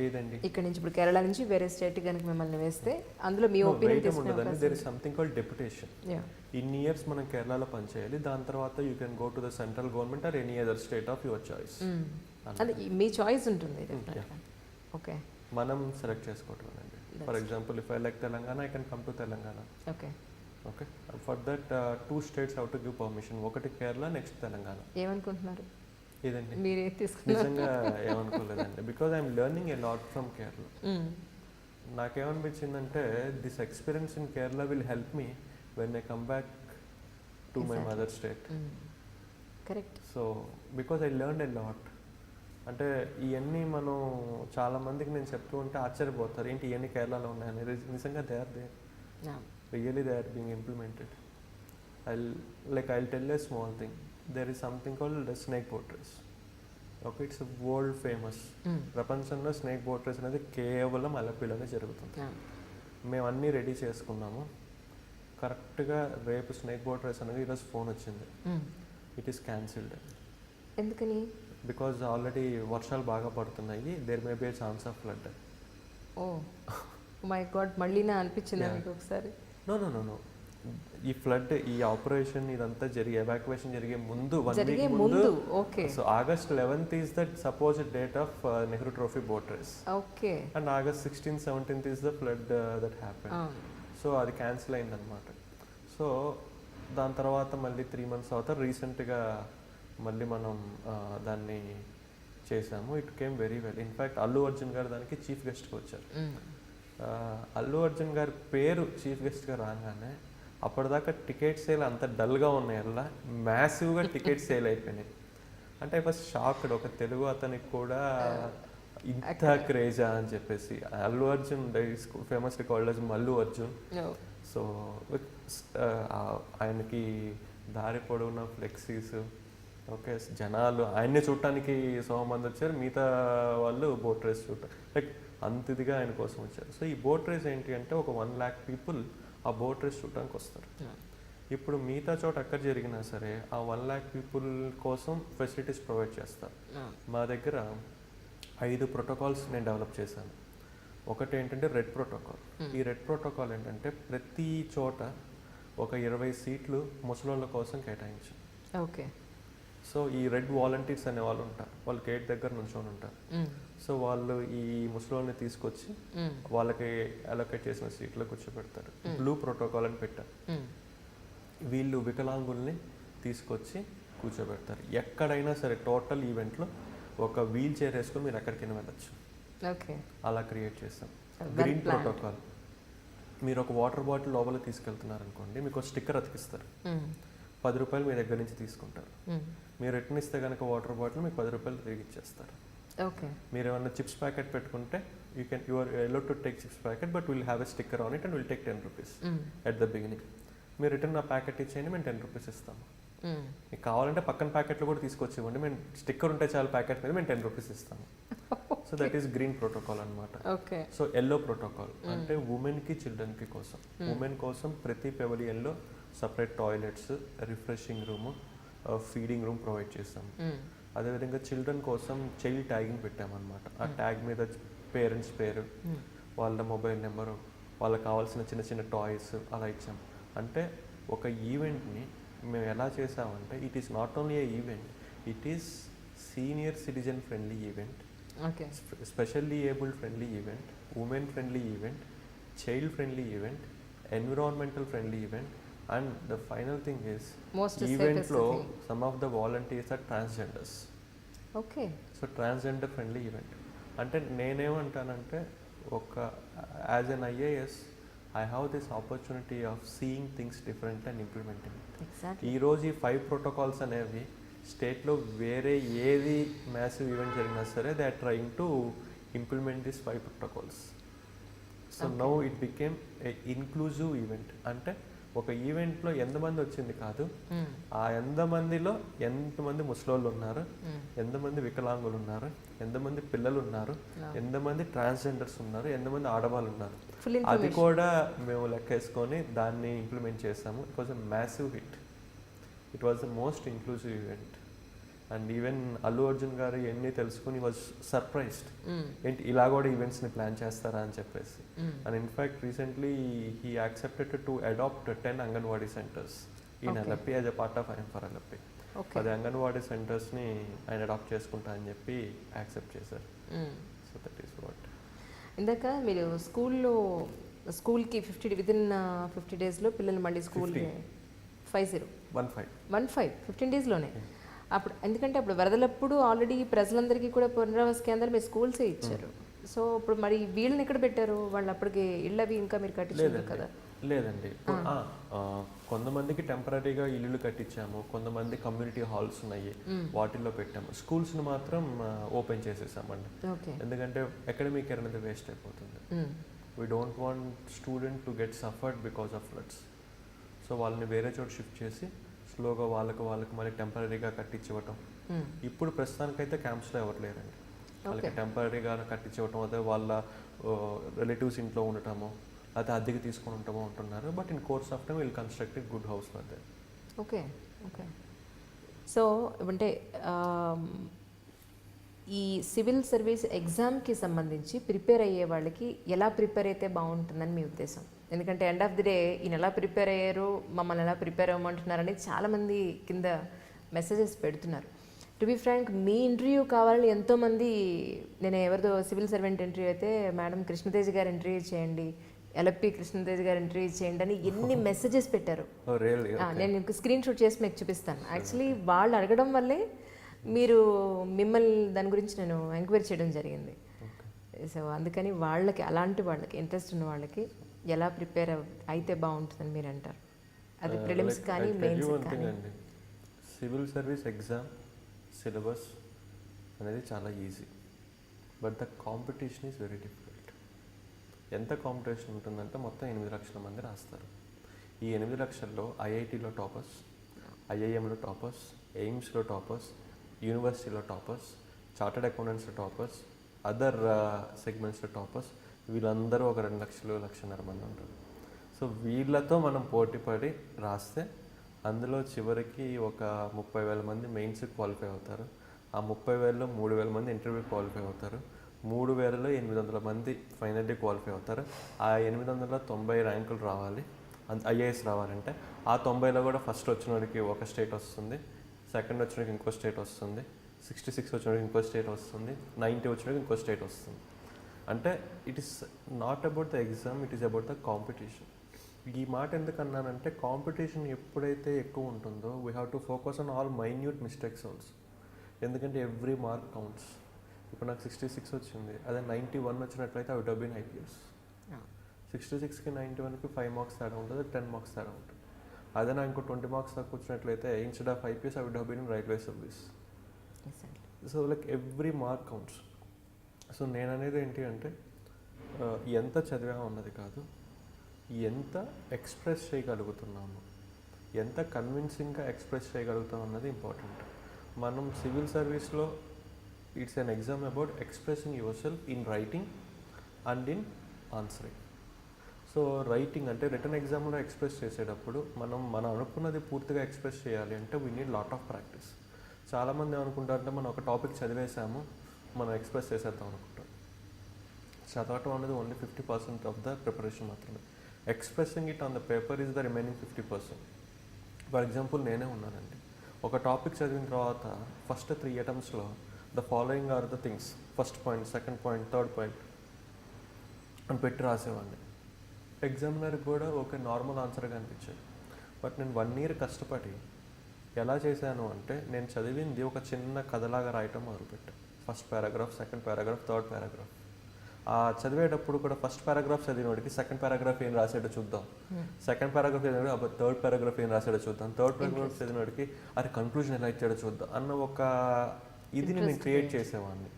ఏదండి, ఇక్కడ నుంచి ఇప్పుడు కేరళ నుంచి వేరే స్టేట్ కనుక మిమ్మల్ని వేస్తే అందులో మీ ఒపీనియన్ తీసుకుంటారా? There is something called deputation. ఇన్ని ఇయర్స్ మనం కేరళలో పనిచేయాలి, దాని తర్వాత you can go to the central government or any other state of your choice. అది మీ చాయిస్ ఉంటుంది. ఓకే. మనం సెలెక్ట్ చేసుకోవటం అండి. For example if I like Telangana, I can come to Telangana. Okay. Okay. For that 2 states have to give permission. ఒకటి Kerala, next Telangana. ఏమనుకుంటున్నారు? ఇదండి మీరే తీసుకున్నారు? నిజంగా ఏమనుకోలేదండి, because I'm learning a lot from Kerala. నాకేమనిపించిందంటే this experience in Kerala will help me when I come back to my mother state. Correct. So because I learn a lot. అంటే ఇవన్నీ మనం చాలామందికి నేను చెప్తూ ఉంటే ఆశ్చర్యపోతారు, ఏంటి ఇవన్నీ కేరళలో ఉన్నాయని. నిజంగా they are there, really they are being implemented. I'll tell a small thing. There is something called the snake boat race. Okay, it's a world famous. ప్రపంచంలో స్నేక్ బోట్ రేస్ అనేది కేవలం అల్లపిలోనే జరుగుతుంది. మేము అన్నీ రెడీ చేసుకున్నాము. కరెక్ట్గా రేపు స్నేక్ బోట్ రేస్ అనేది ఈరోజు ఫోన్ వచ్చింది, ఇట్ ఈస్ క్యాన్సిల్డ్. ఎందుకని? బికాజ్ ఆల్రెడీ వర్షాలు బాగా పడుతున్నాయి, there may be a chance of flood. Oh my god, మళ్ళీనా అనిపించిందా మీకు ఒకసారి? నో నో నో నో, ఈ ఫ్లడ్, ఈ ఆపరేషన్ ఇదంతా ఎవాక్యువేషన్ జరిగే ముందు 1 జరిగే వీక్ ముందు, ముందు. Okay so August 11th is that supposed date of Nehru trophy boat race, okay. And August 16th 17th is the flood that happen. So అది cancel అయిందనమాట. సో దాని తర్వాత మళ్ళీ 3 months తర్వాత రీసెంట్గా మళ్ళీ మనం దాన్ని చేసాము. It came very well. In fact Allu Arjun గారు దానికి చీఫ్ గెస్ట్గా వచ్చారు. అల్లు అర్జున్ గారి పేరు చీఫ్ గెస్ట్గా రాగానే అప్పటిదాకా టికెట్ సేల్ అంత డల్గా ఉన్నాయల్లా మ్యాసివ్గా టికెట్ సేల్ అయిపోయినాయి. అంటే ఐ వాస్ షాక్డ్, ఒక తెలుగు అతనికి కూడా ఇంత క్రేజా అని చెప్పేసి. Allu Arjun famously called as Mallu Arjun. So ఆయనకి దారి పొడవున ఫ్లెక్సీస్, ఓకే, జనాలు ఆయన్ని చూడటానికి మంది వచ్చారు, మిగతా వాళ్ళు బోట్ రేస్ చూడటం, లైక్ అంత ఇదిగా ఆయన కోసం వచ్చారు. సో ఈ బోట్ రేస్ ఏంటి అంటే ఒక 1 lakh people ఆ బోట్ రేస్ చూడటానికి వస్తారు. ఇప్పుడు మిగతా చోట ఎక్కడ జరిగినా సరే ఆ 1 lakh people కోసం ఫెసిలిటీస్ ప్రొవైడ్ చేస్తారు. మా దగ్గర 5 protocols నేను డెవలప్ చేశాను. ఒకటి ఏంటంటే రెడ్ ప్రోటోకాల్. ఈ రెడ్ ప్రోటోకాల్ ఏంటంటే ప్రతి చోట ఒక 20 seats ముసలోళ్ళ కోసం కేటాయించాం. ఓకే. సో ఈ రెడ్ వాలంటీర్స్ అనే వాళ్ళు ఉంటారు, వాళ్ళు గేట్ దగ్గర నుంచొని ఉంటారు. సో వాళ్ళు ఈ ముసలోళ్ళని తీసుకొచ్చి వాళ్ళకి అలొకేట్ చేసిన సీట్లో కూర్చోబెడతారు. బ్లూ ప్రోటోకాల్ అని పెట్టారు. వీళ్ళు వికలాంగుల్ని తీసుకొచ్చి కూర్చోబెడతారు. ఎక్కడైనా సరే టోటల్ ఈవెంట్లో ఒక వీల్ చైర్ వేసుకొని మీరు ఎక్కడికైనా వెళ్ళచ్చు. ఓకే, అలా క్రియేట్ చేస్తాం. గ్రీన్ ప్రోటోకాల్, మీరు ఒక వాటర్ బాటిల్ లోపల తీసుకెళ్తున్నారు అనుకోండి, మీకు ఒక స్టిక్కర్ అతికిస్తారు. 10 రూపాయలు మీ దగ్గర నుంచి తీసుకుంటారు. మీరు రిటర్న్ ఇస్తే కనుక వాటర్ బాటిల్ మీకు 10 రూపాయలు తిరిగి ఇచ్చేస్తారు. ఓకే. మీరు ఏమన్నా చిప్స్ ప్యాకెట్ పెట్టుకుంటే you are allowed to take chips packet, but will have a sticker on it and will take 10 rupees at the beginning. మీరు రిటర్న్ ఆ ప్యాకెట్ ఇచ్చేయండి, మేము 10 rupees ఇస్తాము. మీకు కావాలంటే పక్కన ప్యాకెట్లు కూడా తీసుకొచ్చి ఇవ్వండి, మేము స్టిక్కర్ ఉంటే చాలా ప్యాకెట్ మీద మేము 10 rupees ఇస్తాము. So that is green protocol అనమాట. ఓకే. సో ఎల్లో ప్రోటోకాల్ అంటే ఉమెన్కి చిల్డ్రన్కి కోసం. ఉమెన్ కోసం ప్రతి పెవిలియన్లో separate toilets, refreshing room, feeding room provide చేస్తాం. అదేవిధంగా చిల్డ్రన్ కోసం చైల్డ్ ట్యాగింగ్ పెట్టామన్నమాట. ఆ ట్యాగ్ మీద పేరెంట్స్ పేరు, వాళ్ళ మొబైల్ నెంబరు, వాళ్ళకి కావాల్సిన చిన్న చిన్న టాయ్స్ అలా ఇచ్చాం. అంటే ఒక ఈవెంట్ని మేము ఎలా చేసామంటే it is not only A event, it is senior citizen friendly event, specially abled friendly event, women friendly event, child friendly event, environmental friendly event. And the final thing is, event lo some of the volunteers are transgenders. Okay. So transgender friendly event. అంటే నేనేమంటానంటే ఒక as N IAS I have this opportunity of seeing things different and implementing it. Exactly. ఈరోజు ఈ 5 protocols అనేవి స్టేట్లో వేరే ఏది massive event జరిగినా సరే they are trying to implement this 5 protocols. So now it became a inclusive event. అంటే ఒక ఈవెంట్లో ఎంతమంది వచ్చింది కాదు, ఆ ఎంతమందిలో ఎంతమంది ముసలోళ్ళు ఉన్నారు, ఎంతమంది వికలాంగులు ఉన్నారు, ఎంతమంది పిల్లలు ఉన్నారు, ఎంతమంది ట్రాన్స్జెండర్స్ ఉన్నారు, ఎంతమంది ఆడవాళ్ళు ఉన్నారు, అది కూడా మేము లెక్కేసుకొని దాన్ని ఇంప్లిమెంట్ చేసాము. It was a massive hit. It was the most inclusive event. And even Allu Arjun గారు ఇవన్నీ తెలుసుకుని వాజ్ సర్ప్రైజ్డ్, ఏంటి ఇలా కూడా ఈవెంట్స్ని ప్లాన్ చేస్తారా అని చెప్పేసి. And in fact recently he accepted to adapt 10 anganwadi centres in Alleppey as a part of I'm for Alleppey. 10 anganwadi సెంటర్స్ని ఆయన అడాప్ట్ చేసుకుంటా అని చెప్పి యాక్సెప్ట్ చేశారు. So that is what. ఇందాక మీరు స్కూల్కి వితిన్ 50 daysలో పిల్లలు మళ్ళీ స్కూల్ 15 daysలోనే. అప్పుడు ఎందుకంటే అప్పుడు వరదలప్పుడు ఆల్రెడీ ప్రజలందరికీ కూడా పునరావాస కేంద్రాలు మీరు స్కూల్సే ఇచ్చారు. సో ఇప్పుడు మరి వీళ్ళని ఎక్కడ పెట్టారు? వాళ్ళు అప్పటికి ఇళ్ళవి ఇంకా మీరు కట్టించారు కదా? లేదండి, కొంతమందికి టెంపరీగా ఇల్లులు కట్టించాము, కొంతమంది కమ్యూనిటీ హాల్స్ ఉన్నాయి వాటిల్లో పెట్టాము. స్కూల్స్ని మాత్రం ఓపెన్ చేసేసామండి. ఎందుకంటే అకాడమిక్ ఇయర్ అనేది వేస్ట్ అయిపోతుంది. We don't want student to get suffered because of floods. So వాళ్ళని వేరే చోట షిఫ్ట్ చేసి స్లోగా వాళ్ళకి మళ్ళీ టెంపరీగా కట్టించివ్వటం. ఇప్పుడు ప్రస్తుతానికైతే క్యాంప్స్లో ఎవరు లేరండి. వాళ్ళకి టెంపరీగా కట్టించివ్వటం, అదే వాళ్ళ రిలేటివ్స్ ఇంట్లో ఉండటము, అదే అద్దెకి తీసుకొని ఉంటామో ఉంటున్నారు. But in course of time will construct good house for them. Okay. So అంటే ఈ సివిల్ సర్వీస్ ఎగ్జామ్కి సంబంధించి ప్రిపేర్ అయ్యే వాళ్ళకి ఎలా ప్రిపేర్ అయితే బాగుంటుందని మీ ఉద్దేశం? ఎందుకంటే ఎండ్ ఆఫ్ ది డే ఈయన ఎలా ప్రిపేర్ అయ్యారు, మమ్మల్ని ఎలా ప్రిపేర్ అవ్వమంటున్నారని చాలామంది కింద మెసేజెస్ పెడుతున్నారు. టు బి ఫ్రాంక్, మీ ఇంటర్వ్యూ కావాలని ఎంతోమంది, నేను ఎవరిదో సివిల్ సర్వెంట్ ఇంటర్వ్యూ అయితే మేడం కృష్ణతేజ్ గారు ఇంటర్వ్యూ చేయండి, ఎల్ఎఫ్పి కృష్ణతేజ్ గారు ఇంటర్వ్యూ చేయండి అని ఎన్ని మెసేజెస్ పెట్టారు. నేను మీకు స్క్రీన్ షాట్ చేసి మీకు చూపిస్తాను. యాక్చువల్లీ వాళ్ళు అడగడం వల్లే మిమ్మల్ని దాని గురించి నేను ఎంక్వైరీ చేయడం జరిగింది. సో అందుకని వాళ్ళకి, అలాంటి వాళ్ళకి ఇంట్రెస్ట్ ఉన్న వాళ్ళకి ఎలా ప్రిపేర్ అయితే బాగుంటుందని మీరు అంటారు? అది ప్రిలిమ్స్ కానీ మెయిన్స్ కానీ. సివిల్ సర్వీస్ ఎగ్జామ్ సిలబస్ అనేది చాలా easy, but the competition is very difficult. ఎంత కాంపిటీషన్ ఉంటుందంటే మొత్తం 8 లక్షల మంది రాస్తారు. ఈ 8 లక్షల్లో ఐఐటీలో టాపర్స్, ఐఐఎంలో టాపర్స్, ఎయిమ్స్లో టాపర్స్, యూనివర్సిటీలో టాపర్స్, చార్టర్డ్ అకౌంటెంట్స్లో టాపర్స్, అదర్ సెగ్మెంట్స్లో టాపర్స్, వీళ్ళందరూ ఒక 2 లక్షలు 1.5 మంది ఉంటారు. సో వీళ్ళతో మనం పోటీపడి రాస్తే అందులో చివరికి ఒక 30,000 మంది మెయిన్స్కి క్వాలిఫై అవుతారు. ఆ 30,000లో 3,000 మంది ఇంటర్వ్యూ క్వాలిఫై అవుతారు. 3,000లో 800 మంది ఫైనల్లీ క్వాలిఫై అవుతారు. ఆ 800లో 90 ర్యాంకులు రావాలి, ఐఏఎస్ రావాలంటే. ఆ 90లో కూడా ఫస్ట్ వచ్చిన వాడికి ఒక స్టేట్ వస్తుంది, సెకండ్ వచ్చినకి ఇంకో స్టేట్ వస్తుంది, 66 వచ్చినకి ఇంకో స్టేట్ వస్తుంది, 90 వచ్చినకి ఇంకో స్టేట్ వస్తుంది. అంటే it is not about the exam, it is about the competition. ఈ మాట ఎందుకు అన్నానంటే, కాంపిటీషన్ ఎప్పుడైతే ఎక్కువ ఉంటుందో we have to focus on all minute mistakes also. ఎందుకంటే ఎవ్రీ మార్క్ కౌంట్స్. ఇప్పుడు నాకు 66 వచ్చింది, అదే 91 వచ్చినట్లయితే I would have been IPS. 66కి 91కి 5 మార్క్స్ తేడా ఉంటుంది, 10 మార్క్స్ తేడా ఉంటుంది. అదే నాకు ఇంకో 20 మార్క్స్ తక్కువ వచ్చినట్లయితే instead of IPS I would have been in railway service. So like every mark counts. So నేను అనేది ఏంటి అంటే, ఎంత చదివా ఉన్నది కాదు, ఎంత ఎక్స్ప్రెస్ చేయగలుగుతున్నాము, ఎంత కన్విన్సింగ్గా ఎక్స్ప్రెస్ చేయగలుగుతాం అన్నది ఇంపార్టెంట్. మనం సివిల్ సర్వీస్లో it's an exam about expressing your self in writing and in answering. So writing అంటే రిటర్న్ ఎగ్జామ్లో ఎక్స్ప్రెస్ చేసేటప్పుడు మనం అనుకున్నది పూర్తిగా ఎక్స్ప్రెస్ చేయాలి అంటే we need lot of practice. చాలామంది ఏమనుకుంటారంటే మనం ఒక టాపిక్ చదివేసాము, మనం ఎక్స్ప్రెస్ చేసేద్దాం అనుకుంటాం. చదవటం అనేది ఓన్లీ 50% ఆఫ్ ద ప్రిపరేషన్ మాత్రమే. Expressing it on the paper is the remaining 50%. For example నేనే ఉన్నానండి, ఒక టాపిక్ చదివిన తర్వాత ఫస్ట్ 3 అటెంప్ట్స్లో the following are the things, first point, second point, third point అని పెట్టి రాసేవాడిని. ఎగ్జామినర్కి కూడా ఒక నార్మల్ ఆన్సర్గా అనిపించేది. బట్ నేను 1 year కష్టపడి ఎలా చేశాను అంటే, నేను చదివింది ఒక చిన్న కథలాగా రాయటం మొదలుపెట్టాను. First paragraph, second paragraph, third paragraph. ఆ చదివేటప్పుడు కూడా ఫస్ట్ పారాగ్రాఫ్ చదివినోడికి సెకండ్ పారాగ్రాఫ్ ఏం రాసాడో చూద్దాం, సెకండ్ పారాగ్రాఫ్ చదివినోడు థర్డ్ పారాగ్రాఫ్ ఏం రాసాడో చూద్దాం, థర్డ్ పారాగ్రాఫ్ చదివినోడికి అది కన్క్లూజన్ ఎలా ఇచ్చాడో చూద్దాం అన్న ఒక ఇది నేను క్రియేట్ చేసేవాడిని.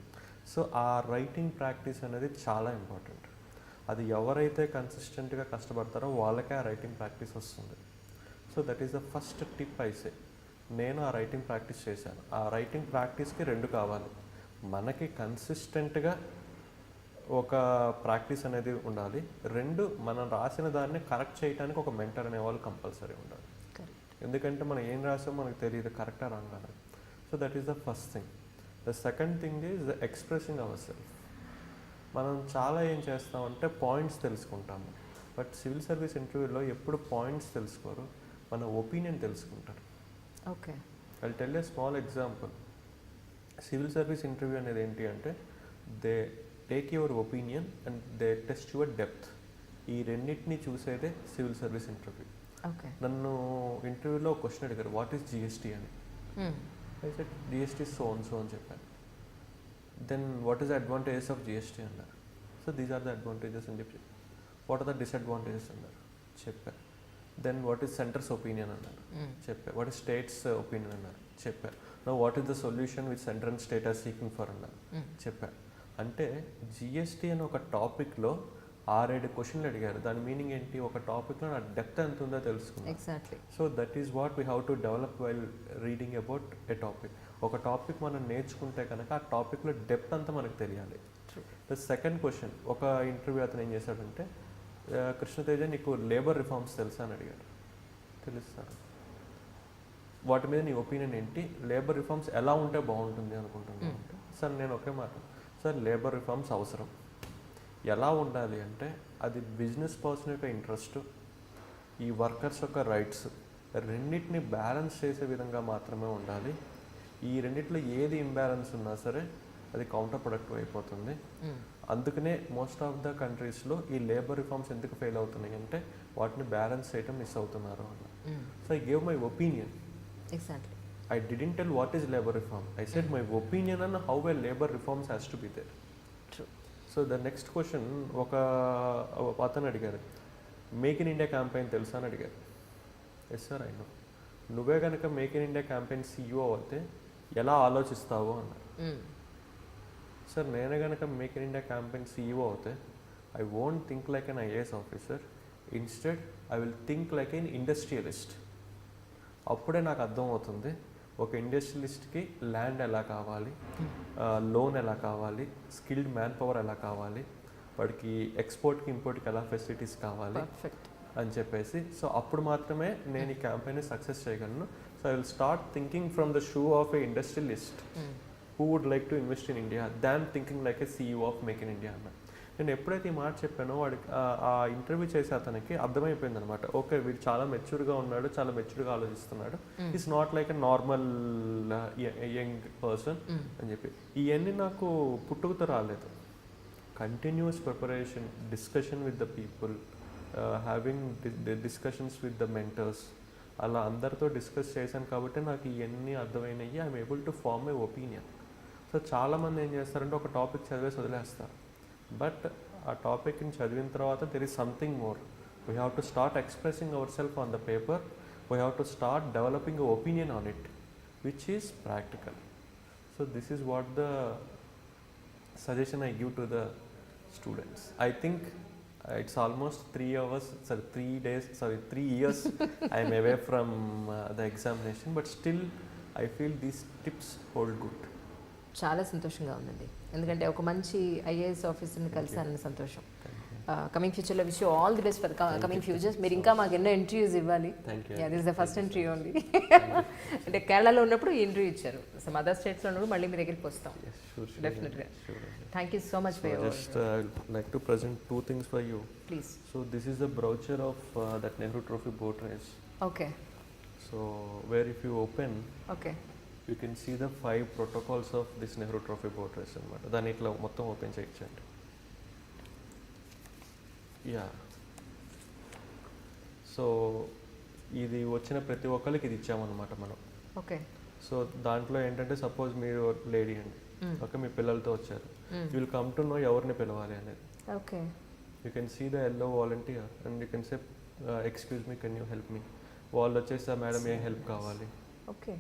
సో ఆ రైటింగ్ ప్రాక్టీస్ అనేది చాలా ఇంపార్టెంట్. అది ఎవరైతే కన్సిస్టెంట్గా కష్టపడతారో వాళ్ళకే ఆ రైటింగ్ ప్రాక్టీస్ వస్తుంది. So that is the first tip I say. నేను ఆ రైటింగ్ ప్రాక్టీస్ చేశాను. ఆ రైటింగ్ ప్రాక్టీస్కి 2 కావాలి. మనకి కన్సిస్టెంట్గా ఒక ప్రాక్టీస్ అనేది ఉండాలి. 2, మనం రాసిన దాన్ని కరెక్ట్ చేయడానికి ఒక మెంటర్ అనేవాళ్ళు కంపల్సరీ ఉండాలి. ఎందుకంటే మనం ఏం రాసామో మనకు తెలియదు, కరెక్టా రాంగ్ అని. So that is the first thing. The second thing is the expressing our self. మనం చాలా ఏం చేస్తామంటే పాయింట్స్ తెలుసుకుంటాము, బట్ సివిల్ సర్వీస్ ఇంటర్వ్యూలో ఎప్పుడు పాయింట్స్ తెలుసుకోరు, మన ఒపీనియన్ తెలుసుకుంటారు. Okay, I tell a small example. Civil service interview అనేది ఏంటి అంటే, they take your opinion and they test your depth. ఈ రెండింటిని చూసేదే సివిల్ సర్వీస్ ఇంటర్వ్యూ. ఓకే, నన్ను ఇంటర్వ్యూలో ఒక క్వశ్చన్ అడిగారు, వాట్ ఈస్ జిఎస్టీ అని. అయితే జిఎస్టీ సో అని చెప్పాను. Then what is the advantages of GST అన్నారు. So these are the advantages అని చెప్పి, వాట్ ఆర్ ద డిసడ్వాంటేజెస్ అన్నారు, చెప్పారు. Then what is centre's opinion అన్నారు, చెప్పారు. వాట్ ఈస్ స్టేట్స్ ఒపీనియన్ అన్నారు, చెప్పారు. No what is the solution with centre and state are seeking for అన్నారు, చెప్పారు. అంటే జిఎస్టీ అని ఒక టాపిక్లో 6-7 క్వశ్చన్లు అడిగారు. దాని మీనింగ్ ఏంటి, ఒక టాపిక్లో నా డెప్త్ ఎంత ఉందో తెలుసుకున్నాను. Exactly. So that is what we have to develop while reading about a topic. ఒక టాపిక్ మనం నేర్చుకుంటే కనుక ఆ టాపిక్లో డెప్త్ అంతా మనకు తెలియాలి. ద సెకండ్ క్వశ్చన్, ఒక ఇంటర్వ్యూ అతను ఏం చేశాడంటే, కృష్ణతేజ నీకు లేబర్ రిఫార్మ్స్ తెలుసా అని అడిగాడు. తెలుస్తాను. వాటి మీద నీ ఒపీనియన్ ఏంటి, లేబర్ రిఫార్మ్స్ ఎలా ఉంటే బాగుంటుంది అనుకుంటున్నాను అంటే, సార్ నేను ఒకే మాట, సార్ లేబర్ రిఫార్మ్స్ అవసరం. ఎలా ఉండాలి అంటే అది బిజినెస్ పర్సన్ యొక్క ఇంట్రెస్ట్, ఈ వర్కర్స్ యొక్క రైట్స్ రెండింటిని బ్యాలెన్స్ చేసే విధంగా మాత్రమే ఉండాలి. ఈ రెండిట్లో ఏది ఇంబ్యాలెన్స్ ఉన్నా సరే అది కౌంటర్ ప్రొడక్టివ్ అయిపోతుంది. అందుకనే మోస్ట్ ఆఫ్ ద కంట్రీస్లో ఈ లేబర్ రిఫార్మ్స్ ఎందుకు ఫెయిల్ అవుతున్నాయి అంటే వాటిని బ్యాలెన్స్ చేయటం మిస్ అవుతున్నారు అన్న. So I gave my opinion. Exactly. I didn't tell what is labor reform. I said my opinion on how well labor reforms has to be there. True. So the next question, ఒక అతను అడిగారు, make in India campaign తెలుసా అని అడిగారు. Yes sir I know. నువ్వే కనుక make in India campaign CEO అయితే ఎలా ఆలోచిస్తావు అన్నారు. సార్ నేనే కనుక make in India campaign CEO అవుతే I won't think like an IAS officer, instead I will think like an industrialist. అప్పుడే నాకు అర్థమవుతుంది ఒక ఇండస్ట్రియలిస్ట్కి ల్యాండ్ ఎలా కావాలి, లోన్ ఎలా కావాలి, స్కిల్డ్ మ్యాన్ పవర్ ఎలా కావాలి, వాడికి ఎక్స్పోర్ట్కి ఇంపోర్ట్కి ఎలా ఫెసిలిటీస్ కావాలి అని చెప్పేసి. సో అప్పుడు మాత్రమే నేను ఈ క్యాంపెయిన్ని సక్సెస్ చేయగలను. So I will start thinking from the shoe of a industrialist who would like to invest in India than thinking like a CEO of make in India అన్న. నేను ఎప్పుడైతే ఈ మాట చెప్పానో వాడికి ఆ ఇంటర్వ్యూ చేసే అతనికి అర్థమైపోయింది అనమాట. ఓకే వీడు చాలా మెచ్యూర్గా ఉన్నాడు, చాలా మెచ్యూర్గా ఆలోచిస్తున్నాడు, is not like a normal young person అని చెప్పి. ఇవన్నీ నాకు పుట్టుకతో రాలేదు. Continuous preparation, discussion with the people, having discussions with the mentors, అలా అందరితో డిస్కస్ చేశాను కాబట్టి నాకు ఇవన్నీ అర్థమైనవి. I'm able to form a opinion. So చాలామంది ఏం చేస్తారంటే ఒక టాపిక్ చదివేసి వదిలేస్తారు. బట్ ఆ టాపిక్ని చదివిన తర్వాత there is something more. We have to start expressing our self on the paper. We have to start developing a opinion on it which is practical. So this is what the suggestion I give to the students. I think it's almost 3 years I am away from the examination, but still I feel these tips hold good. చాలా సంతోషంగా ఉందండి, ఎందుకంటే ఒక మంచి IAS ఆఫీసర్ని కలిసానని సంతోషం. Coming ఫ్యూచర్లో wish you all the best for coming futures. మీరు ఇంకా మాకు ఎన్నో ఇంటర్వ్యూస్ ఇవ్వాలి. This the first interview only. అంటే కేరళలో ఉన్నప్పుడు ఈ ఇంటర్వ్యూ ఇచ్చారు, సమ్ అదర్ స్టేట్స్లో ఉన్నప్పుడు మళ్ళీ మీ దగ్గరికి వస్తాం డెఫినెట్గా. Thank you so much for your. Just like to present 2 things for you. Please. So this is the brochure of that Nehru Trophy boat race. Okay. So where if you open, okay, you can see the 5 protocols of this Nehru Trophy boat race అన్నమాట. దాన్ని ఇట్లా మొత్తం open చేయించండి. Yeah, so ఇది వచ్చిన ప్రతి ఒక్కరికి ఇది ఇచ్చామన్నమాట మనం. ఓకే. సో దాంట్లో ఏంటంటే సపోజ్ మీరు లేడీ అండి, ఓకే, మీ పిల్లలతో వచ్చారు, you will come to know ఎవరిని పిలవాలి అనేది. Okay. You can see the yellow volunteer and you can say excuse me, can you help me. వాళ్ళు వచ్చేసి మేడం ఏ హెల్ప్ కావాలి. Okay.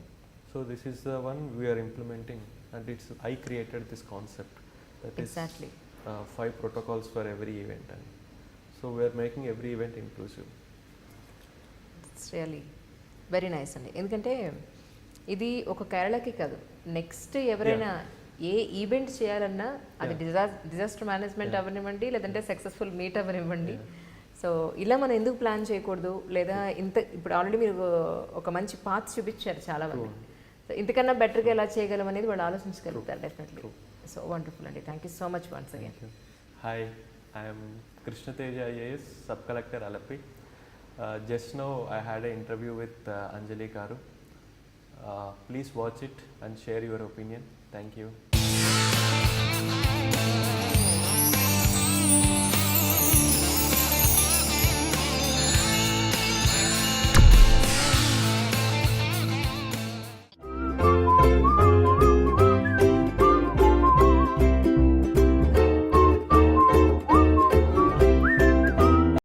So this is the one we are implementing, and I created this concept. That exactly. is 5 protocols for every event, and so we are making every event inclusive. It's really very nice అండి, ఎందుకంటే ఇది ఒక కేరళకి కాదు, next ఎవరైనా ఏ event చేయాలన్నా అది disaster management అవ్వనివ్వండి, లేదంటే సక్సెస్ఫుల్ మీట్ అవ్వనివ్వండి. సో ఇలా మనం ఎందుకు ప్లాన్ చేయకూడదు, లేదా ఇప్పుడు ఆల్రెడీ మీరు ఒక మంచి పాత్ చూపించారు చాలా మంది. సో ఇంతకన్నా బెటర్గా ఎలా చేయగలం అనేది వాళ్ళు ఆలోచించగలుగుతారు డెఫినెట్లీ. సో వండర్ఫుల్ అండి, thank you so much once again. Hi, I'm Krishnateja IAS, Sub Collector Alappi. Just now I had an interview with Anjali Garu. Please watch it and share your opinion. Thank you.